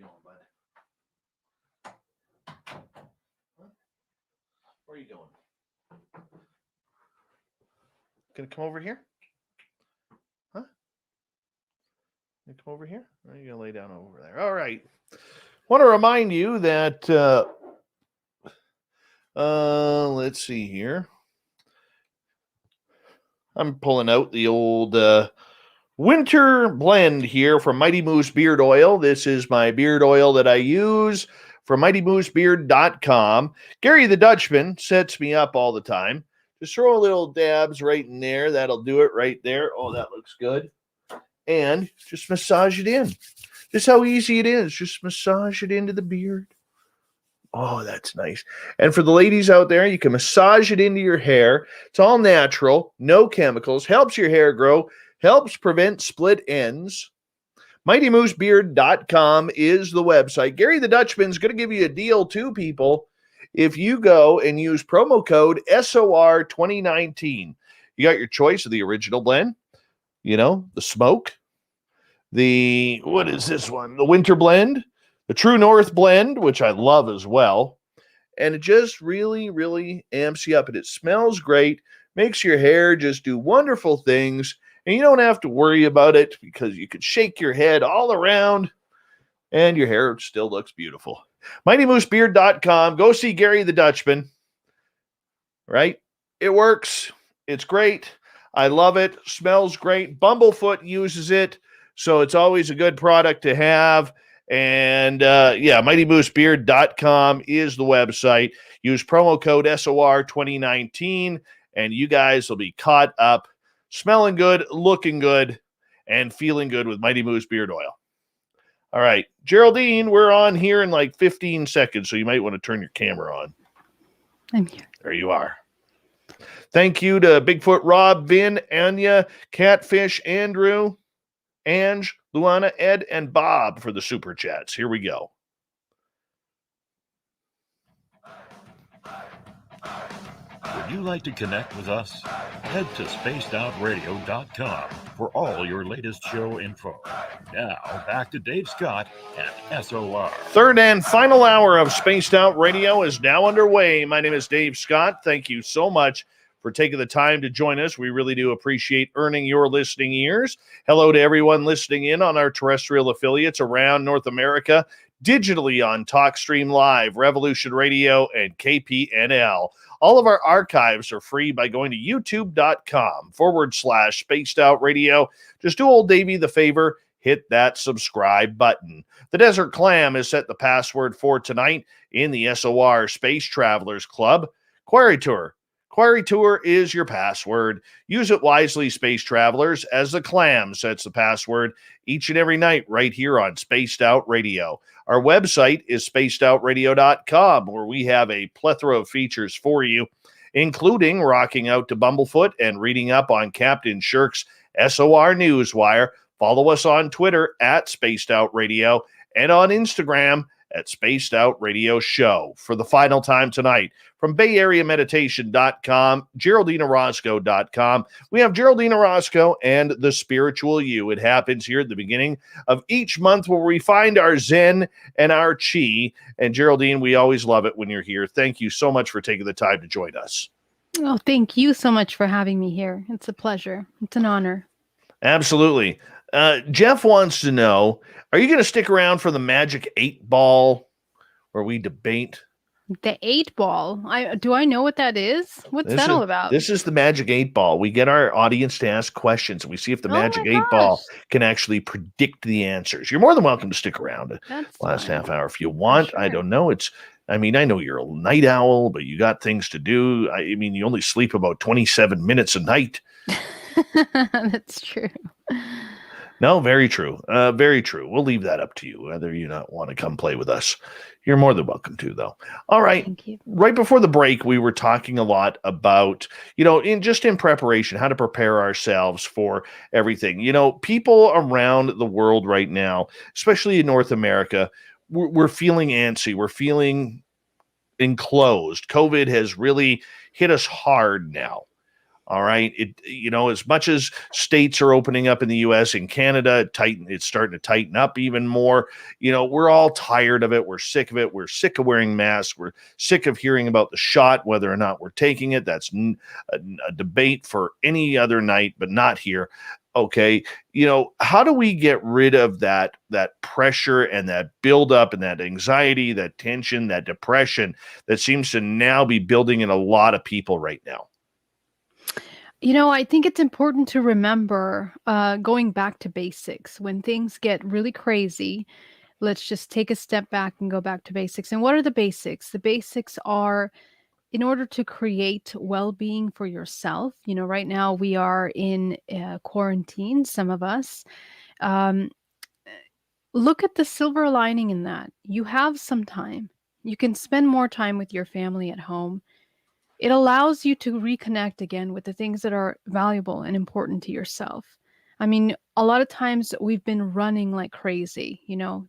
going, bud? Huh? Where are you going? Gonna come over here? Huh? You come over here? Or are you gonna lay down over there? All right. Want to remind you that let's see here. I'm pulling out the old winter blend here from Mighty Moose Beard Oil. This is my beard oil that I use from mightymoosebeard.com. Gary the Dutchman sets me up all the time. Just throw a little dabs right in there. That'll do it right there. Oh, that looks good. And just massage it in. Just how easy it is. Just massage it into the beard. Oh, that's nice. And for the ladies out there, you can massage it into your hair. It's all natural, no chemicals, helps your hair grow, helps prevent split ends. MightyMooseBeard.com is the website. Gary the Dutchman's going to give you a deal too, people. If you go and use promo code SOR2019, you got your choice of the original blend, the smoke, what is this one? The winter blend, the True North blend, which I love as well. And it just really, really amps you up. And it smells great, makes your hair just do wonderful things. And you don't have to worry about it because you can shake your head all around and your hair still looks beautiful. MightyMooseBeard.com. Go see Gary the Dutchman. Right? It works. It's great. I love it. Smells great. Bumblefoot uses it. So it's always a good product to have. And MightyMooseBeard.com is the website. Use promo code SOR2019 and you guys will be caught up, smelling good, looking good, and feeling good with Mighty Moose Beard Oil. All right, Geraldine, we're on here in like 15 seconds, so you might want to turn your camera on.
I'm here.
There you are. Thank you to Bigfoot Rob, Vin, Anya, Catfish, Andrew, Ange, Luana, Ed, and Bob for the super chats. Here we go.
Would you like to connect with us? Head to spacedoutradio.com for all your latest show info. Now, back to Dave Scott and SOR.
Third and final hour of Spaced Out Radio is now underway. My name is Dave Scott. Thank you so much for taking the time to join us. We really do appreciate earning your listening ears. Hello to everyone listening in on our terrestrial affiliates around North America, digitally on TalkStream Live, Revolution Radio, and KPNL. All of our archives are free by going to youtube.com/Spaced Out Radio. Just do old Davey the favor, hit that subscribe button. The Desert Clam has set the password for tonight in the SOR Space Travelers Club. Quarry Tour. Quarry Tour is your password. Use it wisely, space travelers, as the Clam sets the password each and every night right here on Spaced Out Radio. Our website is spacedoutradio.com, where we have a plethora of features for you, including rocking out to Bumblefoot and reading up on Captain Shirk's SOR Newswire. Follow us on Twitter at Spaced Out Radio and on Instagram at Spaced Out Radio Show. For the final time tonight, from BayAreaMeditation.com, GeraldineOrozco.com, we have Geraldine Orozco and The Spiritual You. It happens here at the beginning of each month where we find our Zen and our Chi. And Geraldine, we always love it when you're here. Thank you so much for taking the time to join us.
Oh, thank you so much for having me here. It's a pleasure. It's an honor.
Absolutely. Jeff wants to know, are you going to stick around for the Magic 8 Ball where we debate?
The 8 Ball. Do I know what that is? What's that all about?
This is the Magic 8 Ball. We get our audience to ask questions, and we see if the Magic 8 Ball can actually predict the answers. You're more than welcome to stick around the last half hour if you want. Sure. I don't know. I know you're a night owl, but you got things to do. You only sleep about 27 minutes a night.
That's true.
No, very true. Very true. We'll leave that up to you, whether you not want to come play with us. You're more than welcome to, though. All right.
Thank you.
Right before the break, we were talking a lot about, in preparation, how to prepare ourselves for everything. People around the world right now, especially in North America, we're feeling antsy. We're feeling enclosed. COVID has really hit us hard now. All right. As much as states are opening up in the US and Canada, it's starting to tighten up even more. We're all tired of it. We're sick of it. We're sick of wearing masks. We're sick of hearing about the shot, whether or not we're taking it. That's a debate for any other night, but not here. Okay. How do we get rid of that pressure and that buildup and that anxiety, that tension, that depression that seems to now be building in a lot of people right now?
I think it's important to remember going back to basics. When things get really crazy, let's just take a step back and go back to basics. And what are the basics? The basics are, in order to create well-being for yourself. Right now we are in quarantine, some of us. Um, Look at the silver lining in that. You have some time. You can spend more time with your family at home. It allows you to reconnect again with the things that are valuable and important to yourself. I mean, a lot of times we've been running like crazy,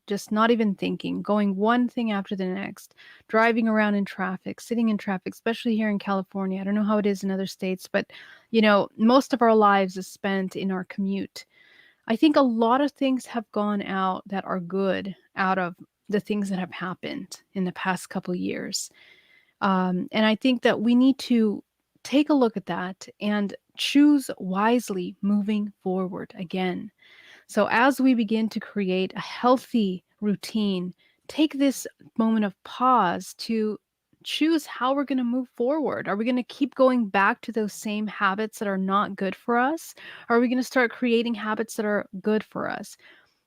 just not even thinking, going one thing after the next, driving around in traffic, sitting in traffic, especially here in California. I don't know how it is in other states, but, most of our lives is spent in our commute. I think a lot of things have gone out that are good out of the things that have happened in the past couple years. And I think that we need to take a look at that and choose wisely moving forward again. So, as we begin to create a healthy routine, take this moment of pause to choose how we're going to move forward. Are we going to keep going back to those same habits that are not good for us? Or are we going to start creating habits that are good for us?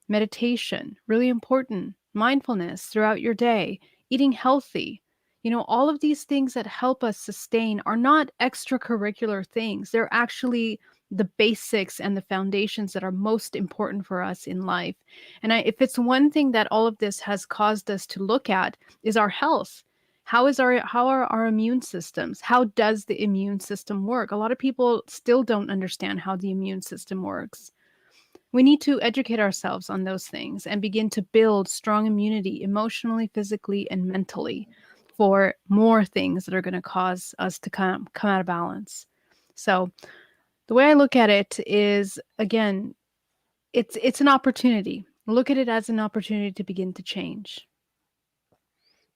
Meditation, really important. Mindfulness throughout your day, eating healthy. All of these things that help us sustain are not extracurricular things. They're actually the basics and the foundations that are most important for us in life. And if it's one thing that all of this has caused us to look at is our health. How are our immune systems? How does the immune system work? A lot of people still don't understand how the immune system works. We need to educate ourselves on those things and begin to build strong immunity emotionally, physically, and mentally for more things that are going to cause us to come out of balance. So the way I look at it is, again, it's an opportunity. Look at it as an opportunity to begin to change.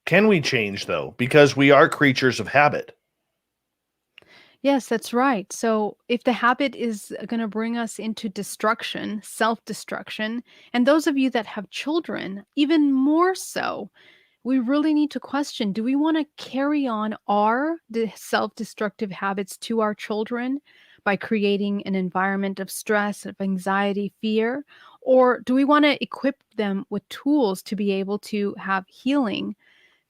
Can we change, though? Because we are creatures of habit.
Yes, that's right. So if the habit is going to bring us into destruction, self-destruction, and those of you that have children, even more so, we really need to question, do we want to carry on our self-destructive habits to our children by creating an environment of stress, of anxiety, fear? Or do we want to equip them with tools to be able to have healing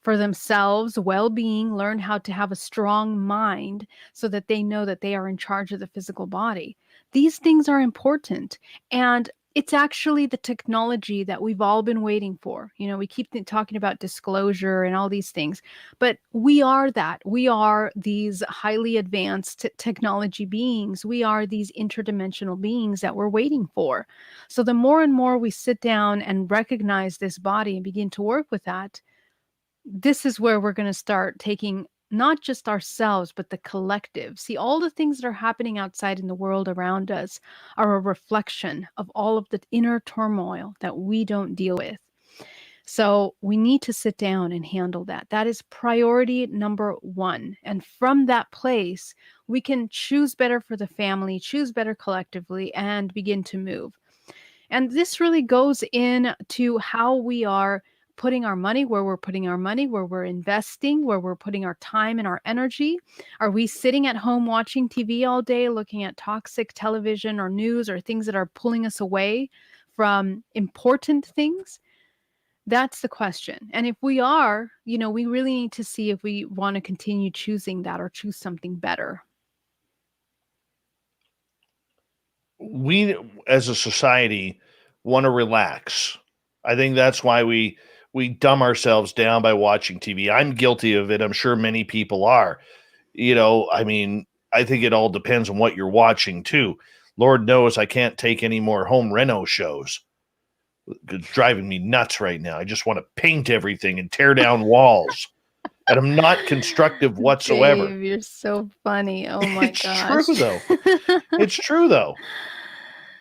for themselves, well-being, learn how to have a strong mind so that they know that they are in charge of the physical body? These things are important. And it's actually the technology that we've all been waiting for. We keep talking about disclosure and all these things, but we are that. We are these highly advanced technology beings. We are these interdimensional beings that we're waiting for. So the more and more we sit down and recognize this body and begin to work with that, this is where we're going to start taking not just ourselves, but the collective. See, all the things that are happening outside in the world around us are a reflection of all of the inner turmoil that we don't deal with. So we need to sit down and handle that. That is priority number one. And from that place, we can choose better for the family, choose better collectively, and begin to move. And this really goes into how we are putting our money, where we're putting our money, where we're investing, where we're putting our time and our energy. Are we sitting at home watching TV all day, looking at toxic television or news or things that are pulling us away from important things? That's the question. And if we are, we really need to see if we want to continue choosing that or choose something better.
We, as a society, want to relax. I think that's why we dumb ourselves down by watching TV. I'm guilty of it. I'm sure many people are. I mean, I think it all depends on what you're watching too. Lord knows I can't take any more home reno shows. It's driving me nuts right now. I just want to paint everything and tear down walls. and I'm not constructive whatsoever.
Dave, you're so funny. Oh my
It's
gosh.
true, though. It's true, though.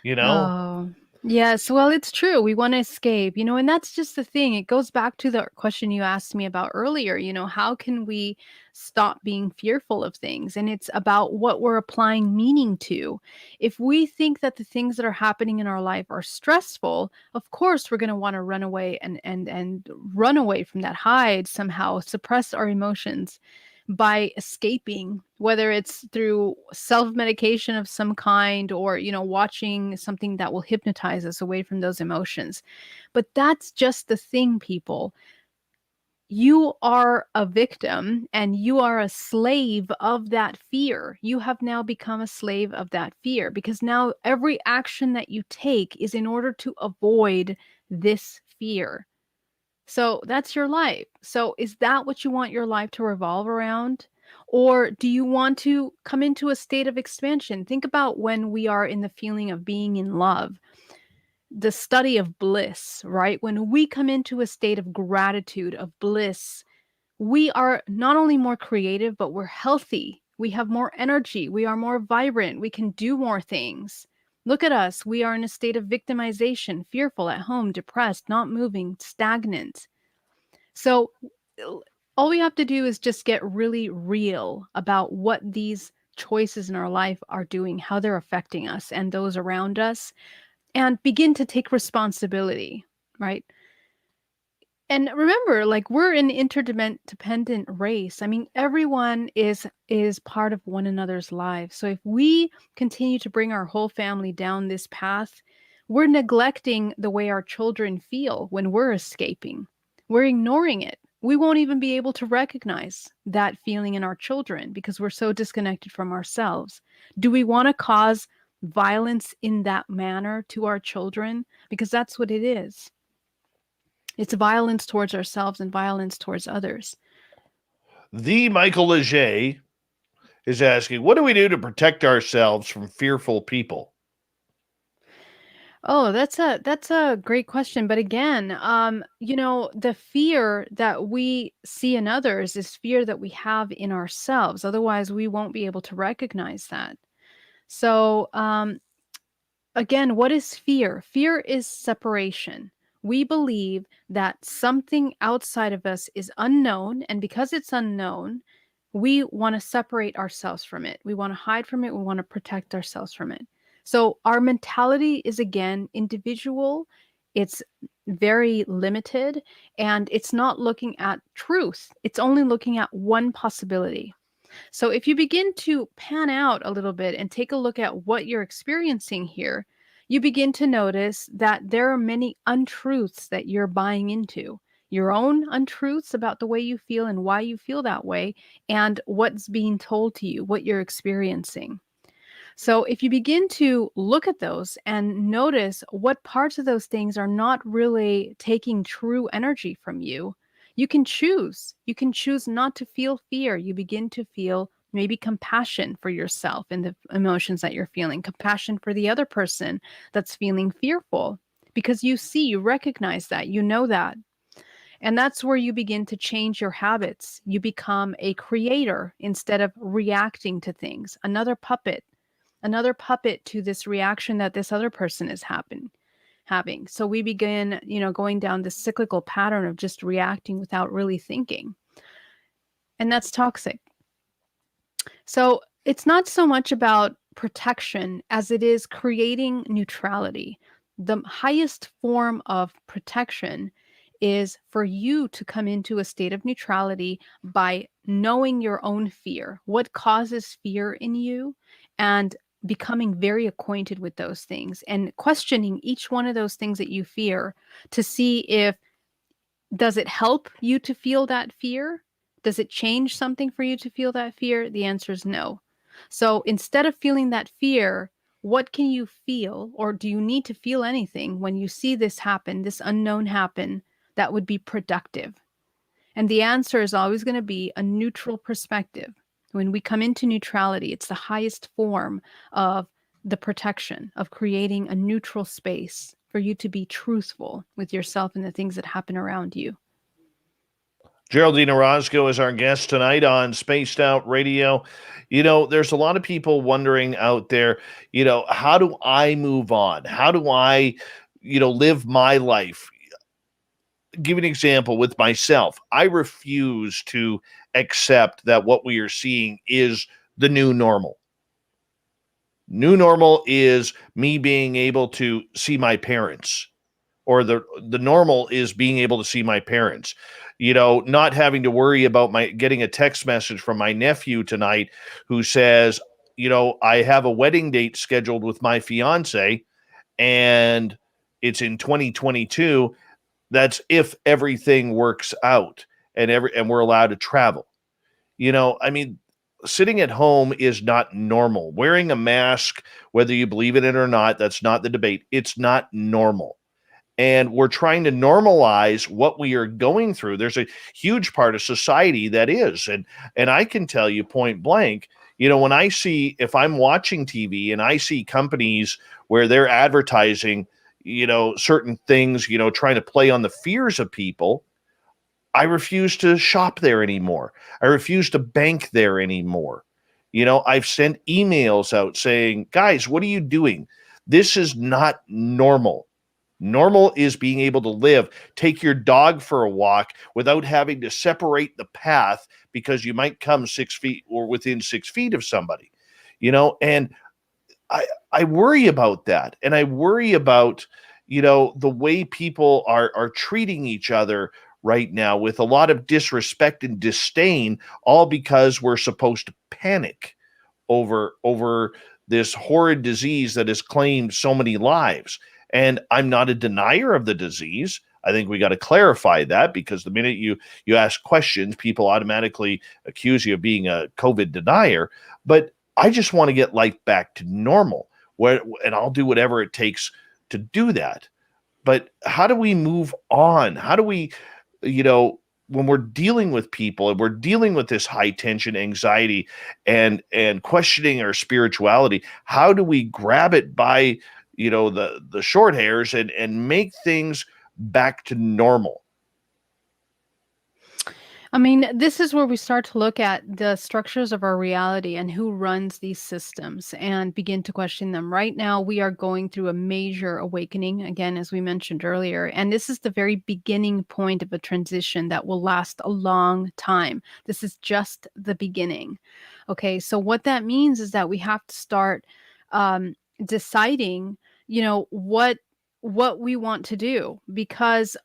You know?
Oh, yes. Well, it's true. We want to escape, and that's just the thing. It goes back to the question you asked me about earlier. How can we stop being fearful of things? And it's about what we're applying meaning to. If we think that the things that are happening in our life are stressful, of course we're going to want to run away and run away from that, hide somehow, suppress our emotions by escaping, whether it's through self-medication of some kind or, watching something that will hypnotize us away from those emotions. But that's just the thing, people. You are a victim and you are a slave of that fear. You have now become a slave of that fear because now every action that you take is in order to avoid this fear. So that's your life. So is that what you want your life to revolve around? Or do you want to come into a state of expansion? Think about when we are in the feeling of being in love, the study of bliss, right? When we come into a state of gratitude, of bliss, we are not only more creative, but we're healthy. We have more energy. We are more vibrant. We can do more things. Look at us. We are in a state of victimization, fearful, at home, depressed, not moving, stagnant. So all we have to do is just get really real about what these choices in our life are doing, how they're affecting us and those around us, and begin to take responsibility, right? And remember, like, we're an interdependent race. I mean, everyone is part of one another's lives. So if we continue to bring our whole family down this path, we're neglecting the way our children feel when we're escaping. We're ignoring it. We won't even be able to recognize that feeling in our children because we're so disconnected from ourselves. Do we want to cause violence in that manner to our children? Because that's what it is. It's violence towards ourselves and violence towards others.
The Michael Leger is asking, what do we do to protect ourselves from fearful people?
Oh, that's a great question. But again, the fear that we see in others is fear that we have in ourselves. Otherwise, we won't be able to recognize that. So, again, what is fear? Fear is separation. We believe that something outside of us is unknown, and because it's unknown, we want to separate ourselves from it. We want to hide from it. We want to protect ourselves from it. So our mentality is, again, individual. It's very limited, and it's not looking at truth. It's only looking at one possibility. So if you begin to pan out a little bit and take a look at what you're experiencing here, you begin to notice that there are many untruths that you're buying into. Your own untruths about the way you feel and why you feel that way, and what's being told to you, what you're experiencing. So if you begin to look at those and notice what parts of those things are not really taking true energy from you, you can choose. You can choose not to feel fear. You begin to feel maybe compassion for yourself and the emotions that you're feeling, compassion for the other person that's feeling fearful, because you see, you recognize that, you know that. And that's where you begin to change your habits. You become a creator instead of reacting to things, another puppet to this reaction that this other person is having. So we begin, going down this cyclical pattern of just reacting without really thinking. And that's toxic. So it's not so much about protection as it is creating neutrality. The highest form of protection is for you to come into a state of neutrality by knowing your own fear, what causes fear in you, and becoming very acquainted with those things and questioning each one of those things that you fear to see if, does it help you to feel that fear? Does it change something for you to feel that fear? The answer is no. So instead of feeling that fear, what can you feel, or do you need to feel anything when you see this happen, this unknown happen, that would be productive? And the answer is always going to be a neutral perspective. When we come into neutrality, it's the highest form of the protection of creating a neutral space for you to be truthful with yourself and the things that happen around you.
Geraldine Orozco is our guest tonight on Spaced Out Radio. There's a lot of people wondering out there, how do I move on? How do I, live my life? Give an example with myself. I refuse to accept that what we are seeing is the new normal. New normal is me being able to see my parents, or the normal is being able to see my parents. Not having to worry about my getting a text message from my nephew tonight who says, I have a wedding date scheduled with my fiance and it's in 2022. That's if everything works out and we're allowed to travel. I mean, sitting at home is not normal. Wearing a mask, whether you believe in it or not, that's not the debate. It's not normal. And we're trying to normalize what we are going through. There's a huge part of society that is. And I can tell you point blank, when if I'm watching TV and I see companies where they're advertising, certain things, trying to play on the fears of people, I refuse to shop there anymore. I refuse to bank there anymore. I've sent emails out saying, guys, what are you doing? This is not normal. Normal is being able to live, take your dog for a walk without having to separate the path because you might come 6 feet or within 6 feet of somebody, and I worry about that. And I worry about, the way people are treating each other right now with a lot of disrespect and disdain, all because we're supposed to panic over this horrid disease that has claimed so many lives. And I'm not a denier of the disease. I think we got to clarify that, because the minute you ask questions, people automatically accuse you of being a COVID denier. But I just want to get life back to normal, and I'll do whatever it takes to do that. But how do we move on? How do we, when we're dealing with people and we're dealing with this high tension anxiety and questioning our spirituality, how do we grab it by, the short hairs and make things back to normal?
I mean, this is where we start to look at the structures of our reality and who runs these systems and begin to question them. Right now, we are going through a major awakening, again, as we mentioned earlier. And this is the very beginning point of a transition that will last a long time. This is just the beginning. Okay, so what that means is that we have to start deciding, what we want to do, because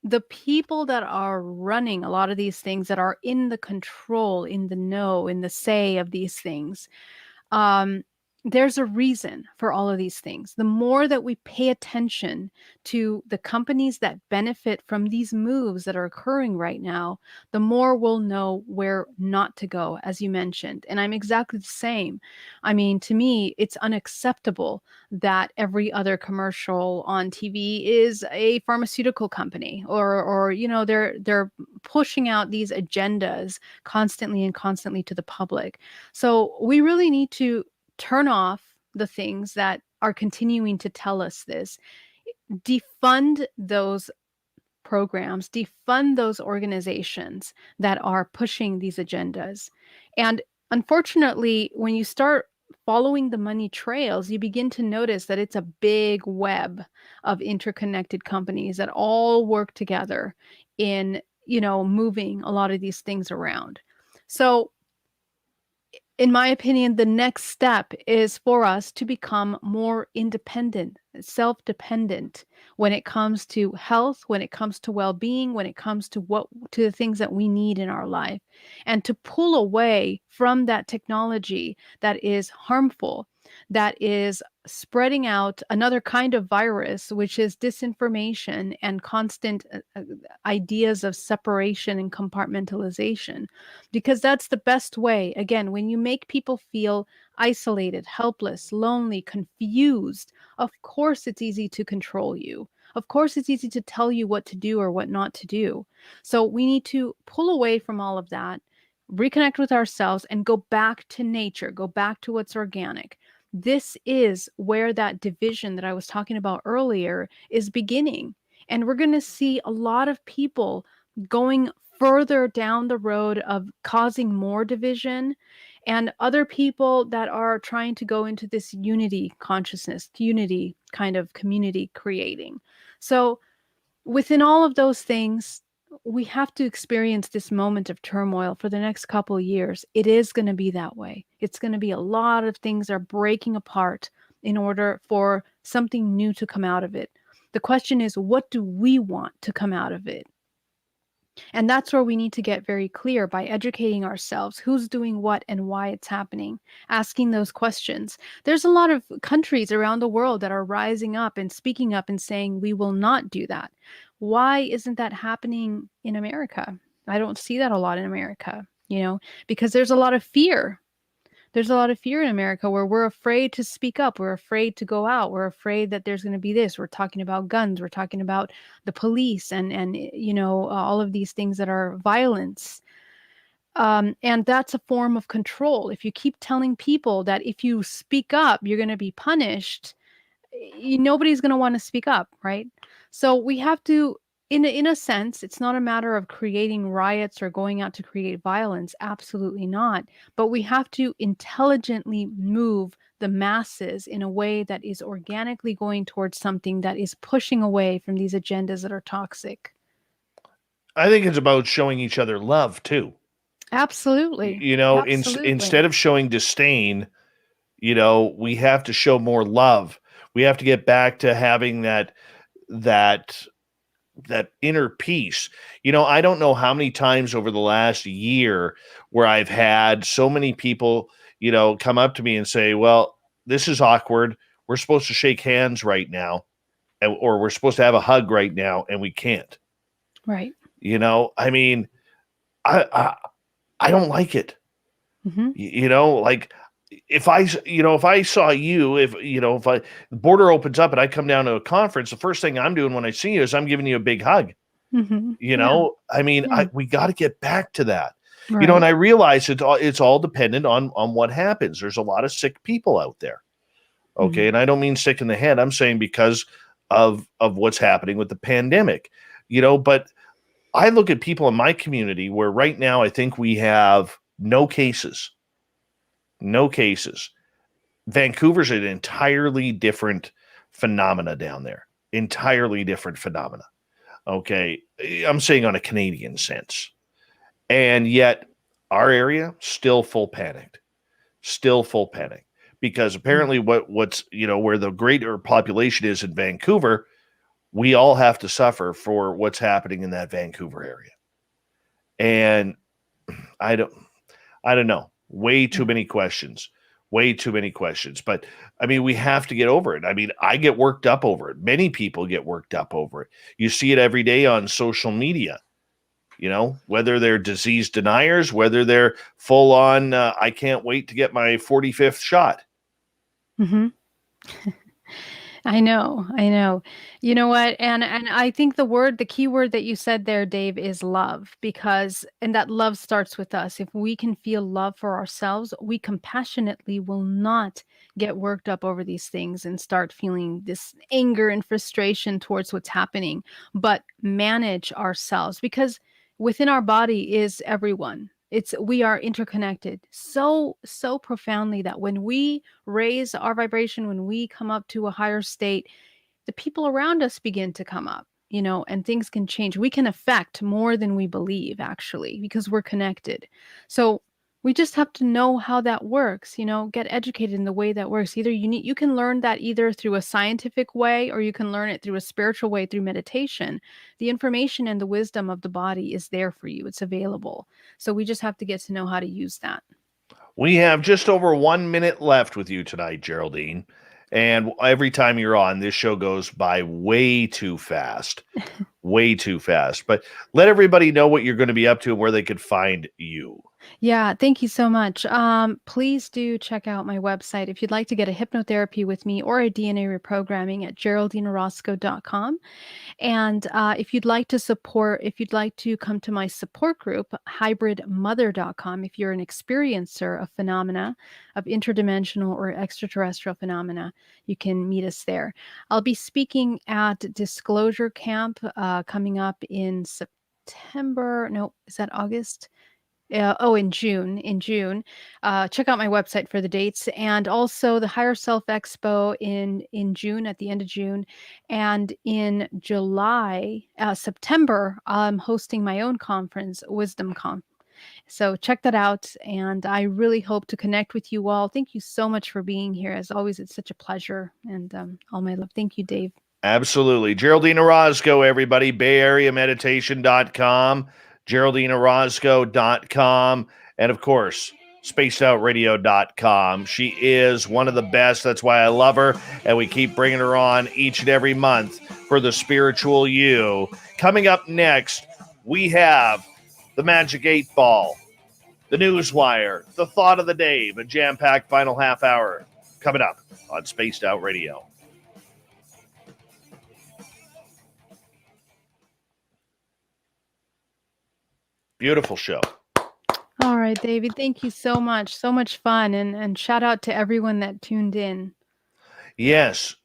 the people that are running a lot of these things, that are in the control, in the know, in the say of these things, um, there's a reason for all of these things. The more that we pay attention to the companies that benefit from these moves that are occurring right now, the more we'll know where not to go, as you mentioned. And I'm exactly the same. I mean, to me, it's unacceptable that every other commercial on TV is a pharmaceutical company, or they're pushing out these agendas constantly and constantly to the public. So we really need to turn off the things that are continuing to tell us this. Defund those programs, defund those organizations that are pushing these agendas. And unfortunately, when you start following the money trails, you begin to notice that it's a big web of interconnected companies that all work together in, moving a lot of these things around. So in my opinion, the next step is for us to become more independent, self-dependent when it comes to health, when it comes to well-being, when it comes to the things that we need in our life, and to pull away from that technology that is harmful, that is spreading out another kind of virus, which is disinformation and constant ideas of separation and compartmentalization, because that's the best way. Again, when you make people feel isolated, helpless, lonely, confused, of course it's easy to control you. Of course it's easy to tell you what to do or what not to do. So we need to pull away from all of that, reconnect with ourselves, and go back to nature, go back to what's organic. This is where that division that I was talking about earlier is beginning. And we're going to see a lot of people going further down the road of causing more division, and other people that are trying to go into this unity consciousness, unity kind of community creating. So within all of those things, we have to experience this moment of turmoil for the next couple of years. It is going to be that way. It's going to be a lot of things are breaking apart in order for something new to come out of it. The question is, what do we want to come out of it? And that's where we need to get very clear by educating ourselves who's doing what and why it's happening, asking those questions. There's a lot of countries around the world that are rising up and speaking up and saying, we will not do that. Why isn't that happening in America? I don't see that a lot in America, because there's a lot of fear. There's a lot of fear in America where we're afraid to speak up. We're afraid to go out. We're afraid that there's going to be this. We're talking about guns. We're talking about the police and all of these things that are violence. And that's a form of control. If you keep telling people that if you speak up, you're going to be punished, nobody's going to want to speak up, right? So we have to, in a sense, it's not a matter of creating riots or going out to create violence. Absolutely not. But we have to intelligently move the masses in a way that is organically going towards something that is pushing away from these agendas that are toxic.
I think it's about showing each other love too.
Absolutely. Absolutely.
Instead of showing disdain, we have to show more love. We have to get back to having that inner peace. I don't know how many times over the last year where I've had so many people, come up to me and say, well, this is awkward. We're supposed to shake hands right now, or we're supposed to have a hug right now, and we can't.
Right.
I mean, I don't like it.
Mm-hmm.
Like if I saw you, if the border opens up and I come down to a conference, the first thing I'm doing when I see you is I'm giving you a big hug.
Mm-hmm.
I mean,
Yeah.
we got to get back to that.
Right.
And I realize it's all dependent on what happens. There's a lot of sick people out there. Okay.
Mm-hmm.
And I don't mean sick in the head. I'm saying because of what's happening with the pandemic, but I look at people in my community where right now I think we have no cases. Vancouver's an entirely different phenomena down there. Entirely different phenomena. Okay. I'm saying on a Canadian sense. And yet our area still full panicked. Because apparently what's where the greater population is in Vancouver, we all have to suffer for what's happening in that Vancouver area. And I don't know. Way too many questions. But I mean, we have to get over it. I mean, I get worked up over it. Many people get worked up over it. You see it every day on social media, whether they're disease deniers, whether they're full on, I can't wait to get my 45th shot.
Mm-hmm. I know. You know what? And I think the key word that you said there, Dave, is love, and that love starts with us. If we can feel love for ourselves, we compassionately will not get worked up over these things and start feeling this anger and frustration towards what's happening, but manage ourselves, because within our body is everyone. We are interconnected so profoundly that when we raise our vibration, when we come up to a higher state, the people around us begin to come up, and things can change. We can affect more than we believe, actually, because we're connected. So we just have to know how that works, get educated in the way that works. You can learn that either through a scientific way, or you can learn it through a spiritual way, through meditation. The information and the wisdom of the body is there for you. It's available. So we just have to get to know how to use that.
We have just over 1 minute left with you tonight, Geraldine. And every time you're on, this show goes by way too fast. But let everybody know what you're going to be up to and where they could find you.
Yeah, thank you so much. Please do check out my website if you'd like to get a hypnotherapy with me or a DNA reprogramming at GeraldineOrozco.com. And if you'd like to come to my support group, hybridmother.com, if you're an experiencer of phenomena, of interdimensional or extraterrestrial phenomena, you can meet us there. I'll be speaking at Disclosure Camp coming up in September. No, is that August? In June. Check out my website for the dates, and also the Higher Self Expo in June, at the end of June, and in September, I'm hosting my own conference, WisdomCon. So check that out, and I really hope to connect with you all. Thank you so much for being here. As always, it's such a pleasure, and all my love. Thank you, Dave.
Absolutely. Geraldine Orozco, everybody, BayAreaMeditation.com, GeraldineOrozco.com, and of course, spacedoutradio.com. She is one of the best. That's why I love her, and we keep bringing her on each and every month for the spiritual you. Coming up next, we have the Magic 8 Ball, the Newswire, the Thought of the Day, a jam-packed final half hour coming up on Spaced Out Radio. Beautiful show.
All right, David, thank you so much. So much fun, and shout out to everyone that tuned in.
Yes.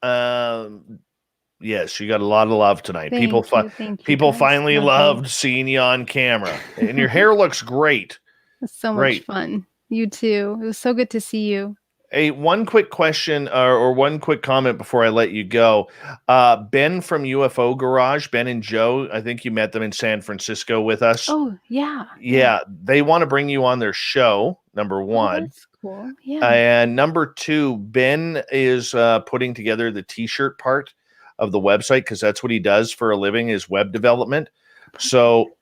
Yes, you got a lot of love tonight.
Thank
People
you, guys.
finally
Love
loved
you.
seeing you on camera. And your hair looks great.
It's so
Great.
much fun. You too. It was so good to see you.
Hey, one quick question or one quick comment before I let you go. Ben from UFO Garage, Ben and Joe, I think you met them in San Francisco with us.
Oh, yeah.
Yeah, they want to bring you on their show, number
Oh,
one.
that's cool. Yeah.
And number two, Ben is putting together the T-shirt part of the website because that's what he does for a living, is web development. So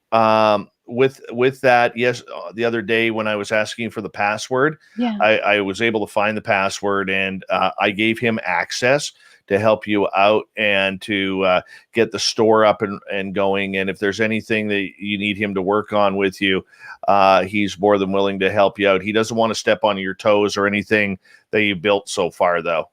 with that, yes, the other day when I was asking for the password,
Yeah.
I was able to find the password, and I gave him access to help you out and to get the store up and going. And if there's anything that you need him to work on with you, he's more than willing to help you out. He doesn't want to step on your toes or anything that you built so far, though.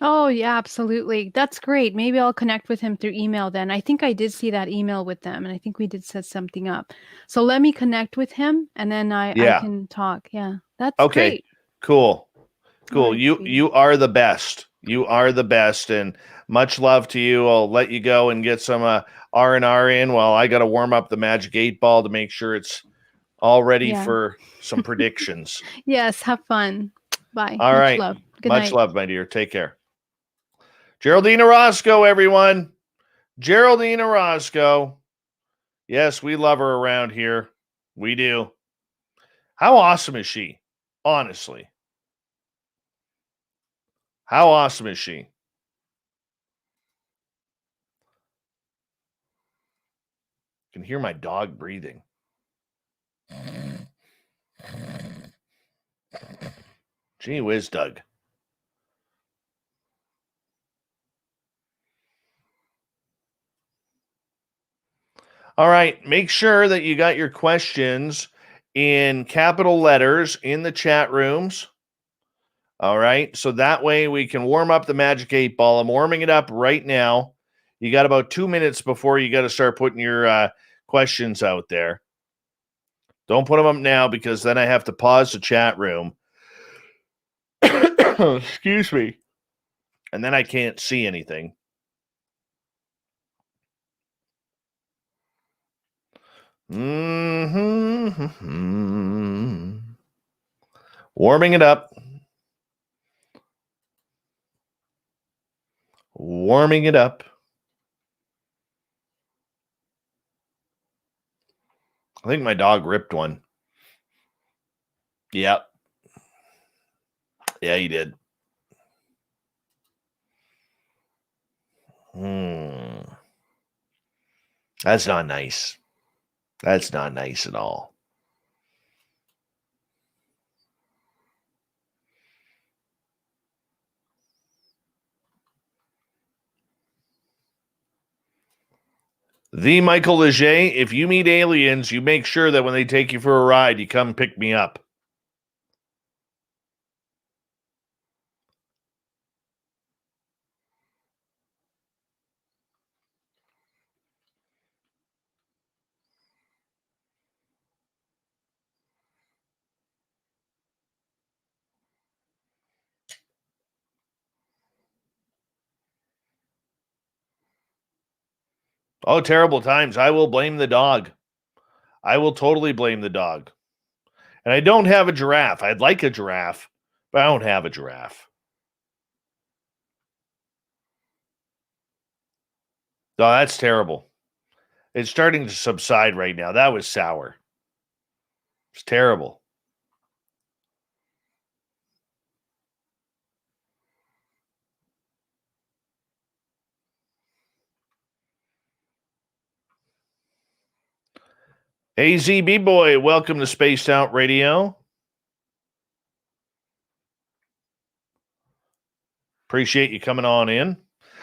Oh, yeah, absolutely. That's great. Maybe I'll connect with him through email then. I think I did see that email with them, and I think we did set something up. So let me connect with him, and then I can talk. Yeah, that's
Okay.
great.
Cool.
All right,
You are the best. You are the best, and much love to you. I'll let you go and get some R&R in while I got to warm up the Magic 8 Ball to make sure it's all ready for some predictions.
Yes, have fun. Bye.
All
Much
right.
love. Good
Much
night.
love, my dear. Take care. Geraldine Orozco, everyone. Geraldine Orozco. Yes, we love her around here. We do. How awesome is she? Honestly. How awesome is she? I can hear my dog breathing. Gee whiz, Doug. All right. Make sure that you got your questions in capital letters in the chat rooms. All right. So that way we can warm up the Magic 8 Ball. I'm warming it up right now. You got about 2 minutes before you got to start putting your questions out there. Don't put them up now because then I have to pause the chat room. Excuse me. And then I can't see anything. Warming it up. Warming it up. I think my dog ripped one. Yep. Yeah, he did. That's not nice. That's not nice at all. The Michael Leger, if you meet aliens, you make sure that when they take you for a ride, you come pick me up. Oh, terrible times. I will blame the dog. I will totally blame the dog. And I don't have a giraffe. I'd like a giraffe, but I don't have a giraffe. Oh, that's terrible. It's starting to subside right now. That was sour. It's terrible. AZB boy, welcome to Spaced Out Radio. Appreciate you coming on in.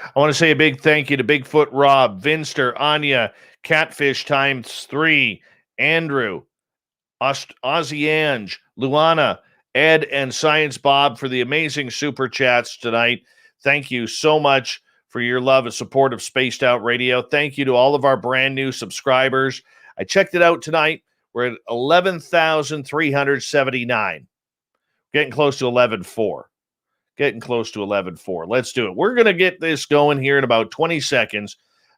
I want to say a big thank you to Bigfoot Rob, Vinster, Anya, Catfish times 3, Andrew, Ozzy Ange, Luana, Ed, and Science Bob for the amazing super chats tonight. Thank you so much for your love and support of Spaced Out Radio. Thank you to all of our brand new subscribers. I checked it out tonight. We're at 11,379. Getting close to 11,400. Getting close to 11,400. Let's do it. We're going to get this going here in about 20 seconds,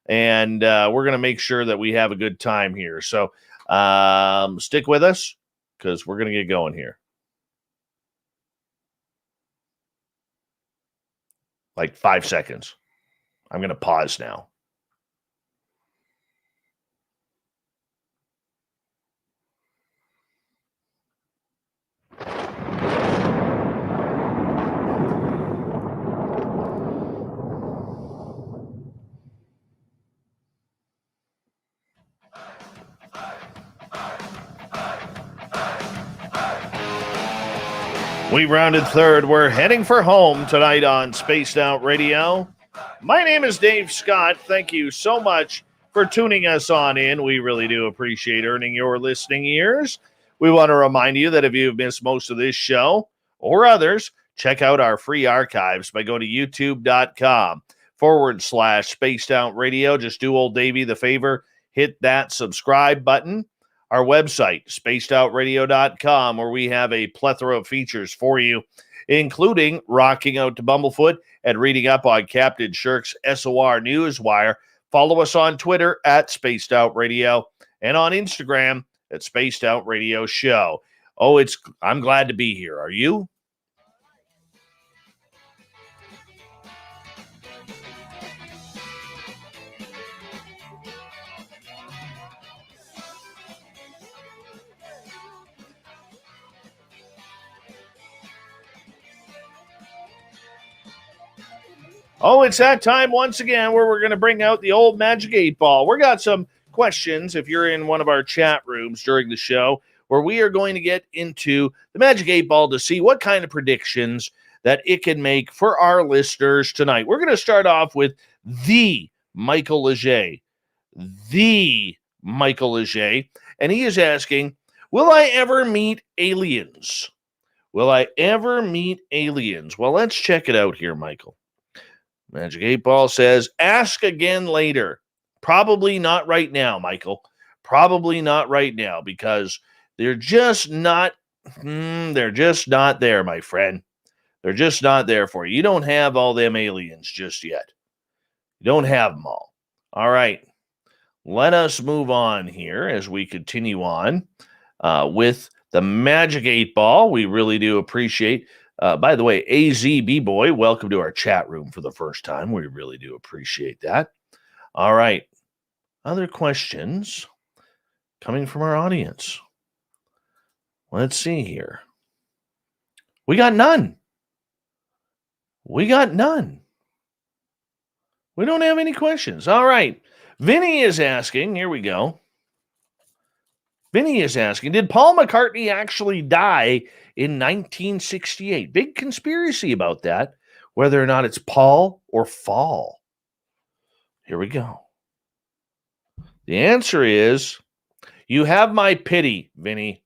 and we're going to make sure that we have a good time here. So stick with us because we're going to get going here. Like 5 seconds. I'm going to pause now. We rounded third. We're heading for home tonight on Spaced Out Radio. My name is Dave Scott. Thank you so much for tuning us on in. We really do appreciate earning your listening ears. We want to remind you that if you've missed most of this show or others, check out our free archives by going to youtube.com/Spaced Out Radio. Just do old Davey the favor, hit that subscribe button. Our website, spacedoutradio.com, where we have a plethora of features for you, including rocking out to Bumblefoot and reading up on Captain Shirk's SOR Newswire. Follow us on Twitter at Spaced Out Radio and on Instagram at Spaced Out Radio Show. Oh, I'm glad to be here. Are you? Oh, it's that time once again where we're going to bring out the old Magic 8 Ball. We got some questions if you're in one of our chat rooms during the show where we are going to get into the Magic 8 Ball to see what kind of predictions that it can make for our listeners tonight. We're going to start off with the Michael Leger. The Michael Leger. And he is asking, will I ever meet aliens? Will I ever meet aliens? Well, let's check it out here, Michael. Magic 8 Ball says, ask again later. Probably not right now, Michael. Probably not right now because they're just not there, my friend. They're just not there for you. You don't have all them aliens just yet. You don't have them all. All right. Let us move on here as we continue on with the Magic 8 Ball. We really do appreciate. By the way, AZB boy, welcome to our chat room for the first time. We really do appreciate that. All right. Other questions coming from our audience. Let's see here. We got none. We don't have any questions. All right. Vinny is asking, here we go. Vinny is asking, did Paul McCartney actually die in 1968? Big conspiracy about that, whether or not it's Paul or Fall. Here we go. The answer is, you have my pity, Vinny.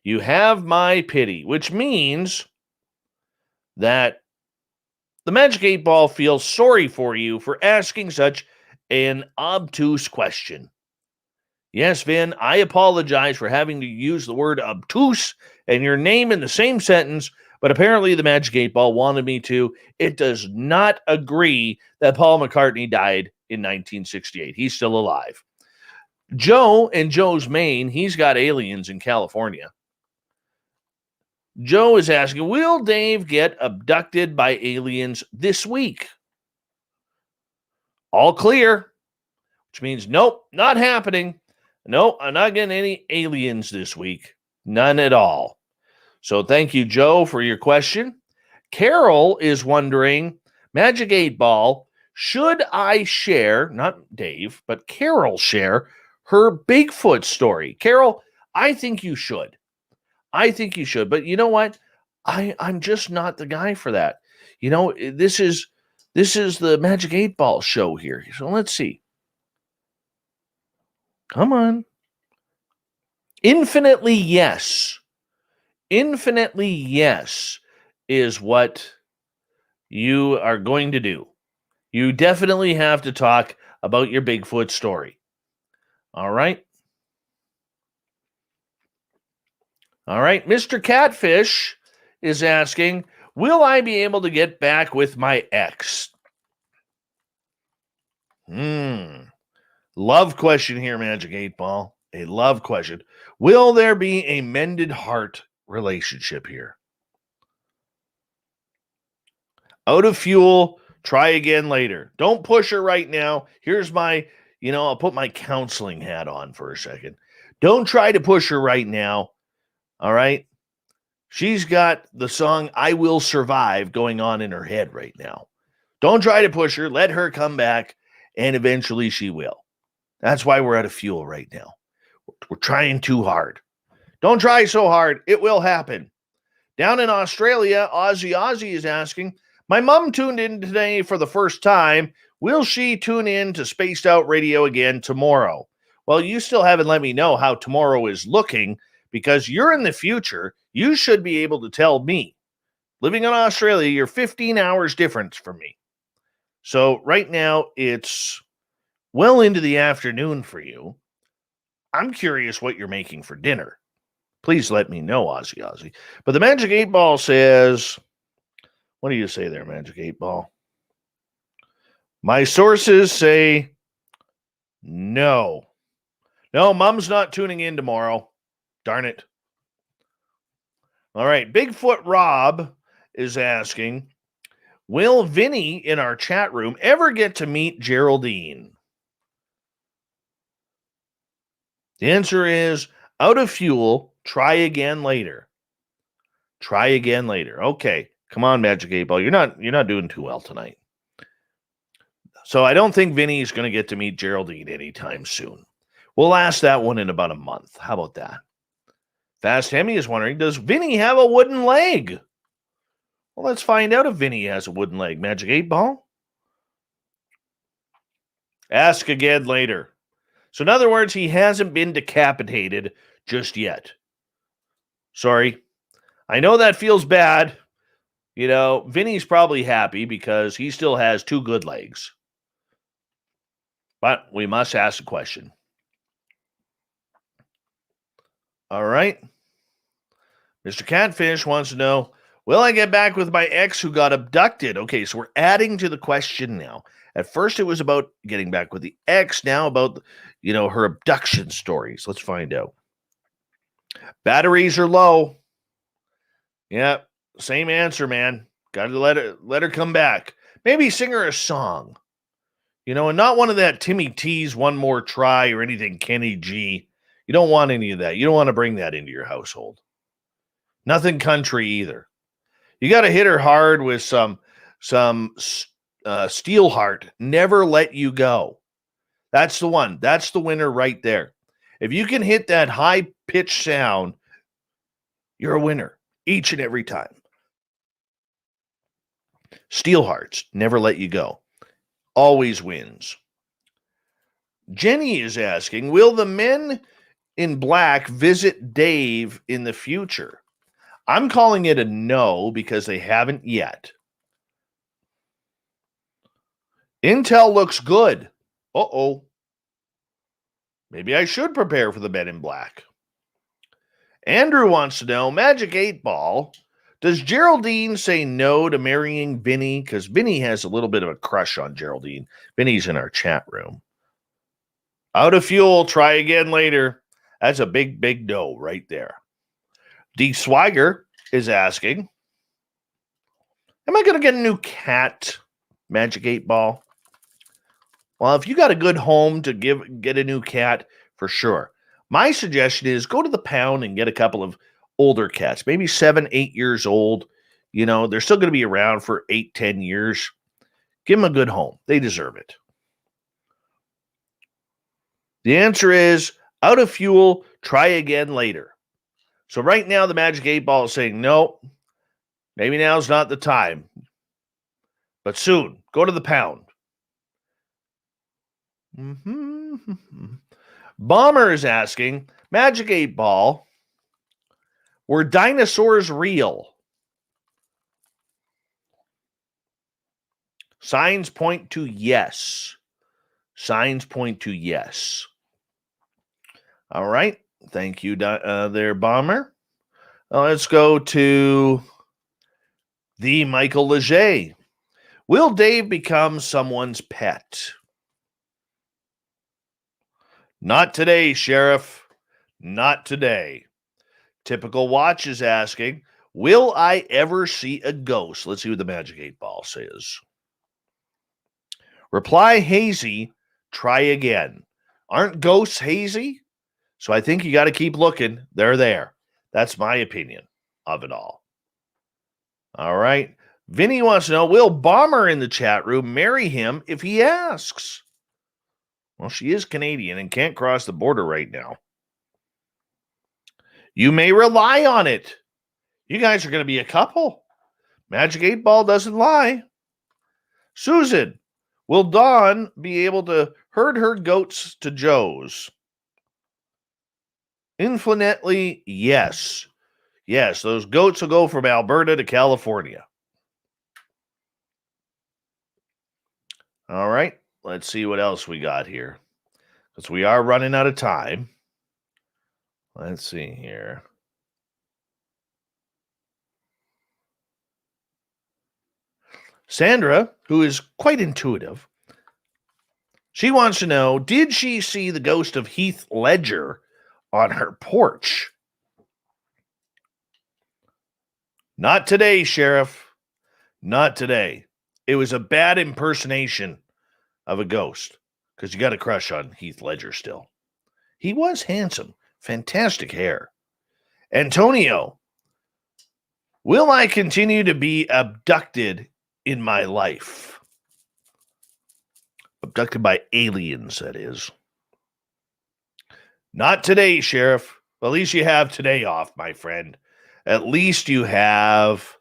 You have my pity, which means that the Magic 8 Ball feels sorry for you for asking such an obtuse question. Yes, Vin, I apologize for having to use the word obtuse and your name in the same sentence, but apparently the Magic 8 Ball wanted me to. It does not agree that Paul McCartney died in 1968. He's still alive. Joe in Joe's Maine, he's got aliens in California. Joe is asking, will Dave get abducted by aliens this week? All clear, which means nope, not happening. Nope, I'm not getting any aliens this week. None at all. So thank you, Joe, for your question. Carol is wondering, Magic 8 Ball, should I share, not Dave, but Carol share her Bigfoot story? Carol, I think you should. I think you should. But you know what? I'm just not the guy for that. You know, this is the Magic 8 Ball show here. So let's see. Come on. Infinitely yes. Infinitely yes is what you are going to do. You definitely have to talk about your Bigfoot story. All right? All right. Mr. Catfish is asking, will I be able to get back with my ex? Love question here, Magic 8 Ball. A love question. Will there be a mended heart relationship here? Out of fuel, try again later. Don't push her right now. Here's my, I'll put my counseling hat on for a second. Don't try to push her right now. All right? She's got the song I Will Survive going on in her head right now. Don't try to push her. Let her come back, and eventually she will. That's why we're out of fuel right now. We're trying too hard. Don't try so hard. It will happen. Down in Australia, Ozzy is asking, my mom tuned in today for the first time. Will she tune in to Spaced Out Radio again tomorrow? Well, you still haven't let me know how tomorrow is looking because you're in the future. You should be able to tell me. Living in Australia, you're 15 hours difference from me. So right now, it's well into the afternoon for you. I'm curious what you're making for dinner. Please let me know, Ozzy. But the Magic 8 Ball says, what do you say there, Magic 8 Ball? My sources say no. No, Mom's not tuning in tomorrow. Darn it. All right, Bigfoot Rob is asking, will Vinny in our chat room ever get to meet Geraldine? The answer is out of fuel, try again later. Try again later. Okay, come on, Magic 8 Ball. You're not doing too well tonight. So I don't think Vinny's going to get to meet Geraldine anytime soon. We'll ask that one in about a month. How about that? Fast Hemi is wondering, does Vinny have a wooden leg? Well, let's find out if Vinny has a wooden leg. Magic 8 Ball? Ask again later. So in other words, he hasn't been decapitated just yet. Sorry. I know that feels bad. Vinny's probably happy because he still has 2 good legs. But we must ask a question. All right. Mr. Catfish wants to know, will I get back with my ex who got abducted? Okay, so we're adding to the question now. At first, it was about getting back with the ex. Now about, her abduction stories. Let's find out. Batteries are low. Yeah, same answer, man. Got to let her come back. Maybe sing her a song. And not one of that Timmy T's One More Try or anything Kenny G. You don't want any of that. You don't want to bring that into your household. Nothing country either. You got to hit her hard with some Steel Heart. Never Let You Go. That's the one. That's the winner right there. If you can hit that high-pitched sound, you're a winner each and every time. Steel Hearts, Never Let You Go. Always wins. Jenny is asking, will the men in black visit Dave in the future? I'm calling it a no because they haven't yet. Intel looks good. Uh-oh. Maybe I should prepare for the men in black. Andrew wants to know, Magic 8 Ball, does Geraldine say no to marrying Vinny? Because Vinny has a little bit of a crush on Geraldine. Vinny's in our chat room. Out of fuel, try again later. That's a big, big no right there. D. Swagger is asking, am I going to get a new cat, Magic 8 Ball? Well, if you got a good home to get a new cat, for sure. My suggestion is go to the pound and get a couple of older cats, maybe 7, 8 years old. You know, they're still going to be around for 8, 10 years. Give them a good home. They deserve it. The answer is out of fuel, try again later. So right now, the Magic 8 Ball is saying, no, maybe now's not the time. But soon, go to the pound. Bomber is asking, Magic 8 Ball, were dinosaurs real? Signs point to yes. Signs point to yes. All right. Thank you there, Bomber. Let's go to the Michael Leger. Will Dave become someone's pet? Not today, Sheriff. Not today. Typical Watch is asking, will I ever see a ghost? Let's see what the Magic 8 Ball says. Reply hazy, try again. Aren't ghosts hazy? So I think you got to keep looking. They're there. That's my opinion of it all. All right. Vinny wants to know, will Bomber in the chat room marry him if he asks? Well, she is Canadian and can't cross the border right now. You may rely on it. You guys are going to be a couple. Magic 8 Ball doesn't lie. Susan, will Dawn be able to herd her goats to Joe's? Infinitely, yes. Yes, those goats will go from Alberta to California. All right, let's see what else we got here, because we are running out of time. Let's see here. Sandra, who is quite intuitive, she wants to know, did she see the ghost of Heath Ledger on her porch? Not today, Sheriff. Not today. It was a bad impersonation of a ghost, because you got a crush on Heath Ledger still. He was handsome. Fantastic hair. Antonio, will I continue to be abducted in my life? Abducted by aliens, that is. Not today, Sheriff. Well, at least you have today off, my friend. At least you have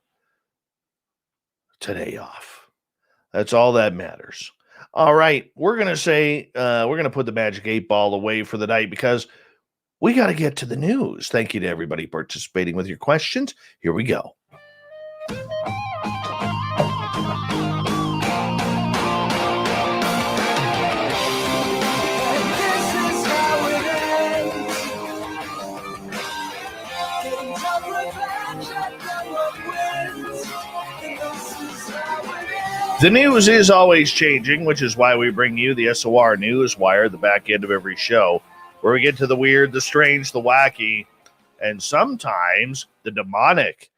today off. That's all that matters. All right, we're going to put the Magic 8 Ball away for the night because we got to get to the news. Thank you to everybody participating with your questions. Here we go. The news is always changing, which is why we bring you the SOR News Wire, the back end of every show, where we get to the weird, the strange, the wacky, and sometimes the demonic.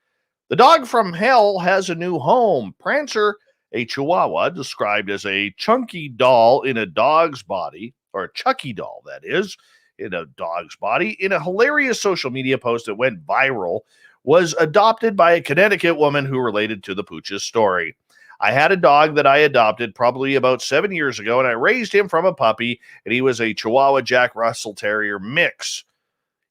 The dog from hell has a new home. Prancer, a Chihuahua described as a chunky doll in a dog's body, or a Chucky doll, that is, in a dog's body, in a hilarious social media post that went viral, was adopted by a Connecticut woman who related to the Pooch's story. I had a dog that I adopted probably about 7 years ago, and I raised him from a puppy, and he was a Chihuahua Jack Russell Terrier mix.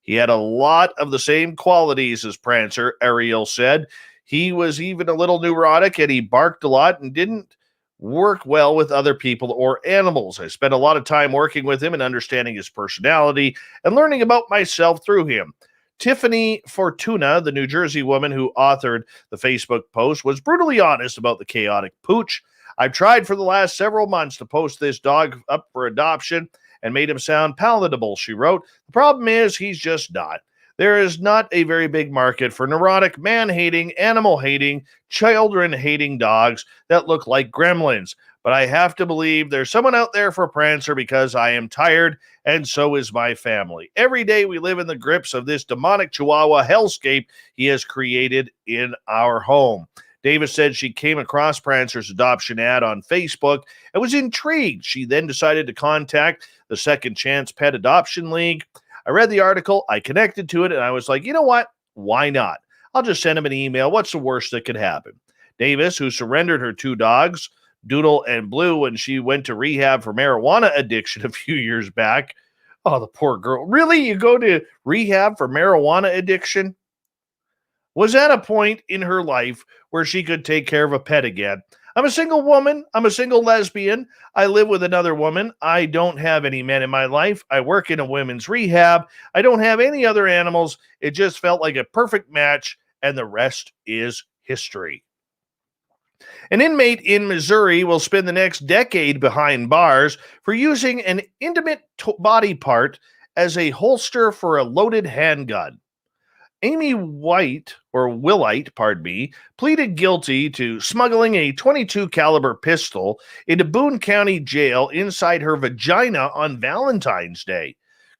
He had a lot of the same qualities as Prancer, Ariel said. He was even a little neurotic, and he barked a lot and didn't work well with other people or animals. I spent a lot of time working with him and understanding his personality and learning about myself through him. Tiffany Fortuna, the New Jersey woman who authored the Facebook post, was brutally honest about the chaotic pooch. I've tried for the last several months to post this dog up for adoption and made him sound palatable, she wrote. The problem is he's just not. There is not a very big market for neurotic, man-hating, animal-hating, children-hating dogs that look like gremlins. but I have to believe there's someone out there for Prancer because I am tired, and so is my family. Every day we live in the grips of this demonic Chihuahua hellscape he has created in our home. Davis said she came across Prancer's adoption ad on Facebook and was intrigued. She then decided to contact the Second Chance Pet Adoption League. I read the article, I connected to it, and I was like, you know what? Why not? I'll just send him an email. What's the worst that could happen? Davis, who surrendered her 2 dogs, Doodle and Blue, when she went to rehab for marijuana addiction a few years back. Oh, the poor girl. Really? You go to rehab for marijuana addiction? Was at a point in her life where she could take care of a pet again. I'm a single woman. I'm a single lesbian. I live with another woman. I don't have any men in my life. I work in a women's rehab. I don't have any other animals. It just felt like a perfect match, and the rest is history. An inmate in Missouri will spend the next decade behind bars for using an intimate body part as a holster for a loaded handgun. Amy Willite, pleaded guilty to smuggling a .22 caliber pistol into Boone County Jail inside her vagina on Valentine's Day.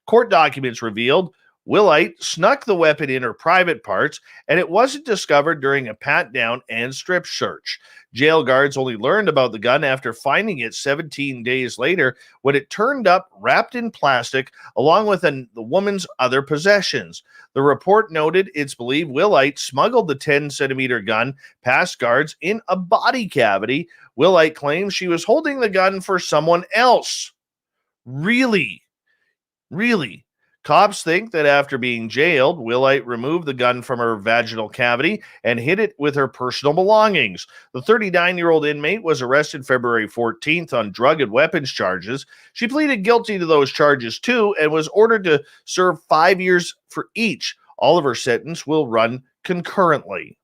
Court documents revealed Willite snuck the weapon in her private parts, and it wasn't discovered during a pat-down and strip search. Jail guards only learned about the gun after finding it 17 days later when it turned up wrapped in plastic along with the woman's other possessions. The report noted it's believed Willite smuggled the 10-centimeter gun past guards in a body cavity. Willite claims she was holding the gun for someone else. Really? Cops think that after being jailed, Willite removed the gun from her vaginal cavity and hid it with her personal belongings. The 39-year-old inmate was arrested February 14th on drug and weapons charges. She pleaded guilty to those charges too and was ordered to serve 5 years for each. All of her sentence will run concurrently.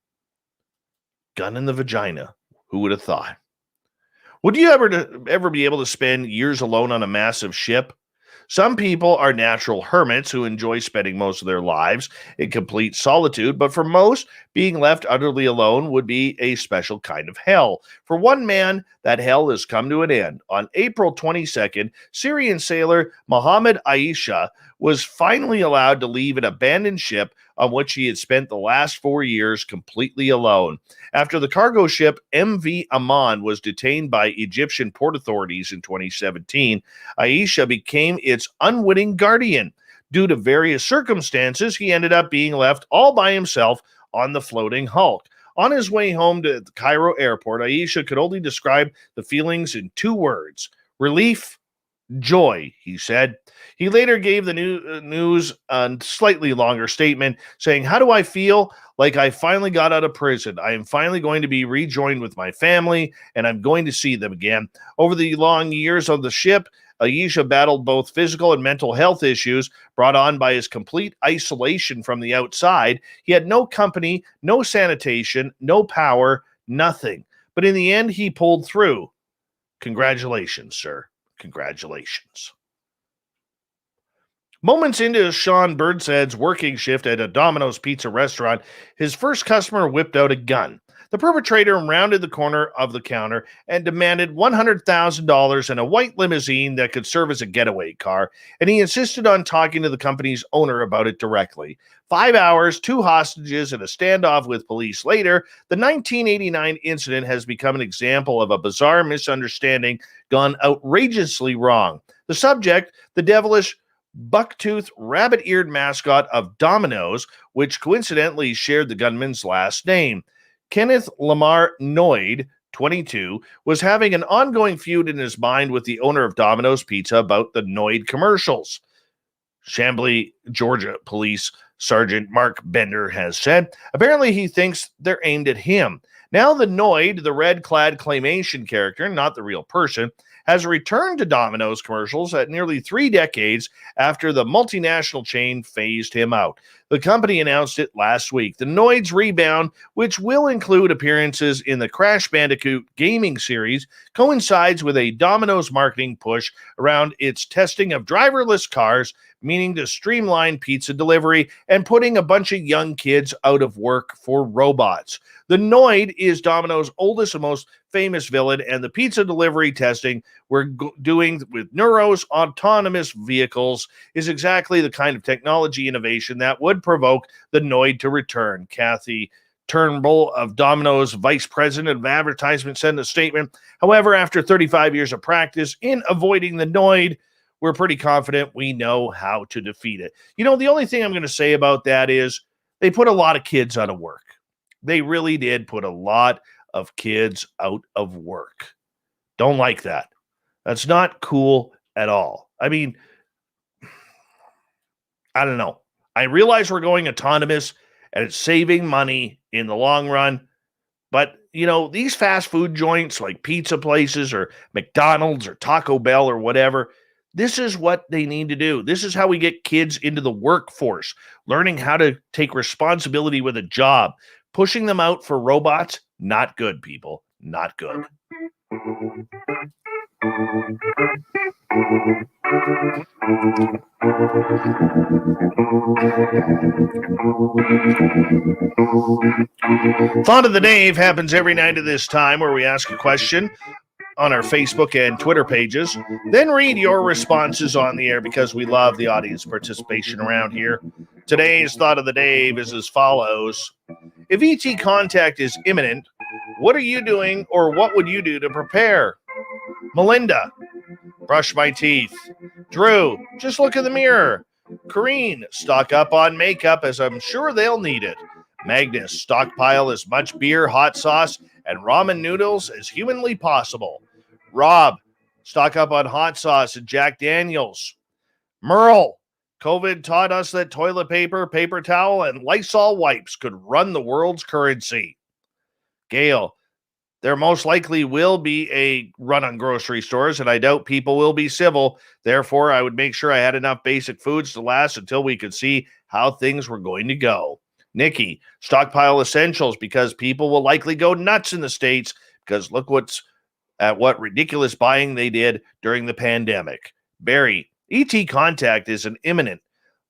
Gun in the vagina. Who would have thought? Would you ever be able to spend years alone on a massive ship? Some people are natural hermits who enjoy spending most of their lives in complete solitude, but for most, being left utterly alone would be a special kind of hell. For one man, that hell has come to an end. On April 22nd, Syrian sailor Mohammed Aisha was finally allowed to leave an abandoned ship on which he had spent the last 4 years completely alone. After the cargo ship MV Aman was detained by Egyptian port authorities in 2017, Aisha became its unwitting guardian. Due to various circumstances, he ended up being left all by himself on the floating hulk. On his way home to the Cairo airport, Aisha could only describe the feelings in 2 words: relief, joy, he said. He later gave the news a slightly longer statement saying, "How do I feel? Like I finally got out of prison. I am finally going to be rejoined with my family, and I'm going to see them again." Over the long years on the ship, Aisha battled both physical and mental health issues brought on by his complete isolation from the outside. He had no company, no sanitation, no power, nothing. But in the end, he pulled through. Congratulations, sir. Congratulations. Moments into Sean Birdsad's working shift at a Domino's pizza restaurant, his first customer whipped out a gun. The perpetrator rounded the corner of the counter and demanded $100,000 and a white limousine that could serve as a getaway car, and he insisted on talking to the company's owner about it directly. 5 hours, 2 hostages, and a standoff with police later, the 1989 incident has become an example of a bizarre misunderstanding gone outrageously wrong. The subject, the devilish buck-toothed, rabbit-eared mascot of Domino's, which coincidentally shared the gunman's last name. Kenneth Lamar Noyd, 22, was having an ongoing feud in his mind with the owner of Domino's Pizza about the Noyd commercials. Chambly, Georgia Police Sergeant Mark Bender has said. Apparently he thinks they're aimed at him. Now the Noyd, the red-clad claymation character, not the real person, has returned to Domino's commercials at nearly 3 decades after the multinational chain phased him out. The company announced it last week. The Noid's rebound, which will include appearances in the Crash Bandicoot gaming series, coincides with a Domino's marketing push around its testing of driverless cars, meaning to streamline pizza delivery and putting a bunch of young kids out of work for robots. The Noid is Domino's oldest and most famous villain, and the pizza delivery testing we're doing with Neuro's autonomous vehicles is exactly the kind of technology innovation that would provoke the Noid to return. Kathy Turnbull of Domino's vice president of advertisement said in a statement, however, after 35 years of practice in avoiding the Noid, we're pretty confident we know how to defeat it. You know, the only thing I'm going to say about that is they put a lot of kids out of work. They really did put a lot of kids out of work. Don't like that. That's not cool at all. I mean, I don't know. I realize we're going autonomous and it's saving money in the long run. But, you know, these fast food joints like pizza places or McDonald's or Taco Bell or whatever, this is what they need to do. This is how we get kids into the workforce, learning how to take responsibility with a job. Pushing them out for robots, not good, people. Not good. Thought of the Dave happens every night at this time where we ask a question on our Facebook and Twitter pages, then read your responses on the air because we love the audience participation around here. Today's Thought of the Dave is as follows. If ET contact is imminent, what are you doing or what would you do to prepare? Melinda, brush my teeth. Drew, just look in the mirror. Corrine, stock up on makeup as I'm sure they'll need it. Magnus, stockpile as much beer, hot sauce, and ramen noodles as humanly possible. Rob, stock up on hot sauce and Jack Daniels. Merle, COVID taught us that toilet paper, paper towel, and Lysol wipes could run the world's currency. Gail, there most likely will be a run on grocery stores, and I doubt people will be civil. Therefore, I would make sure I had enough basic foods to last until we could see how things were going to go. Nikki, stockpile essentials because people will likely go nuts in the States because look what ridiculous buying they did during the pandemic. Barry, ET contact is an imminent.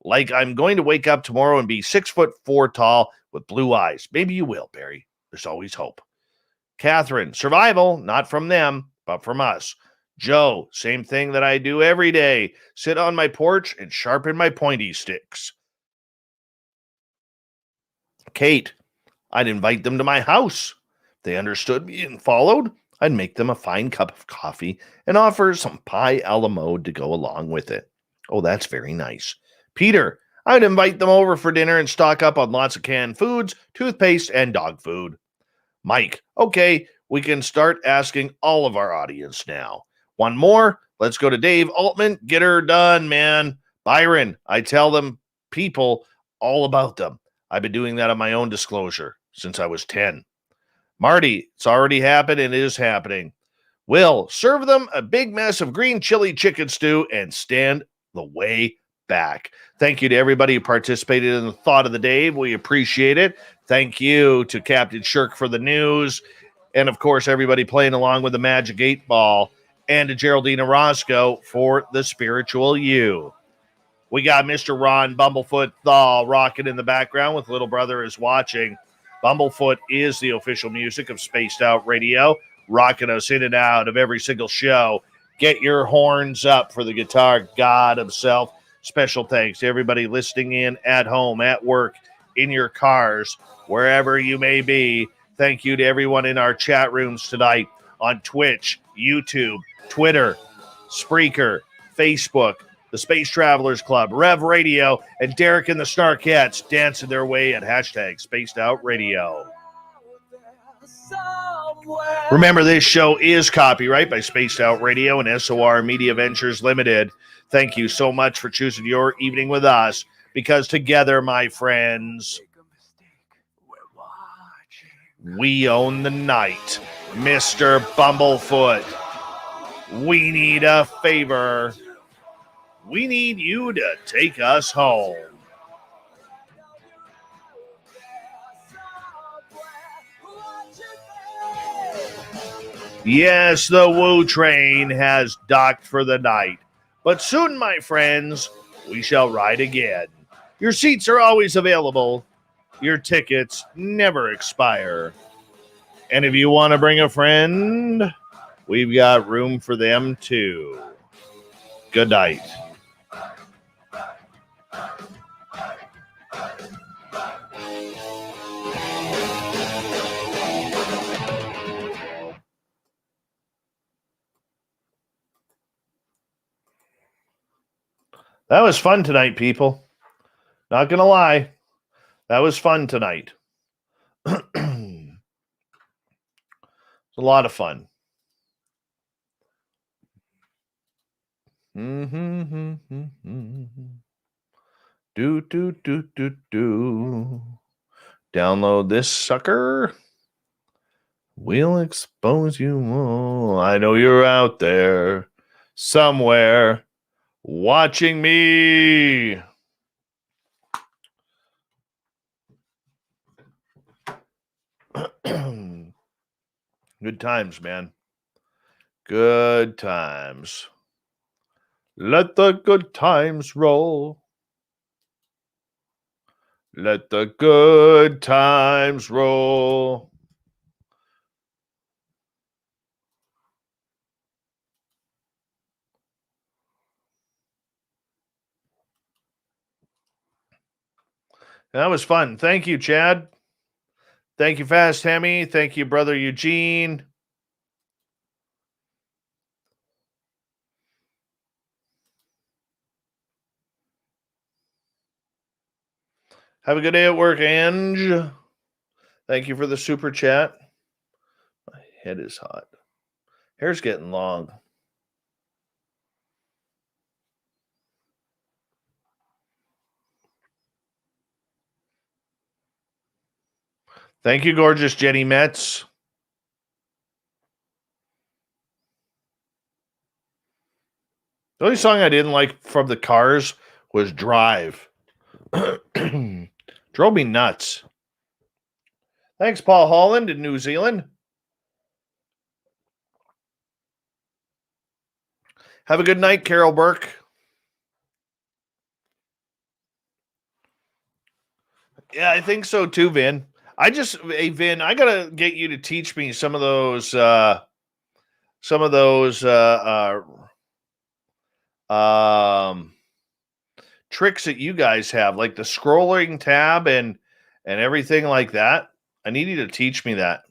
Like I'm going to wake up tomorrow and be 6'4" tall with blue eyes. Maybe you will, Barry. There's always hope. Catherine, survival, not from them, but from us. Joe, same thing that I do every day. Sit on my porch and sharpen my pointy sticks. Kate, I'd invite them to my house. If they understood me and followed, I'd make them a fine cup of coffee and offer some pie a la mode to go along with it. Oh, that's very nice. Peter, I'd invite them over for dinner and stock up on lots of canned foods, toothpaste, and dog food. Mike, okay, we can start asking all of our audience now. One more, let's go to Dave Altman. Get her done, man. Byron, I tell them people all about them. I've been doing that on my own disclosure since I was 10. Marty, it's already happened and it is happening. Will, serve them a big mess of green chili chicken stew and stand the way back. Thank you to everybody who participated in the Thought of the Day. We appreciate it. Thank you to Captain Shirk for the news. And, of course, everybody playing along with the Magic 8 Ball. And to Geraldine Orozco for the spiritual you. We got Mr. Ron Bumblefoot Thal rocking in the background with Little Brother is Watching. Bumblefoot is the official music of Spaced Out Radio, rocking us in and out of every single show. Get your horns up for the guitar god himself. Special thanks to everybody listening in at home, at work, in your cars, wherever you may be. Thank you to everyone in our chat rooms tonight on Twitch, YouTube, Twitter, Spreaker, Facebook, the Space Travelers Club, Rev Radio, and Derek and the Snarkettes dancing their way at hashtag Spaced Out Radio. Remember, this show is copyright by Spaced Out Radio and SOR Media Ventures Limited. Thank you so much for choosing your evening with us, because together, my friends, we own the night. Mr. Bumblefoot, we need a favor. We need you to take us home. Yes, the Woo train has docked for the night. But soon, my friends, we shall ride again. Your seats are always available. Your tickets never expire. And if you want to bring a friend, we've got room for them too. Good night. That was fun tonight, people. Not going to lie. That was fun tonight. It's a lot of fun. Do. Download this sucker. We'll expose you all. I know you're out there somewhere watching me. Good times, man. Good times. Let the good times roll. Let the good times roll. That was fun. Thank you, Chad. Thank you, Fast Hemi. Thank you, Brother Eugene. Have a good day at work, Ange. Thank you for the super chat. My head is hot. Hair's getting long. Thank you, gorgeous Jenny Metz. The only song I didn't like from the Cars was Drive. Drove me nuts. Thanks, Paul Holland in New Zealand. Have a good night, Carol Burke. Yeah, I think so too, Vin. Vin, I gotta get you to teach me some of those tricks that you guys have, like the scrolling tab and everything like that. I need you to teach me that.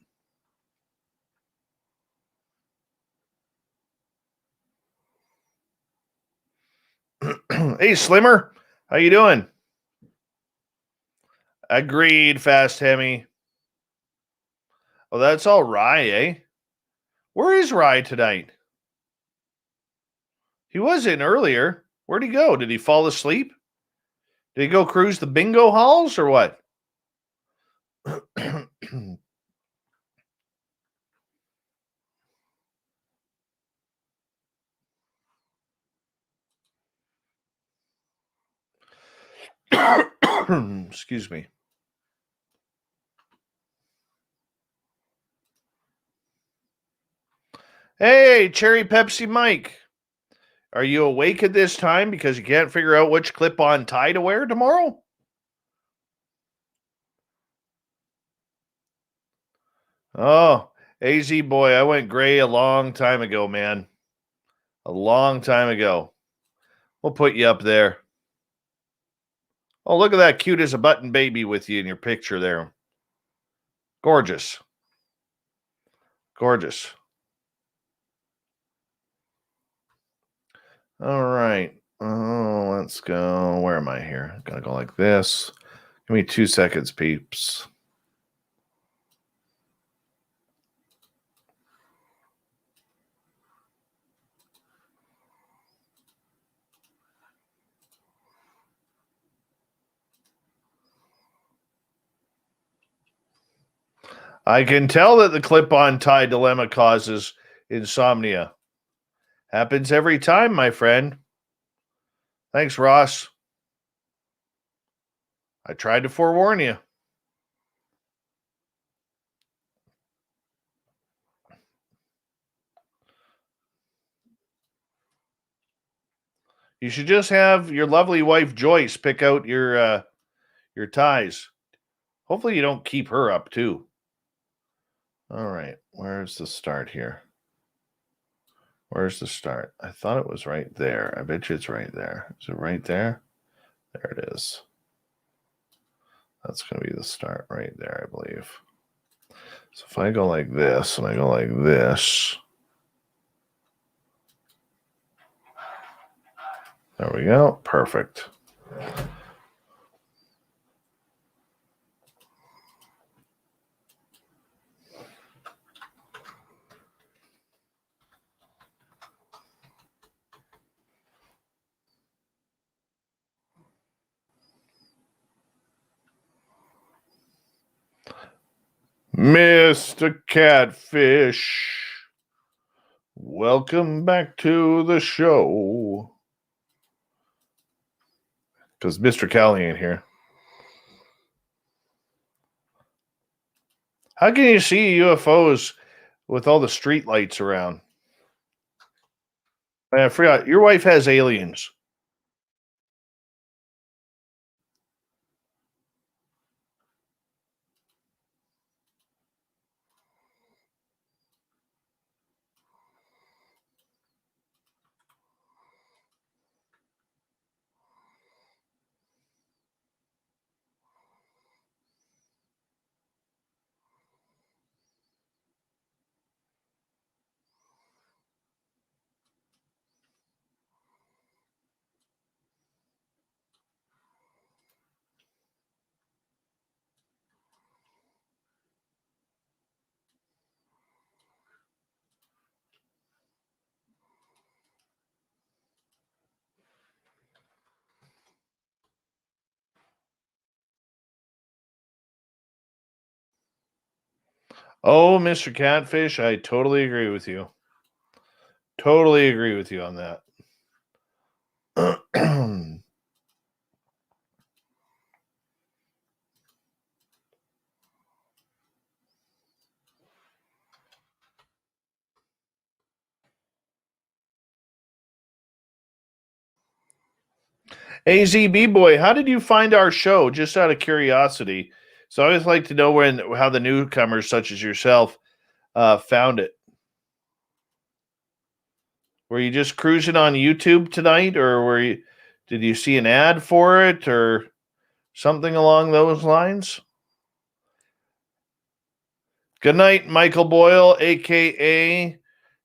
Hey, Slimmer, how you doing? Agreed, Fast Hemi. Oh, that's all Rye, eh? Where is Rye tonight? He was in earlier. Where'd he go? Did he fall asleep? Did he go cruise the bingo halls or what? Excuse me. Hey, Cherry Pepsi Mike. Are you awake at this time because you can't figure out which clip-on tie to wear tomorrow? Oh, AZ boy, I went gray a long time ago, man. A long time ago. We'll put you up there. Oh, look at that cute as a button baby with you in your picture there. Gorgeous. Gorgeous. All right. Oh, let's go. Where am I here? Gotta go like this. Give me 2 seconds, peeps. I can tell that the clip-on tie dilemma causes insomnia. Happens every time, my friend. Thanks, Ross. I tried to forewarn you. You should just have your lovely wife Joyce pick out your ties. Hopefully you don't keep her up too. All right, where's the start here? Where's the start? I thought it was right there. I bet you it's right there. Is it right there? There it is. That's going to be the start right there, I believe. So if I go like this and I go like this, there we go. Perfect. Mr. Catfish, welcome back to the show. Because Mr. Callie ain't here. How can you see UFOs with all the street lights around? I forgot. Your wife has aliens. Oh, Mr. Catfish, I totally agree with you. Totally agree with you on that. AZB boy, how did you find our show? Just out of curiosity. So I always like to know how the newcomers, such as yourself, found it. Were you just cruising on YouTube tonight, or did you see an ad for it, or something along those lines? Good night, Michael Boyle, aka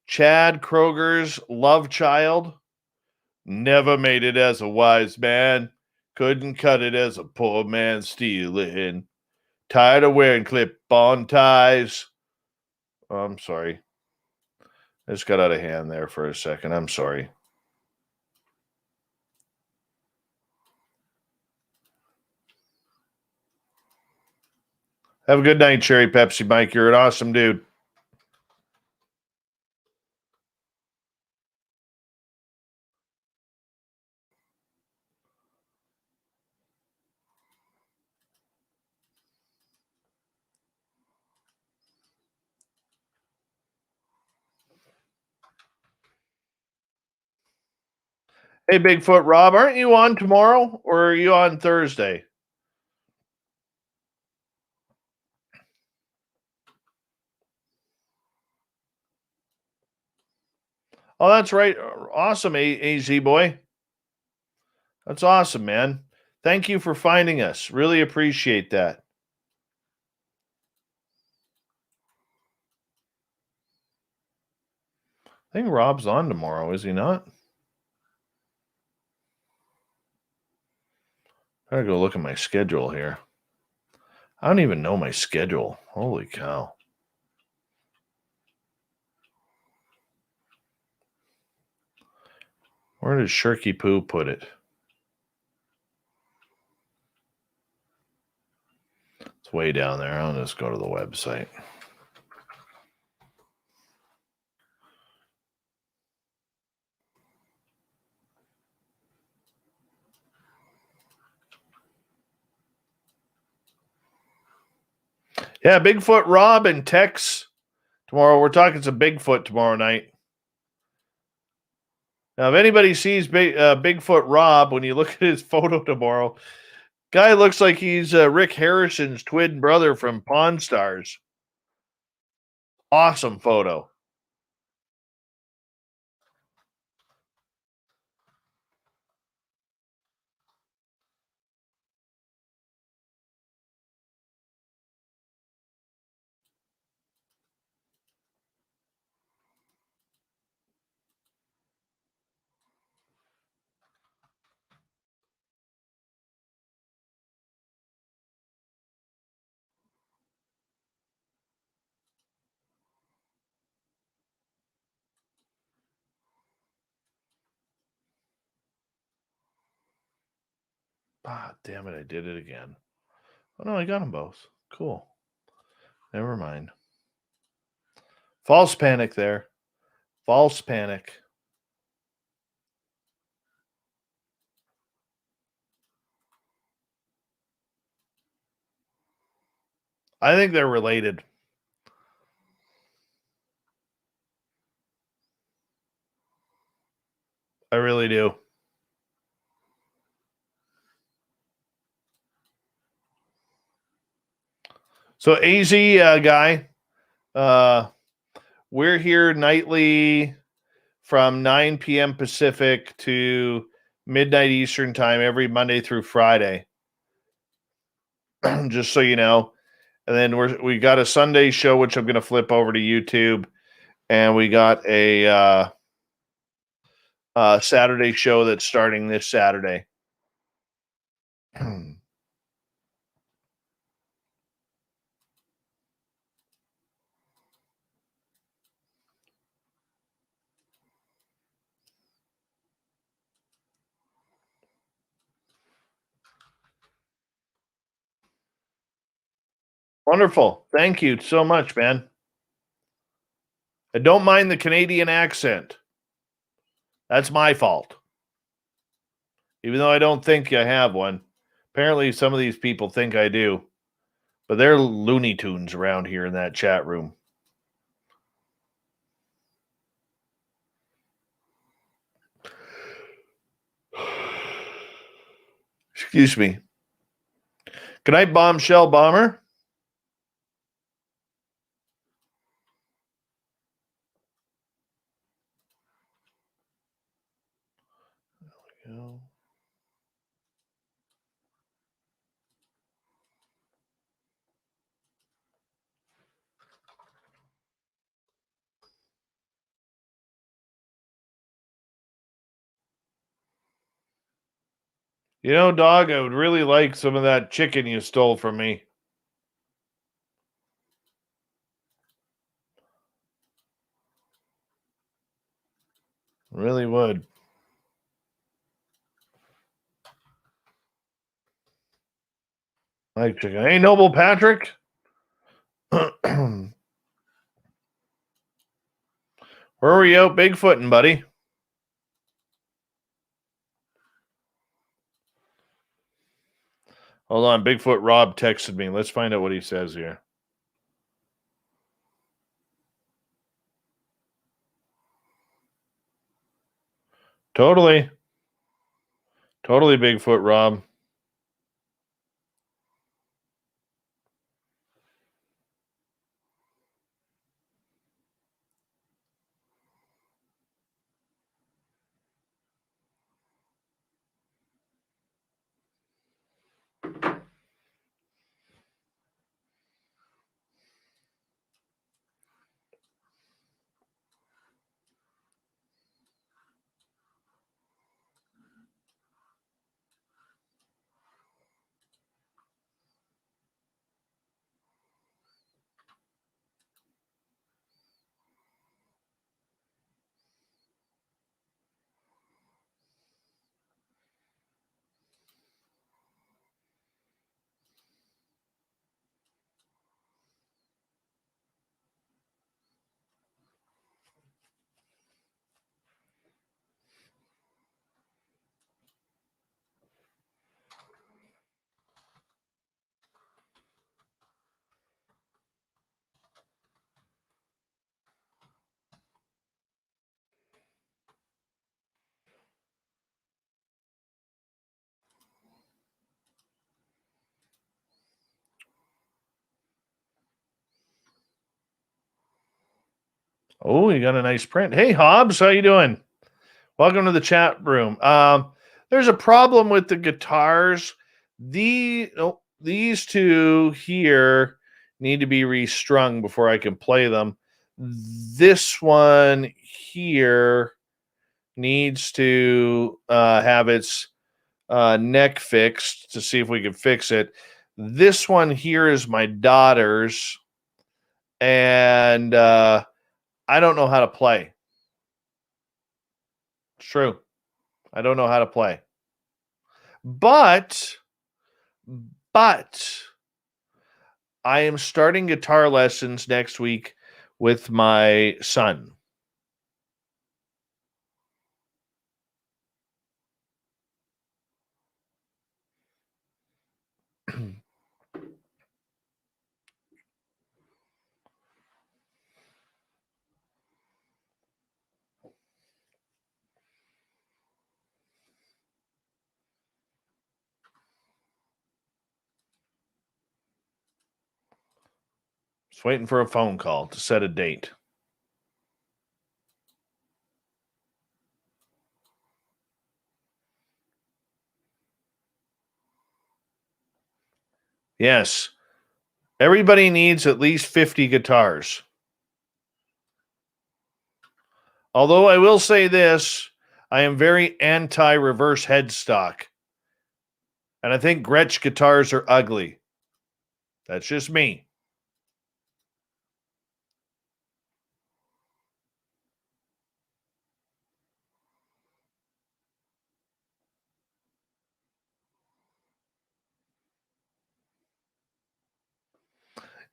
Chad Kroger's love child. Never made it as a wise man. Couldn't cut it as a poor man stealing. Tired of wearing clip-on ties. Oh, I'm sorry. I just got out of hand there for a second. I'm sorry. Have a good night, Cherry Pepsi Mike. You're an awesome dude. Hey, Bigfoot Rob, aren't you on tomorrow, or are you on Thursday? Oh, that's right. Awesome, AZ boy. That's awesome, man. Thank you for finding us. Really appreciate that. I think Rob's on tomorrow, is he not? I gotta go look at my schedule here. I don't even know my schedule. Holy cow. Where did Shirky Poo put it? It's way down there. I'll just go to the website. Yeah, Bigfoot Rob and Tex tomorrow. We're talking some Bigfoot tomorrow night. Now, if anybody sees Bigfoot Rob, when you look at his photo tomorrow, guy looks like he's Rick Harrison's twin brother from Pawn Stars. Awesome photo. Ah, damn it, I did it again. Oh, no, I got them both. Cool. Never mind. False panic there. False panic. I think they're related. I really do. So AZ guy, we're here nightly from 9 p.m. Pacific to midnight Eastern time every Monday through Friday. Just so you know. And then we got a Sunday show, which I'm going to flip over to YouTube. And we got a Saturday show that's starting this Saturday. Wonderful. Thank you so much, man. I don't mind the Canadian accent. That's my fault. Even though I don't think I have one. Apparently, some of these people think I do. But they're Looney Tunes around here in that chat room. Excuse me. Good night, Bombshell Bomber. There we go. You know, dog, I would really like some of that chicken you stole from me. Really would. Like chicken. Hey, Noble Patrick. Where were you out Bigfooting, buddy? Hold on. Bigfoot Rob texted me. Let's find out what he says here. Totally. Totally Bigfoot Rob. Oh, you got a nice print. Hey, Hobbs, how you doing? Welcome to the chat room. There's a problem with the guitars. These two here need to be restrung before I can play them. This one here needs to have its neck fixed to see if we can fix it. This one here is my daughter's, and I don't know how to play. It's true. I don't know how to play. But I am starting guitar lessons next week with my son. Just waiting for a phone call to set a date. Yes. Everybody needs at least 50 guitars. Although I will say this, I am very anti-reverse headstock. And I think Gretsch guitars are ugly. That's just me.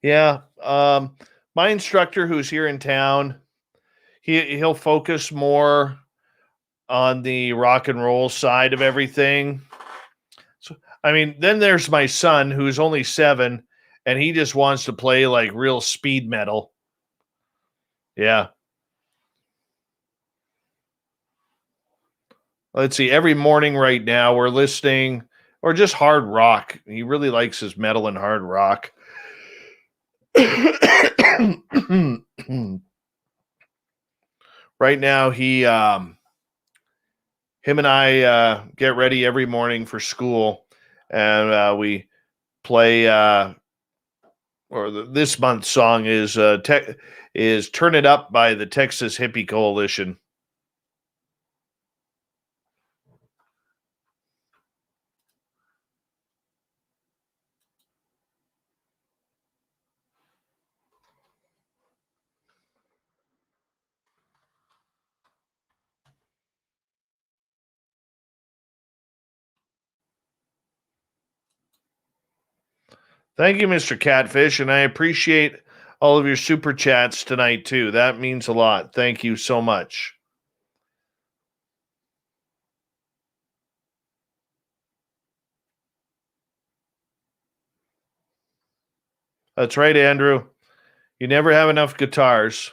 Yeah. My instructor who's here in town, he'll focus more on the rock and roll side of everything. So, I mean, then there's my son who's only 7 and he just wants to play like real speed metal. Yeah. Let's see. Every morning right now we're listening or just hard rock. He really likes his metal and hard rock. Right now him and I get ready every morning for school, and we play. This month's song is "Turn It Up" by the Texas Hippie Coalition. Thank you, Mr. Catfish, and I appreciate all of your super chats tonight too. That means a lot. Thank you so much. That's right, Andrew. You never have enough guitars.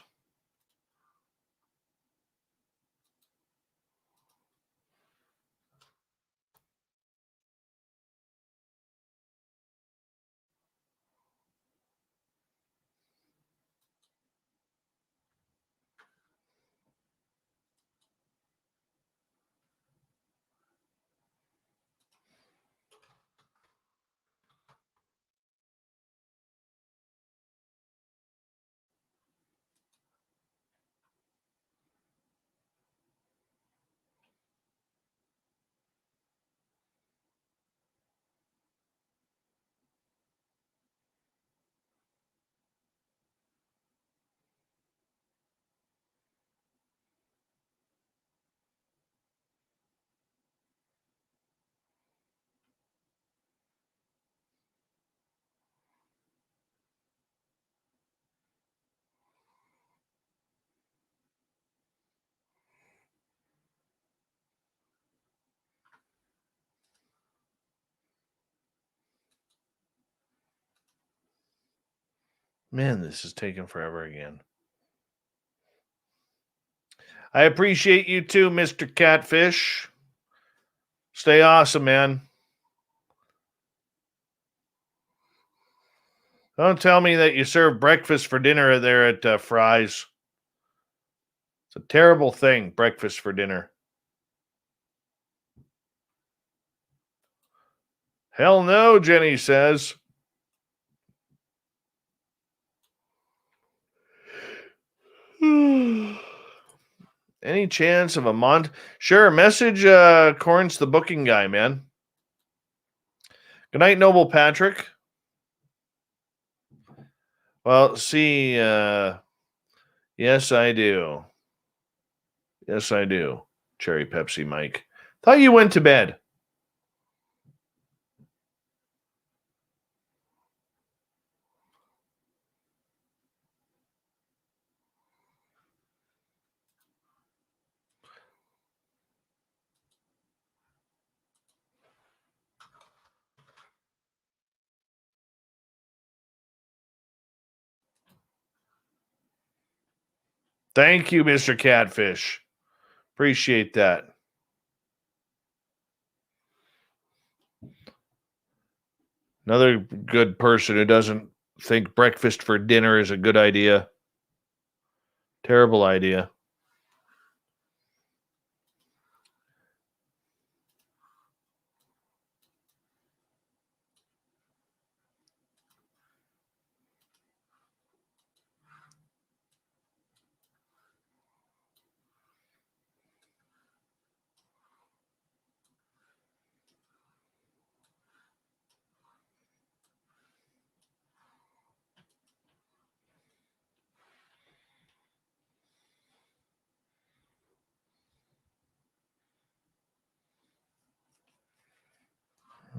Man, this is taking forever again. I appreciate you too, Mr. Catfish. Stay awesome, man. Don't tell me that you serve breakfast for dinner there at Fry's. It's a terrible thing, breakfast for dinner. Hell no, Jenny says. Any chance of a Sure, message Corns the booking guy, man. Good night, Noble Patrick. Well, see, yes, I do. Yes, I do. Cherry Pepsi Mike. Thought you went to bed. Thank you, Mr. Catfish. Appreciate that. Another good person who doesn't think breakfast for dinner is a good idea. Terrible idea.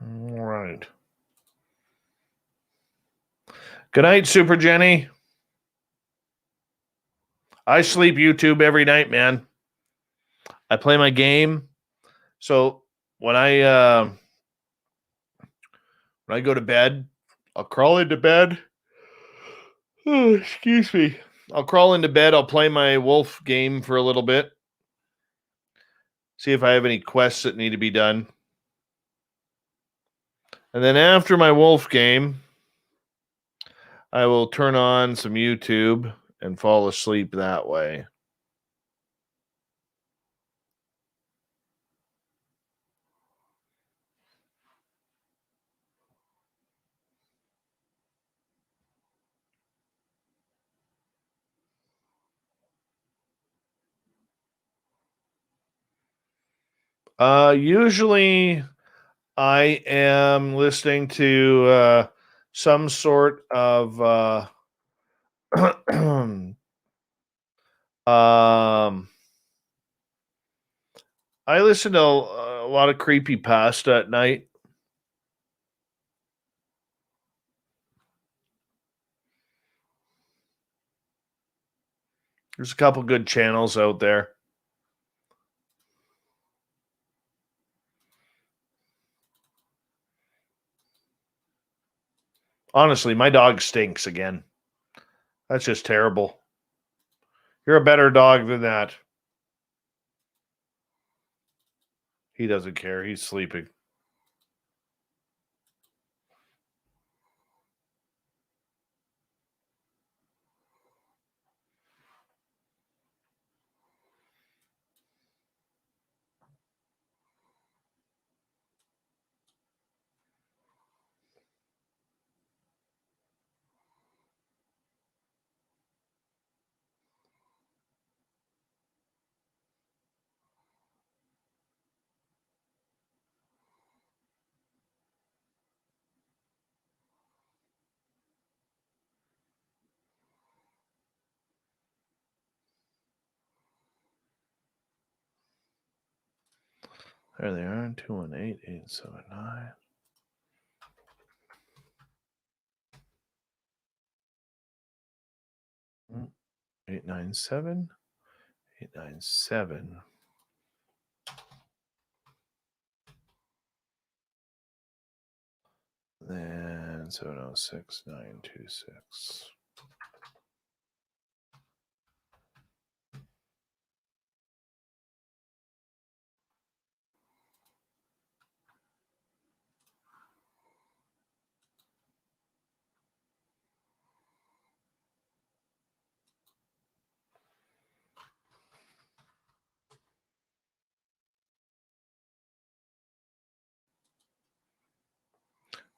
All right. Good night, Super Jenny. I sleep YouTube every night, man. I play my game. So when I go to bed, I'll crawl into bed. Oh, excuse me. I'll crawl into bed. I'll play my wolf game for a little bit. See if I have any quests that need to be done. And then after my wolf game, I will turn on some YouTube and fall asleep that way. Usually I am listening to some sort of I listen to a lot of creepy pasta at night. There's a couple good channels out there. Honestly, my dog stinks again. That's just terrible. You're a better dog than that. He doesn't care. He's sleeping. There they are. 218-879. Mm, 897. 897. Then 706-926.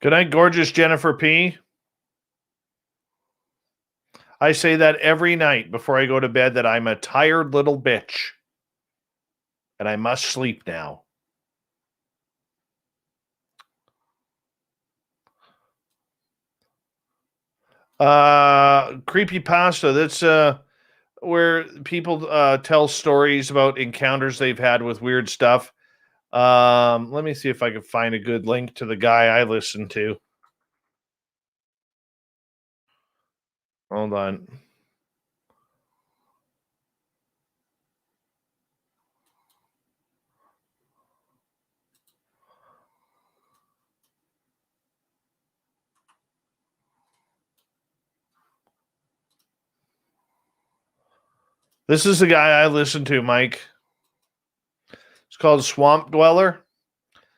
Good night, gorgeous Jennifer P. I say that every night before I go to bed that I'm a tired little bitch and I must sleep now. Creepypasta. That's where people tell stories about encounters they've had with weird stuff. Let me see if I can find a good link to the guy I listen to. Hold on. This is the guy I listen to, Mike. It's called Swamp Dweller.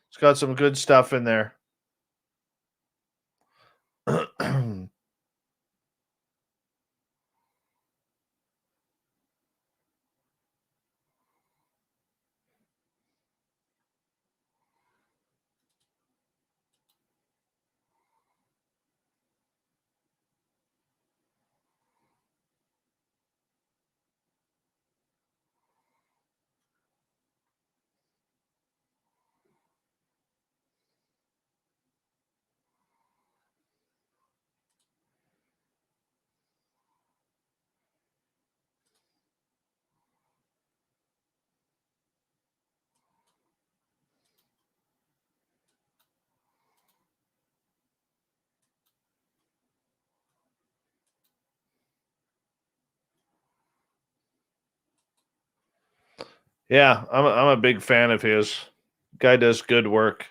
It's got some good stuff in there. Yeah, I'm a big fan of his. Guy does good work.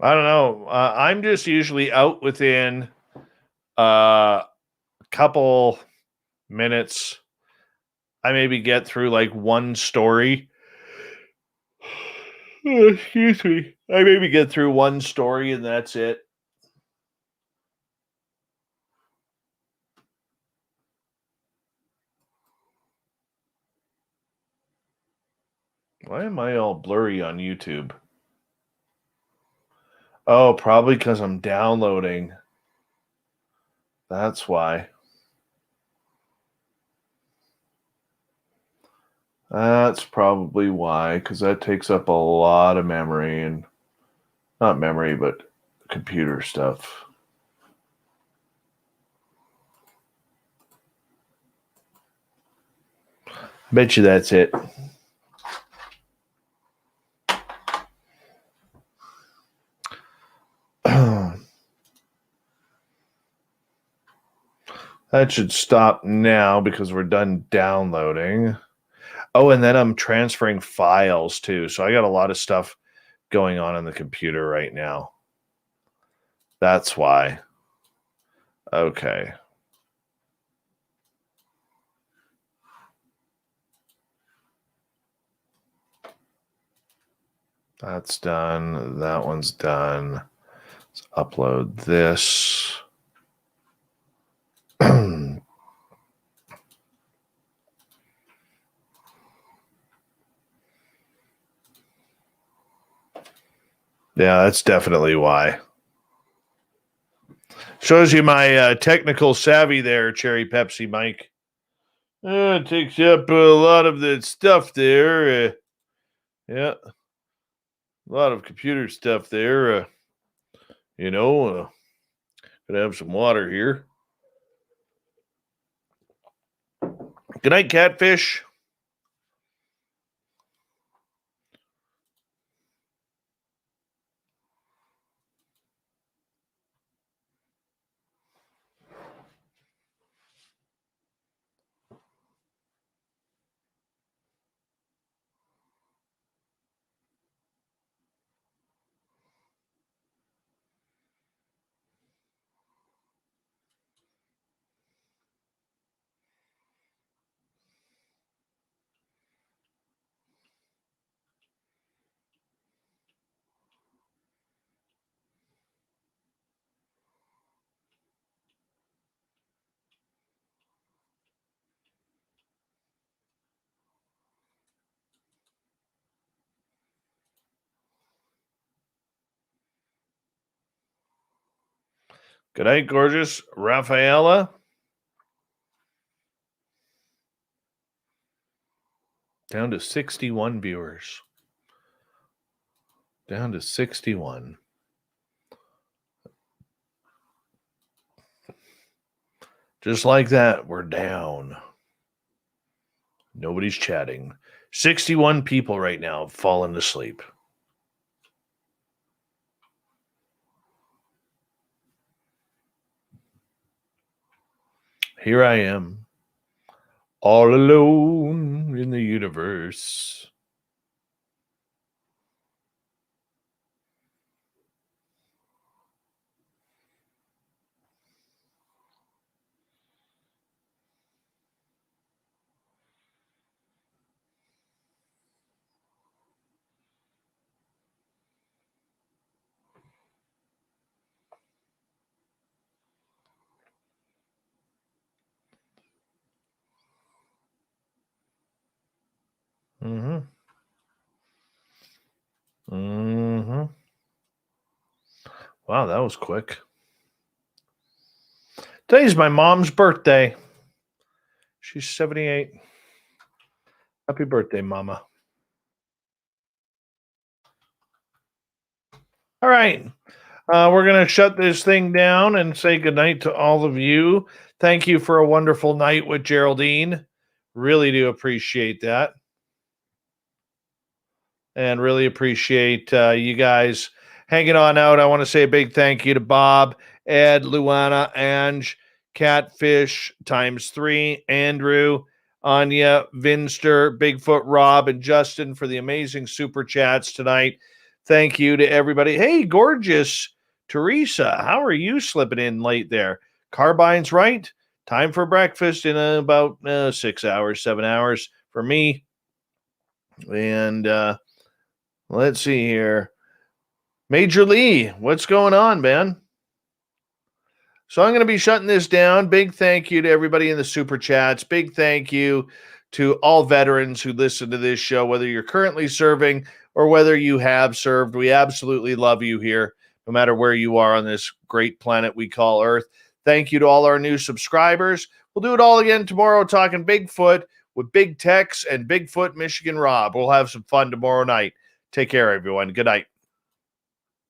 I don't know. I'm just usually out within a couple minutes. I maybe get through like one story. Oh, excuse me. I maybe get through one story and that's it. Why am I all blurry on YouTube? Oh, probably because I'm downloading. That's why. That's probably why, because that takes up a lot of memory and not memory, but computer stuff. Bet you that's it. That should stop now because we're done downloading. Oh, and then I'm transferring files too. So I got a lot of stuff going on the computer right now. That's why. Okay. That's done. That one's done. Let's upload this. Yeah, that's definitely why. Shows you my technical savvy there, Cherry Pepsi Mike. It takes up a lot of the stuff there. Yeah, a lot of computer stuff there. Gonna have some water here. Good night, Catfish. Good night, gorgeous Rafaela. Down to 61 viewers. Down to 61. Just like that, we're down. Nobody's chatting. 61 people right now have fallen asleep. Here I am, all alone in the universe. Mm-hmm. Mm-hmm. Wow, that was quick. Today's my mom's birthday. She's 78. Happy birthday, Mama. All right. We're going to shut this thing down and say goodnight to all of you. Thank you for a wonderful night with Geraldine. Really do appreciate that. And really appreciate you guys hanging on out. I want to say a big thank you to Bob, Ed, Luana, Ange, Catfish ×3, Andrew, Anya, Vinster, Bigfoot, Rob, and Justin for the amazing super chats tonight. Thank you to everybody. Hey, gorgeous Teresa, how are you slipping in late there? Carbine's right. Time for breakfast in about 6 hours, 7 hours for me. And let's see here. Major Lee, what's going on, man? So I'm going to be shutting this down. Big thank you to everybody in the super chats. Big thank you to all veterans who listen to this show, whether you're currently serving or whether you have served. We absolutely love you here, no matter where you are on this great planet we call Earth. Thank you to all our new subscribers. We'll do it all again tomorrow, talking Bigfoot with Big Tex and Bigfoot Michigan Rob. We'll have some fun tomorrow night. Take care, everyone. Good night.